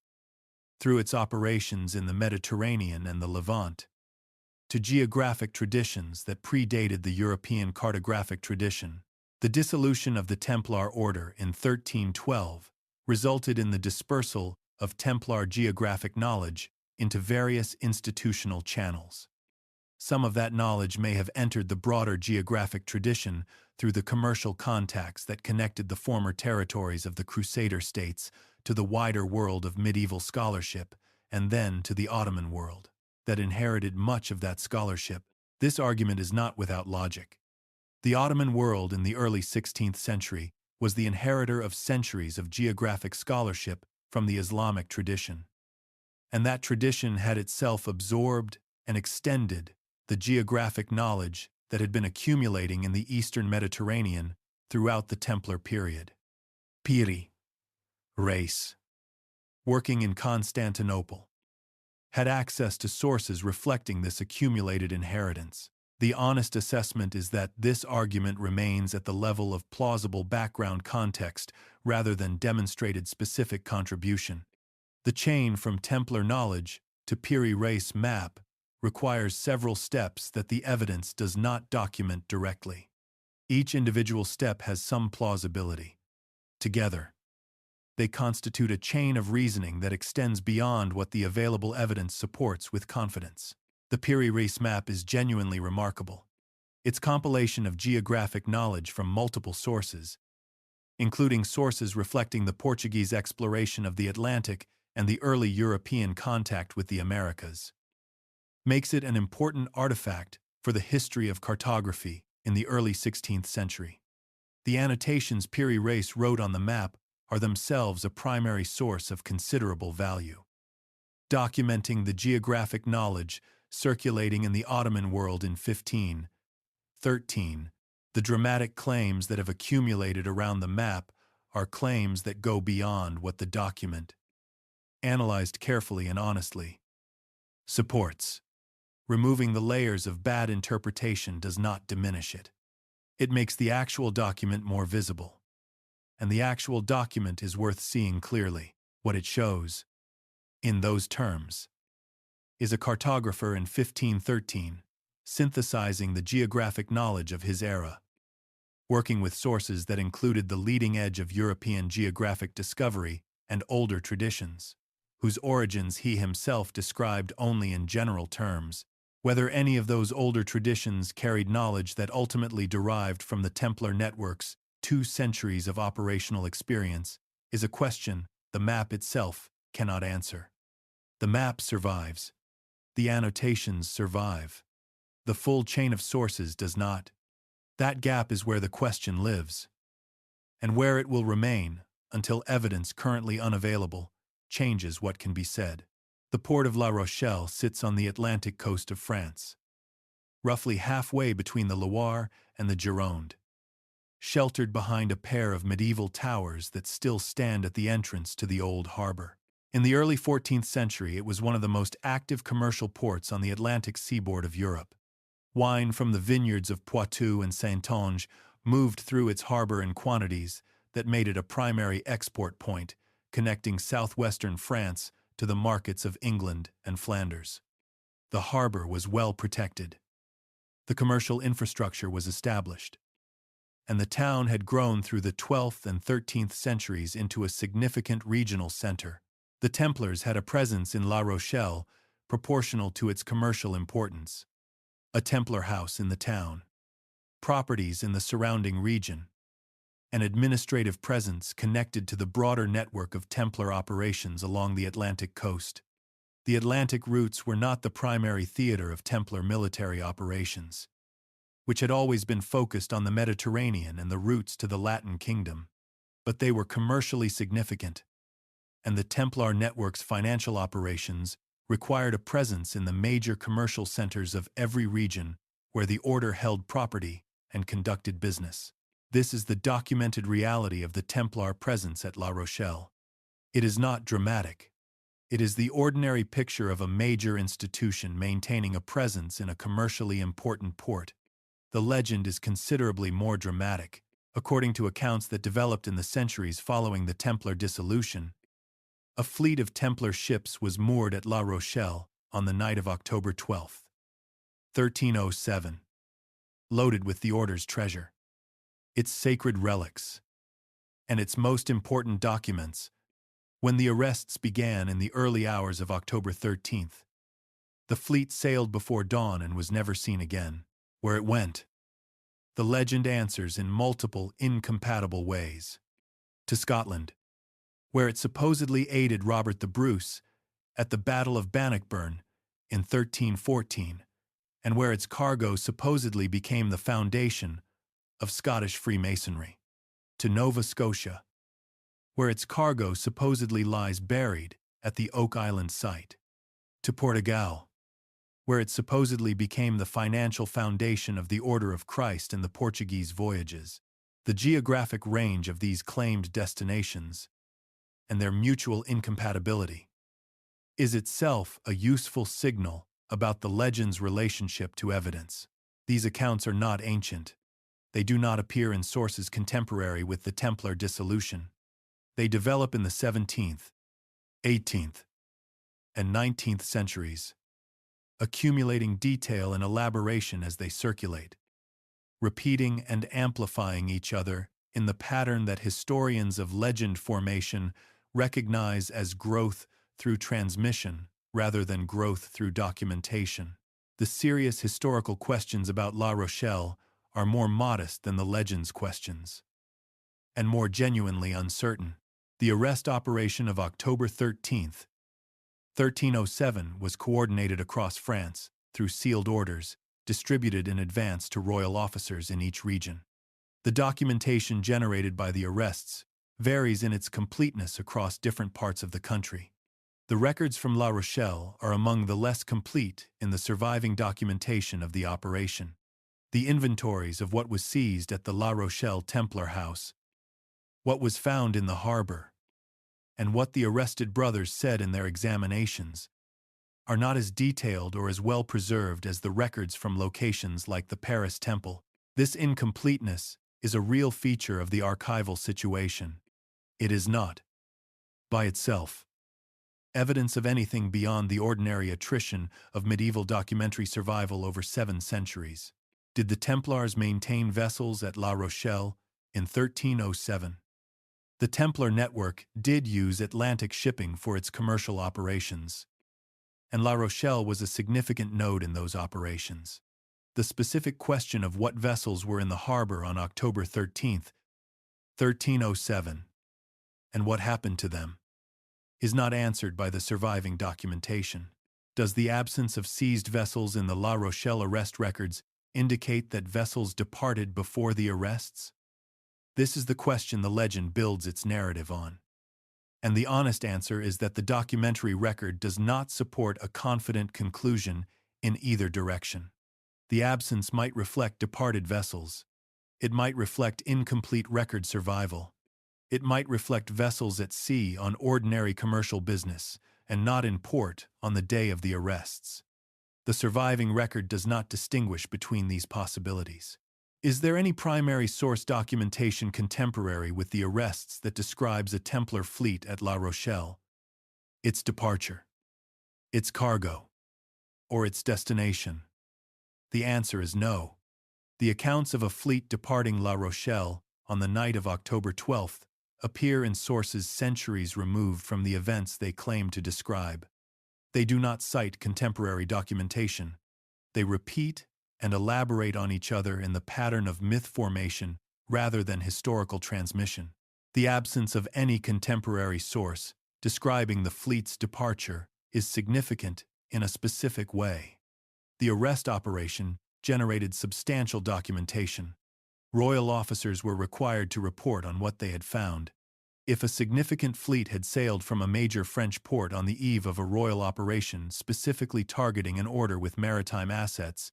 through its operations in the Mediterranean and the Levant, to geographic traditions that predated the European cartographic tradition. The dissolution of the Templar order in 1312 resulted in the dispersal of Templar geographic knowledge into various institutional channels. Some of that knowledge may have entered the broader geographic tradition through the commercial contacts that connected the former territories of the Crusader states to the wider world of medieval scholarship, and then to the Ottoman world, that inherited much of that scholarship. This argument is not without logic. The Ottoman world in the early 16th century was the inheritor of centuries of geographic scholarship from the Islamic tradition, and that tradition had itself absorbed and extended the geographic knowledge that had been accumulating in the eastern Mediterranean throughout the Templar period. Piri Reis, working in Constantinople, had access to sources reflecting this accumulated inheritance. The honest assessment is that this argument remains at the level of plausible background context rather than demonstrated specific contribution. The chain from Templar knowledge to Piri Reis map requires several steps that the evidence does not document directly. Each individual step has some plausibility. Together, they constitute a chain of reasoning that extends beyond what the available evidence supports with confidence. The Piri Reis map is genuinely remarkable. Its compilation of geographic knowledge from multiple sources, including sources reflecting the Portuguese exploration of the Atlantic and the early European contact with the Americas, makes it an important artifact for the history of cartography in the early 16th century. The annotations Piri Reis wrote on the map are themselves a primary source of considerable value, documenting the geographic knowledge circulating in the Ottoman world in 1513. The dramatic claims that have accumulated around the map are claims that go beyond what the document, analyzed carefully and honestly, supports. Removing the layers of bad interpretation does not diminish it. It makes the actual document more visible. And the actual document is worth seeing clearly. What it shows, in those terms, is a cartographer in 1513, synthesizing the geographic knowledge of his era, working with sources that included the leading edge of European geographic discovery and older traditions, whose origins he himself described only in general terms. Whether any of those older traditions carried knowledge that ultimately derived from the Templar network's 2 centuries of operational experience is a question the map itself cannot answer. The map survives. The annotations survive. The full chain of sources does not. That gap is where the question lives, and where it will remain until evidence currently unavailable changes what can be said. The port of La Rochelle sits on the Atlantic coast of France, roughly halfway between the Loire and the Gironde, sheltered behind a pair of medieval towers that still stand at the entrance to the old harbor. In the early 14th century, it was one of the most active commercial ports on the Atlantic seaboard of Europe. Wine from the vineyards of Poitou and Saintonge moved through its harbor in quantities that made it a primary export point, connecting southwestern France to the markets of England and Flanders. The harbor was well protected. The commercial infrastructure was established, and the town had grown through the 12th and 13th centuries into a significant regional center. The Templars had a presence in La Rochelle proportional to its commercial importance. A Templar house in the town, properties in the surrounding region, an administrative presence connected to the broader network of Templar operations along the Atlantic coast. The Atlantic routes were not the primary theater of Templar military operations, which had always been focused on the Mediterranean and the routes to the Latin kingdom, but they were commercially significant, and the Templar network's financial operations required a presence in the major commercial centers of every region where the order held property and conducted business. This is the documented reality of the Templar presence at La Rochelle. It is not dramatic. It is the ordinary picture of a major institution maintaining a presence in a commercially important port. The legend is considerably more dramatic. According to accounts that developed in the centuries following the Templar dissolution, a fleet of Templar ships was moored at La Rochelle on the night of October 12, 1307, loaded with the order's treasure, its sacred relics, and its most important documents. When the arrests began in the early hours of October 13th, the fleet sailed before dawn and was never seen again. Where it went, the legend answers in multiple, incompatible ways. To Scotland, where it supposedly aided Robert the Bruce at the Battle of Bannockburn in 1314, and where its cargo supposedly became the foundation of Scottish Freemasonry. To Nova Scotia, where its cargo supposedly lies buried at the Oak Island site. To Portugal, where it supposedly became the financial foundation of the Order of Christ in the Portuguese voyages. The geographic range of these claimed destinations and their mutual incompatibility is itself a useful signal about the legend's relationship to evidence. These accounts are not ancient. They do not appear in sources contemporary with the Templar dissolution. They develop in the 17th, 18th, and 19th centuries, accumulating detail and elaboration as they circulate, repeating and amplifying each other in the pattern that historians of legend formation recognize as growth through transmission rather than growth through documentation. The serious historical questions about La Rochelle are more modest than the legend's questions, and more genuinely uncertain. The arrest operation of October 13th, 1307 was coordinated across France through sealed orders distributed in advance to royal officers in each region. The documentation generated by the arrests varies in its completeness across different parts of the country. The records from La Rochelle are among the less complete in the surviving documentation of the operation. The inventories of what was seized at the La Rochelle Templar house, what was found in the harbor, and what the arrested brothers said in their examinations are not as detailed or as well preserved as the records from locations like the Paris Temple. This incompleteness is a real feature of the archival situation. It is not, by itself, evidence of anything beyond the ordinary attrition of medieval documentary survival over 7 centuries. Did the Templars maintain vessels at La Rochelle in 1307? The Templar network did use Atlantic shipping for its commercial operations, and La Rochelle was a significant node in those operations. The specific question of what vessels were in the harbor on October 13th, 1307, and what happened to them, is not answered by the surviving documentation. Does the absence of seized vessels in the La Rochelle arrest records indicate that vessels departed before the arrests? This is the question the legend builds its narrative on. And the honest answer is that the documentary record does not support a confident conclusion in either direction. The absence might reflect departed vessels. It might reflect incomplete record survival. It might reflect vessels at sea on ordinary commercial business and not in port on the day of the arrests. The surviving record does not distinguish between these possibilities. Is there any primary source documentation contemporary with the arrests that describes a Templar fleet at La Rochelle, its departure, its cargo, or its destination? The answer is no. The accounts of a fleet departing La Rochelle on the night of October 12th appear in sources centuries removed from the events they claim to describe. They do not cite contemporary documentation. They repeat and elaborate on each other in the pattern of myth formation rather than historical transmission. The absence of any contemporary source describing the fleet's departure is significant in a specific way. The arrest operation generated substantial documentation. Royal officers were required to report on what they had found. If a significant fleet had sailed from a major French port on the eve of a royal operation specifically targeting an order with maritime assets,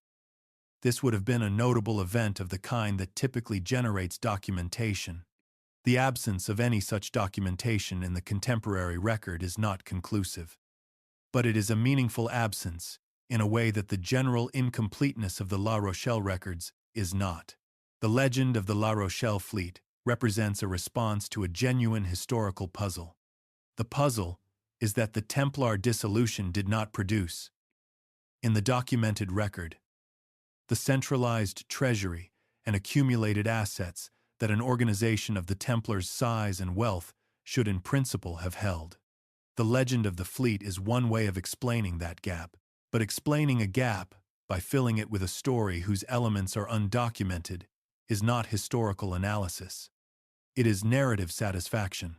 this would have been a notable event of the kind that typically generates documentation. The absence of any such documentation in the contemporary record is not conclusive. But it is a meaningful absence, in a way that the general incompleteness of the La Rochelle records is not. The legend of the La Rochelle fleet represents a response to a genuine historical puzzle. The puzzle is that the Templar dissolution did not produce, in the documented record, the centralized treasury and accumulated assets that an organization of the Templars' size and wealth should in principle have held. The legend of the fleet is one way of explaining that gap, but explaining a gap by filling it with a story whose elements are undocumented is not historical analysis. It is narrative satisfaction,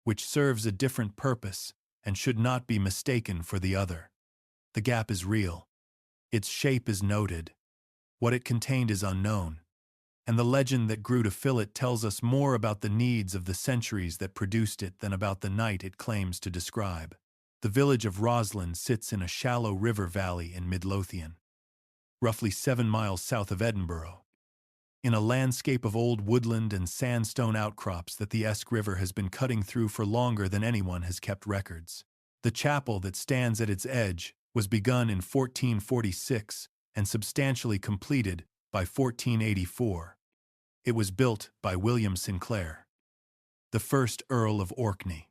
which serves a different purpose and should not be mistaken for the other. The gap is real. Its shape is noted. What it contained is unknown. And the legend that grew to fill it tells us more about the needs of the centuries that produced it than about the night it claims to describe. The village of Rosslyn sits in a shallow river valley in Midlothian, roughly 7 miles south of Edinburgh, in a landscape of old woodland and sandstone outcrops that the Esk River has been cutting through for longer than anyone has kept records. The chapel that stands at its edge was begun in 1446 and substantially completed by 1484. It was built by William Sinclair, the first Earl of Orkney,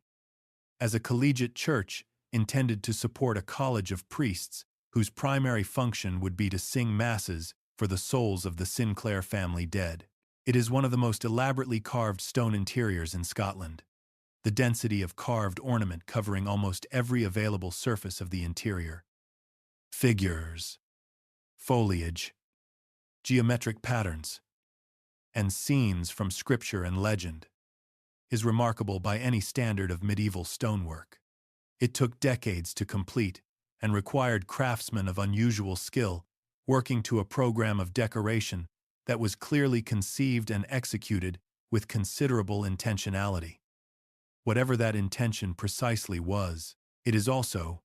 as a collegiate church intended to support a college of priests whose primary function would be to sing masses for the souls of the Sinclair family dead. It is one of the most elaborately carved stone interiors in Scotland. The density of carved ornament covering almost every available surface of the interior, figures, foliage, geometric patterns, and scenes from scripture and legend, is remarkable by any standard of medieval stonework. It took decades to complete and required craftsmen of unusual skill working to a program of decoration that was clearly conceived and executed with considerable intentionality. Whatever that intention precisely was, it is also,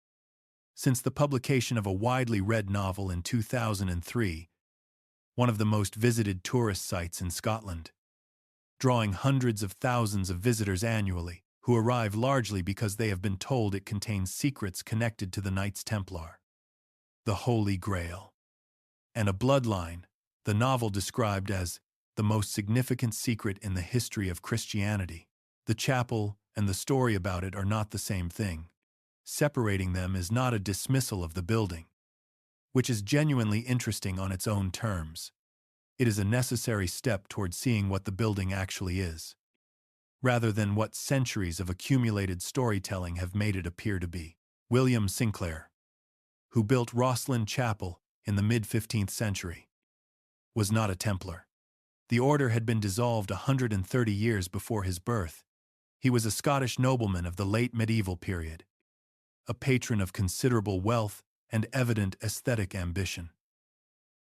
since the publication of a widely read novel in 2003, one of the most visited tourist sites in Scotland, drawing hundreds of thousands of visitors annually, who arrive largely because they have been told it contains secrets connected to the Knights Templar, the Holy Grail, and a bloodline, the novel described as the most significant secret in the history of Christianity. The chapel and the story about it are not the same thing. Separating them is not a dismissal of the building, which is genuinely interesting on its own terms. It is a necessary step toward seeing what the building actually is, rather than what centuries of accumulated storytelling have made it appear to be. William Sinclair, who built Rosslyn Chapel in the mid-15th century, was not a Templar. The order had been dissolved 130 years before his birth. He was a Scottish nobleman of the late medieval period, a patron of considerable wealth and evident aesthetic ambition.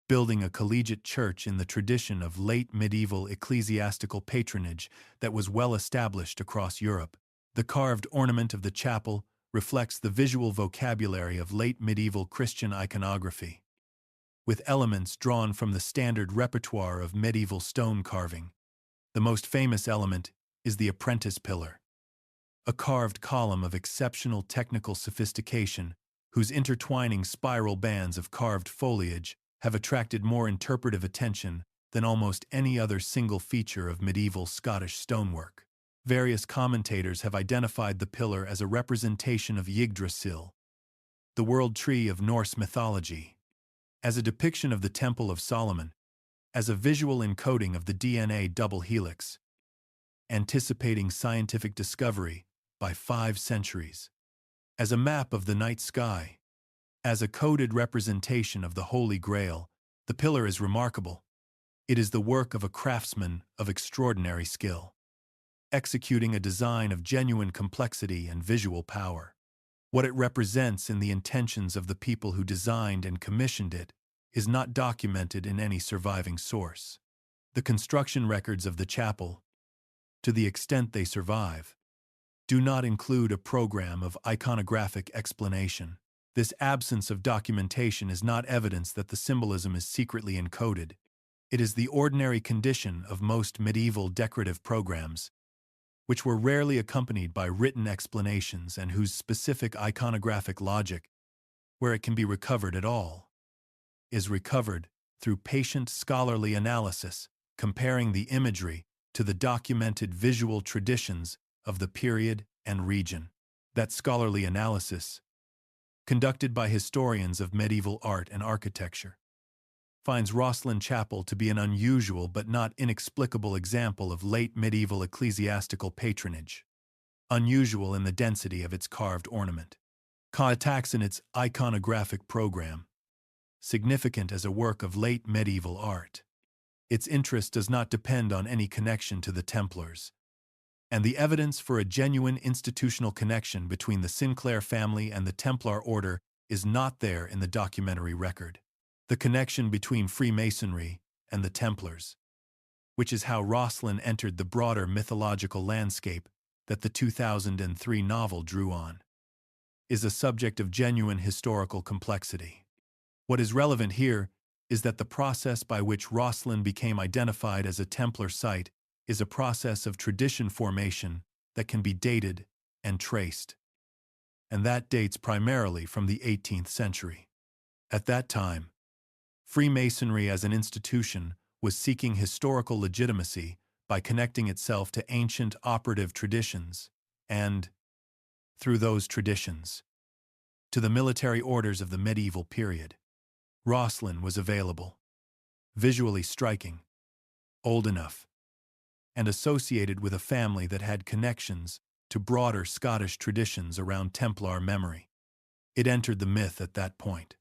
Building a collegiate church in the tradition of late medieval ecclesiastical patronage that was well established across Europe, the carved ornament of the chapel reflects the visual vocabulary of late medieval Christian iconography, with elements drawn from the standard repertoire of medieval stone carving. The most famous element is the apprentice pillar, a carved column of exceptional technical sophistication whose intertwining spiral bands of carved foliage have attracted more interpretive attention than almost any other single feature of medieval Scottish stonework. Various commentators have identified the pillar as a representation of Yggdrasil, the world tree of Norse mythology, as a depiction of the Temple of Solomon, as a visual encoding of the DNA double helix, anticipating scientific discovery by 5 centuries, as a map of the night sky, as a coded representation of the Holy Grail. The pillar is remarkable. It is the work of a craftsman of extraordinary skill, executing a design of genuine complexity and visual power. What it represents in the intentions of the people who designed and commissioned it is not documented in any surviving source. The construction records of the chapel, to the extent they survive, do not include a program of iconographic explanation. This absence of documentation is not evidence that the symbolism is secretly encoded. It is the ordinary condition of most medieval decorative programs, which were rarely accompanied by written explanations and whose specific iconographic logic, where it can be recovered at all, is recovered through patient scholarly analysis, comparing the imagery to the documented visual traditions of the period and region. That scholarly analysis, conducted by historians of medieval art and architecture, finds Rosslyn Chapel to be an unusual but not inexplicable example of late medieval ecclesiastical patronage, unusual in the density of its carved ornament, attacks in its iconographic program, significant as a work of late medieval art. Its interest does not depend on any connection to the Templars, and the evidence for a genuine institutional connection between the Sinclair family and the Templar order is not there in the documentary record. The connection between Freemasonry and the Templars, which is how Rosslyn entered the broader mythological landscape that the 2003 novel drew on, is a subject of genuine historical complexity. What is relevant here is that the process by which Rosslyn became identified as a Templar site is a process of tradition formation that can be dated and traced, and that dates primarily from the 18th century. At that time, Freemasonry as an institution was seeking historical legitimacy by connecting itself to ancient operative traditions and, through those traditions, to the military orders of the medieval period. Rosslyn was available, visually striking, old enough, and associated with a family that had connections to broader Scottish traditions around Templar memory. It entered the myth at that point,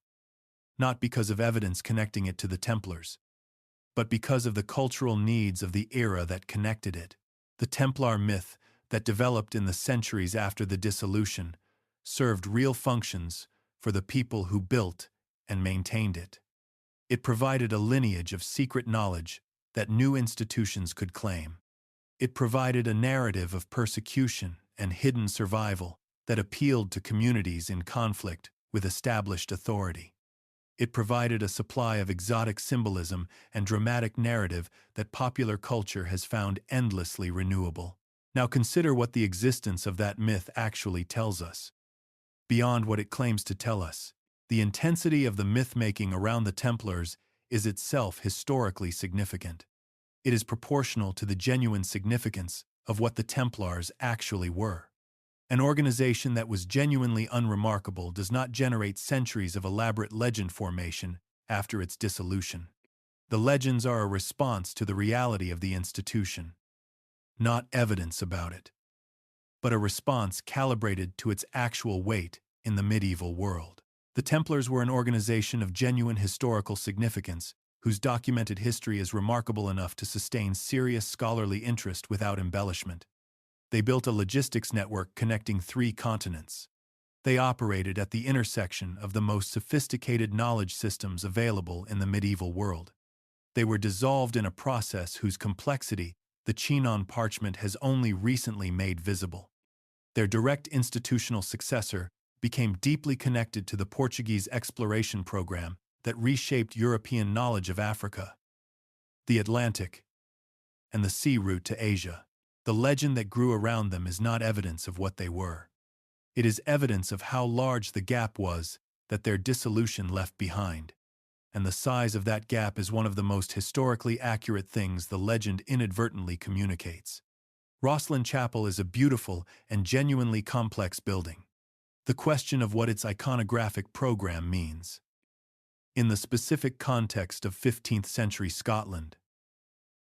not because of evidence connecting it to the Templars, but because of the cultural needs of the era that connected it. The Templar myth that developed in the centuries after the dissolution served real functions for the people who built and maintained it. It provided a lineage of secret knowledge that new institutions could claim. It provided a narrative of persecution and hidden survival that appealed to communities in conflict with established authority. It provided a supply of exotic symbolism and dramatic narrative that popular culture has found endlessly renewable. Now consider what the existence of that myth actually tells us. Beyond what it claims to tell us, the intensity of the myth-making around the Templars is itself historically significant. It is proportional to the genuine significance of what the Templars actually were. An organization that was genuinely unremarkable does not generate centuries of elaborate legend formation after its dissolution. The legends are a response to the reality of the institution, not evidence about it, but a response calibrated to its actual weight in the medieval world. The Templars were an organization of genuine historical significance, whose documented history is remarkable enough to sustain serious scholarly interest without embellishment. They built a logistics network connecting 3 continents. They operated at the intersection of the most sophisticated knowledge systems available in the medieval world. They were dissolved in a process whose complexity the Chinon parchment has only recently made visible. Their direct institutional successor became deeply connected to the Portuguese exploration program that reshaped European knowledge of Africa, the Atlantic, and the sea route to Asia. The legend that grew around them is not evidence of what they were. It is evidence of how large the gap was that their dissolution left behind, and the size of that gap is one of the most historically accurate things the legend inadvertently communicates. Rosslyn Chapel is a beautiful and genuinely complex building. The question of what its iconographic program means, in the specific context of 15th century Scotland,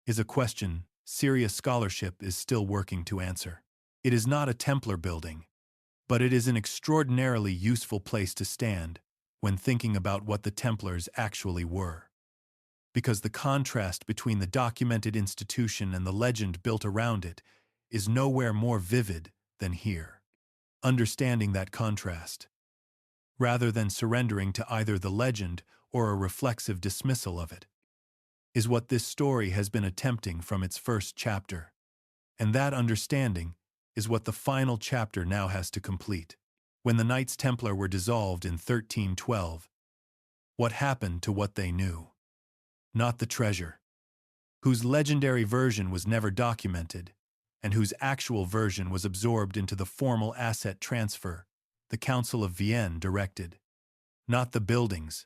is a question serious scholarship is still working to answer. It is not a Templar building, but it is an extraordinarily useful place to stand when thinking about what the Templars actually were. Because the contrast between the documented institution and the legend built around it is nowhere more vivid than here. Understanding that contrast, rather than surrendering to either the legend or a reflexive dismissal of it, is what this story has been attempting from its first chapter. And that understanding is what the final chapter now has to complete. When the Knights Templar were dissolved in 1312, what happened to what they knew? Not the treasure, whose legendary version was never documented, and whose actual version was absorbed into the formal asset transfer the Council of Vienne directed. Not the buildings,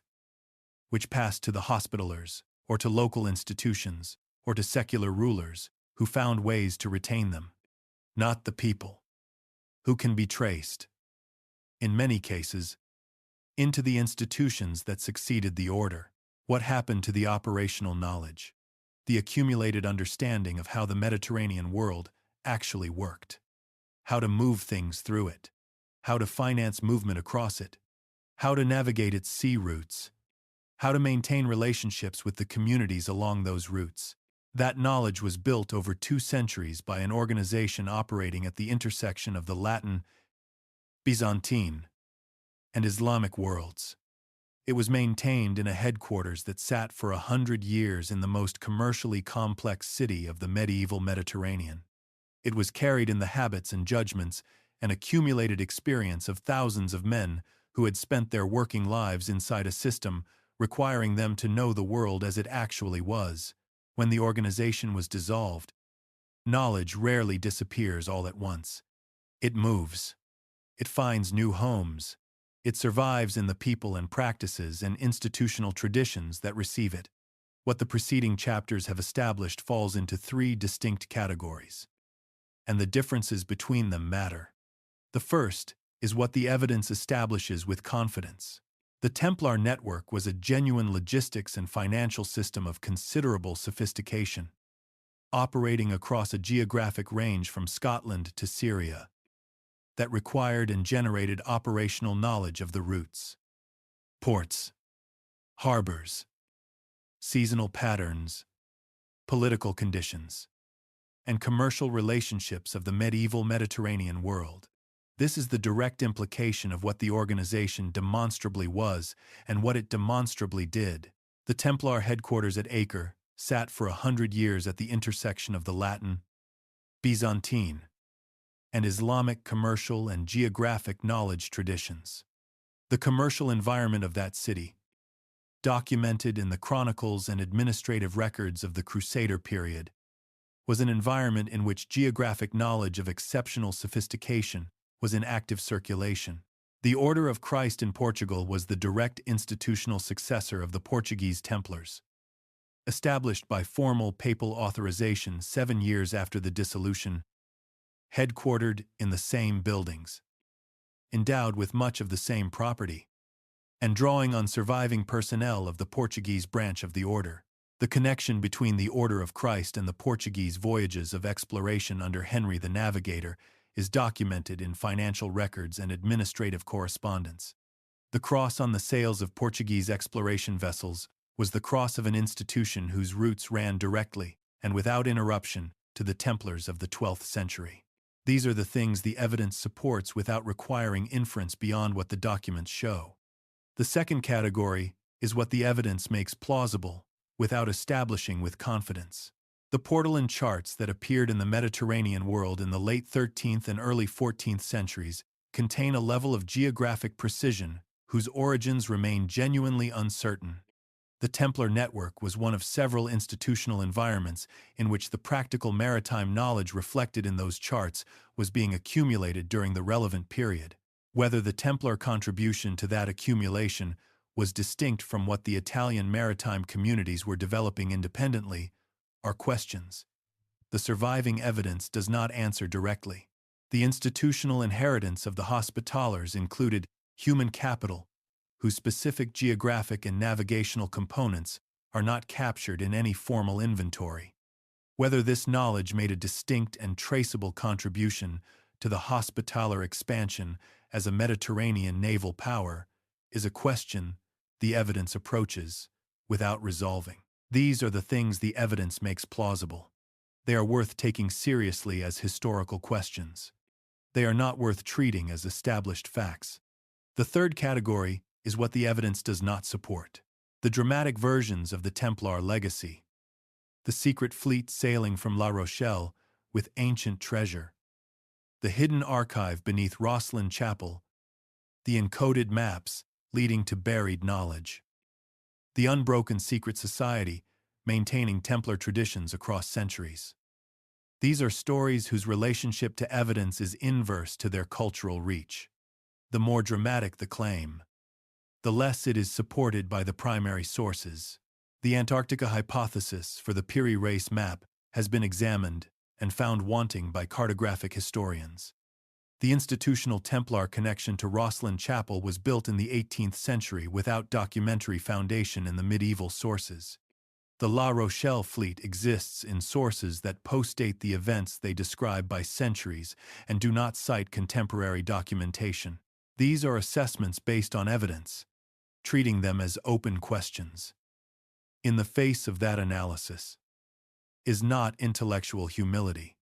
which passed to the Hospitallers, or to local institutions, or to secular rulers, who found ways to retain them. Not the people, who can be traced, in many cases, into the institutions that succeeded the order. What happened to the operational knowledge, the accumulated understanding of how the Mediterranean world actually worked, how to move things through it, how to finance movement across it, how to navigate its sea routes, how to maintain relationships with the communities along those routes? That knowledge was built over 2 centuries by an organization operating at the intersection of the Latin, Byzantine, and Islamic worlds. It was maintained in a headquarters that sat for 100 years in the most commercially complex city of the medieval Mediterranean. It was carried in the habits and judgments and accumulated experience of thousands of men who had spent their working lives inside a system requiring them to know the world as it actually was. When the organization was dissolved, knowledge rarely disappears all at once. It moves. It finds new homes. It survives in the people and practices and institutional traditions that receive it. What the preceding chapters have established falls into 3 distinct categories, and the differences between them matter. The first is what the evidence establishes with confidence. The Templar network was a genuine logistics and financial system of considerable sophistication, operating across a geographic range from Scotland to Syria, that required and generated operational knowledge of the routes, ports, harbors, seasonal patterns, political conditions, and commercial relationships of the medieval Mediterranean world. This is the direct implication of what the organization demonstrably was and what it demonstrably did. The Templar headquarters at Acre sat for 100 years at the intersection of the Latin, Byzantine, and Islamic commercial and geographic knowledge traditions. The commercial environment of that city, documented in the chronicles and administrative records of the Crusader period, was an environment in which geographic knowledge of exceptional sophistication was in active circulation. The Order of Christ in Portugal was the direct institutional successor of the Portuguese Templars, established by formal papal authorization 7 years after the dissolution, headquartered in the same buildings, endowed with much of the same property, and drawing on surviving personnel of the Portuguese branch of the order. The connection between the Order of Christ and the Portuguese voyages of exploration under Henry the Navigator is documented in financial records and administrative correspondence. The cross on the sails of Portuguese exploration vessels was the cross of an institution whose roots ran directly and without interruption to the Templars of the 12th century. These are the things the evidence supports without requiring inference beyond what the documents show. The second category is what the evidence makes plausible without establishing with confidence. The portolan charts that appeared in the Mediterranean world in the late 13th and early 14th centuries contain a level of geographic precision whose origins remain genuinely uncertain. The Templar network was one of several institutional environments in which the practical maritime knowledge reflected in those charts was being accumulated during the relevant period. Whether the Templar contribution to that accumulation was distinct from what the Italian maritime communities were developing independently are questions the surviving evidence does not answer directly. The institutional inheritance of the Hospitallers included human capital, whose specific geographic and navigational components are not captured in any formal inventory. Whether this knowledge made a distinct and traceable contribution to the Hospitaller expansion as a Mediterranean naval power is a question the evidence approaches without resolving. These are the things the evidence makes plausible. They are worth taking seriously as historical questions. They are not worth treating as established facts. The third category is what the evidence does not support. The dramatic versions of the Templar legacy. The secret fleet sailing from La Rochelle with ancient treasure. The hidden archive beneath Rosslyn Chapel. The encoded maps leading to buried knowledge. The unbroken secret society maintaining Templar traditions across centuries. These are stories whose relationship to evidence is inverse to their cultural reach. The more dramatic the claim, the less it is supported by the primary sources. The Antarctica hypothesis for the Piri Reis map has been examined and found wanting by cartographic historians. The institutional Templar connection to Rosslyn Chapel was built in the 18th century without documentary foundation in the medieval sources. The La Rochelle fleet exists in sources that postdate the events they describe by centuries and do not cite contemporary documentation. These are assessments based on evidence, treating them as open questions. In the face of that analysis is not intellectual humility.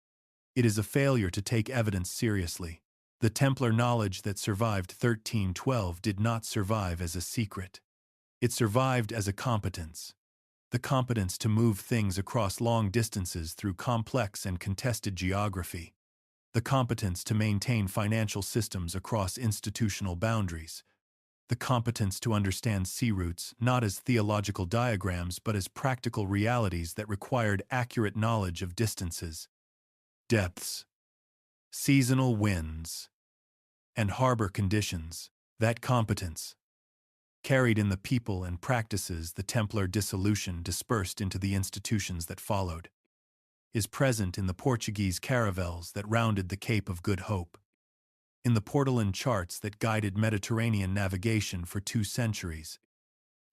It is a failure to take evidence seriously. The Templar knowledge that survived 1312 did not survive as a secret. It survived as a competence. The competence to move things across long distances through complex and contested geography. The competence to maintain financial systems across institutional boundaries. The competence to understand sea routes not as theological diagrams but as practical realities that required accurate knowledge of distances, depths, seasonal winds, and harbor conditions. That competence, carried in the people and practices the Templar dissolution dispersed into the institutions that followed, is present in the Portuguese caravels that rounded the Cape of Good Hope, in the portolan charts that guided Mediterranean navigation for 2 centuries,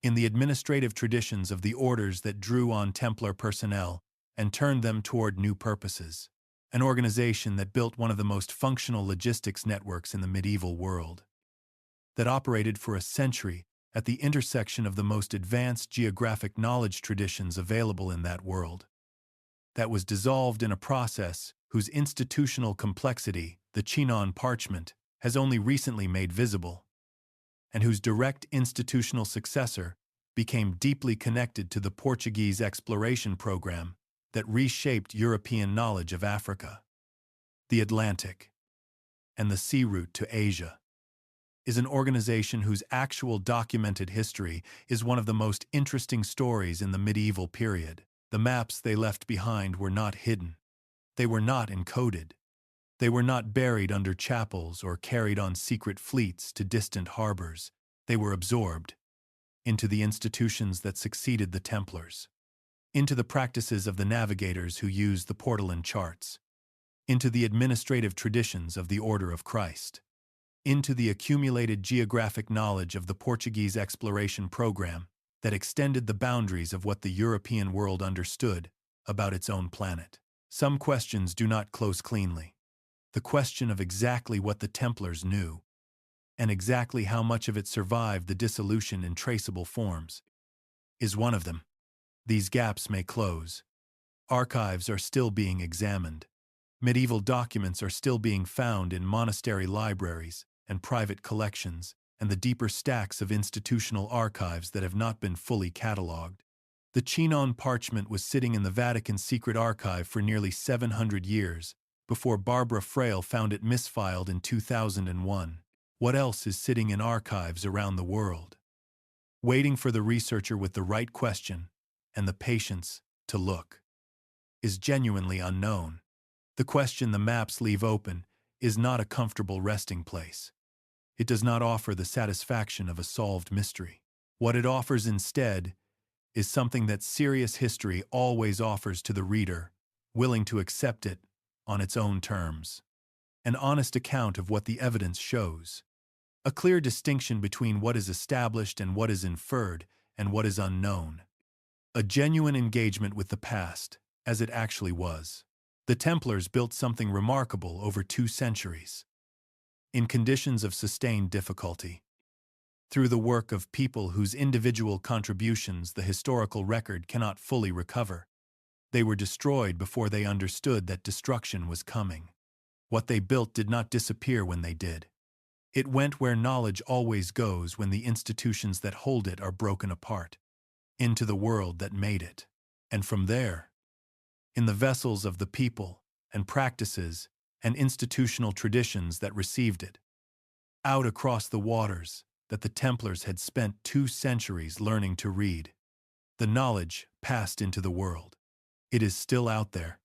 in the administrative traditions of the orders that drew on Templar personnel and turned them toward new purposes, an organization that built one of the most functional logistics networks in the medieval world, that operated for a century at the intersection of the most advanced geographic knowledge traditions available in that world, that was dissolved in a process whose institutional complexity the Chinon parchment has only recently made visible, and whose direct institutional successor became deeply connected to the Portuguese exploration program that reshaped European knowledge of Africa, the Atlantic, and the sea route to Asia, is an organization whose actual documented history is one of the most interesting stories in the medieval period. The maps they left behind were not hidden. They were not encoded. They were not buried under chapels or carried on secret fleets to distant harbors. They were absorbed into the institutions that succeeded the Templars, into the practices of the navigators who used the portolan charts, into the administrative traditions of the Order of Christ, into the accumulated geographic knowledge of the Portuguese exploration program that extended the boundaries of what the European world understood about its own planet. Some questions do not close cleanly. The question of exactly what the Templars knew, and exactly how much of it survived the dissolution in traceable forms, is one of them. These gaps may close. Archives are still being examined. Medieval documents are still being found in monastery libraries and private collections, and the deeper stacks of institutional archives that have not been fully catalogued. The Chinon parchment was sitting in the Vatican secret archive for nearly 700 years, before Barbara Frail found it misfiled in 2001. What else is sitting in archives around the world, waiting for the researcher with the right question and the patience to look, is genuinely unknown. The question the maps leave open is not a comfortable resting place. It does not offer the satisfaction of a solved mystery. What it offers instead is something that serious history always offers to the reader, willing to accept it on its own terms. An honest account of what the evidence shows. A clear distinction between what is established and what is inferred and what is unknown. A genuine engagement with the past, as it actually was. The Templars built something remarkable over 2 centuries. In conditions of sustained difficulty. Through the work of people whose individual contributions the historical record cannot fully recover. They were destroyed before they understood that destruction was coming. What they built did not disappear when they did. It went where knowledge always goes when the institutions that hold it are broken apart. Into the world that made it. And from there, in the vessels of the people and practices and institutional traditions that received it. Out across the waters that the Templars had spent 2 centuries learning to read. The knowledge passed into the world. It is still out there,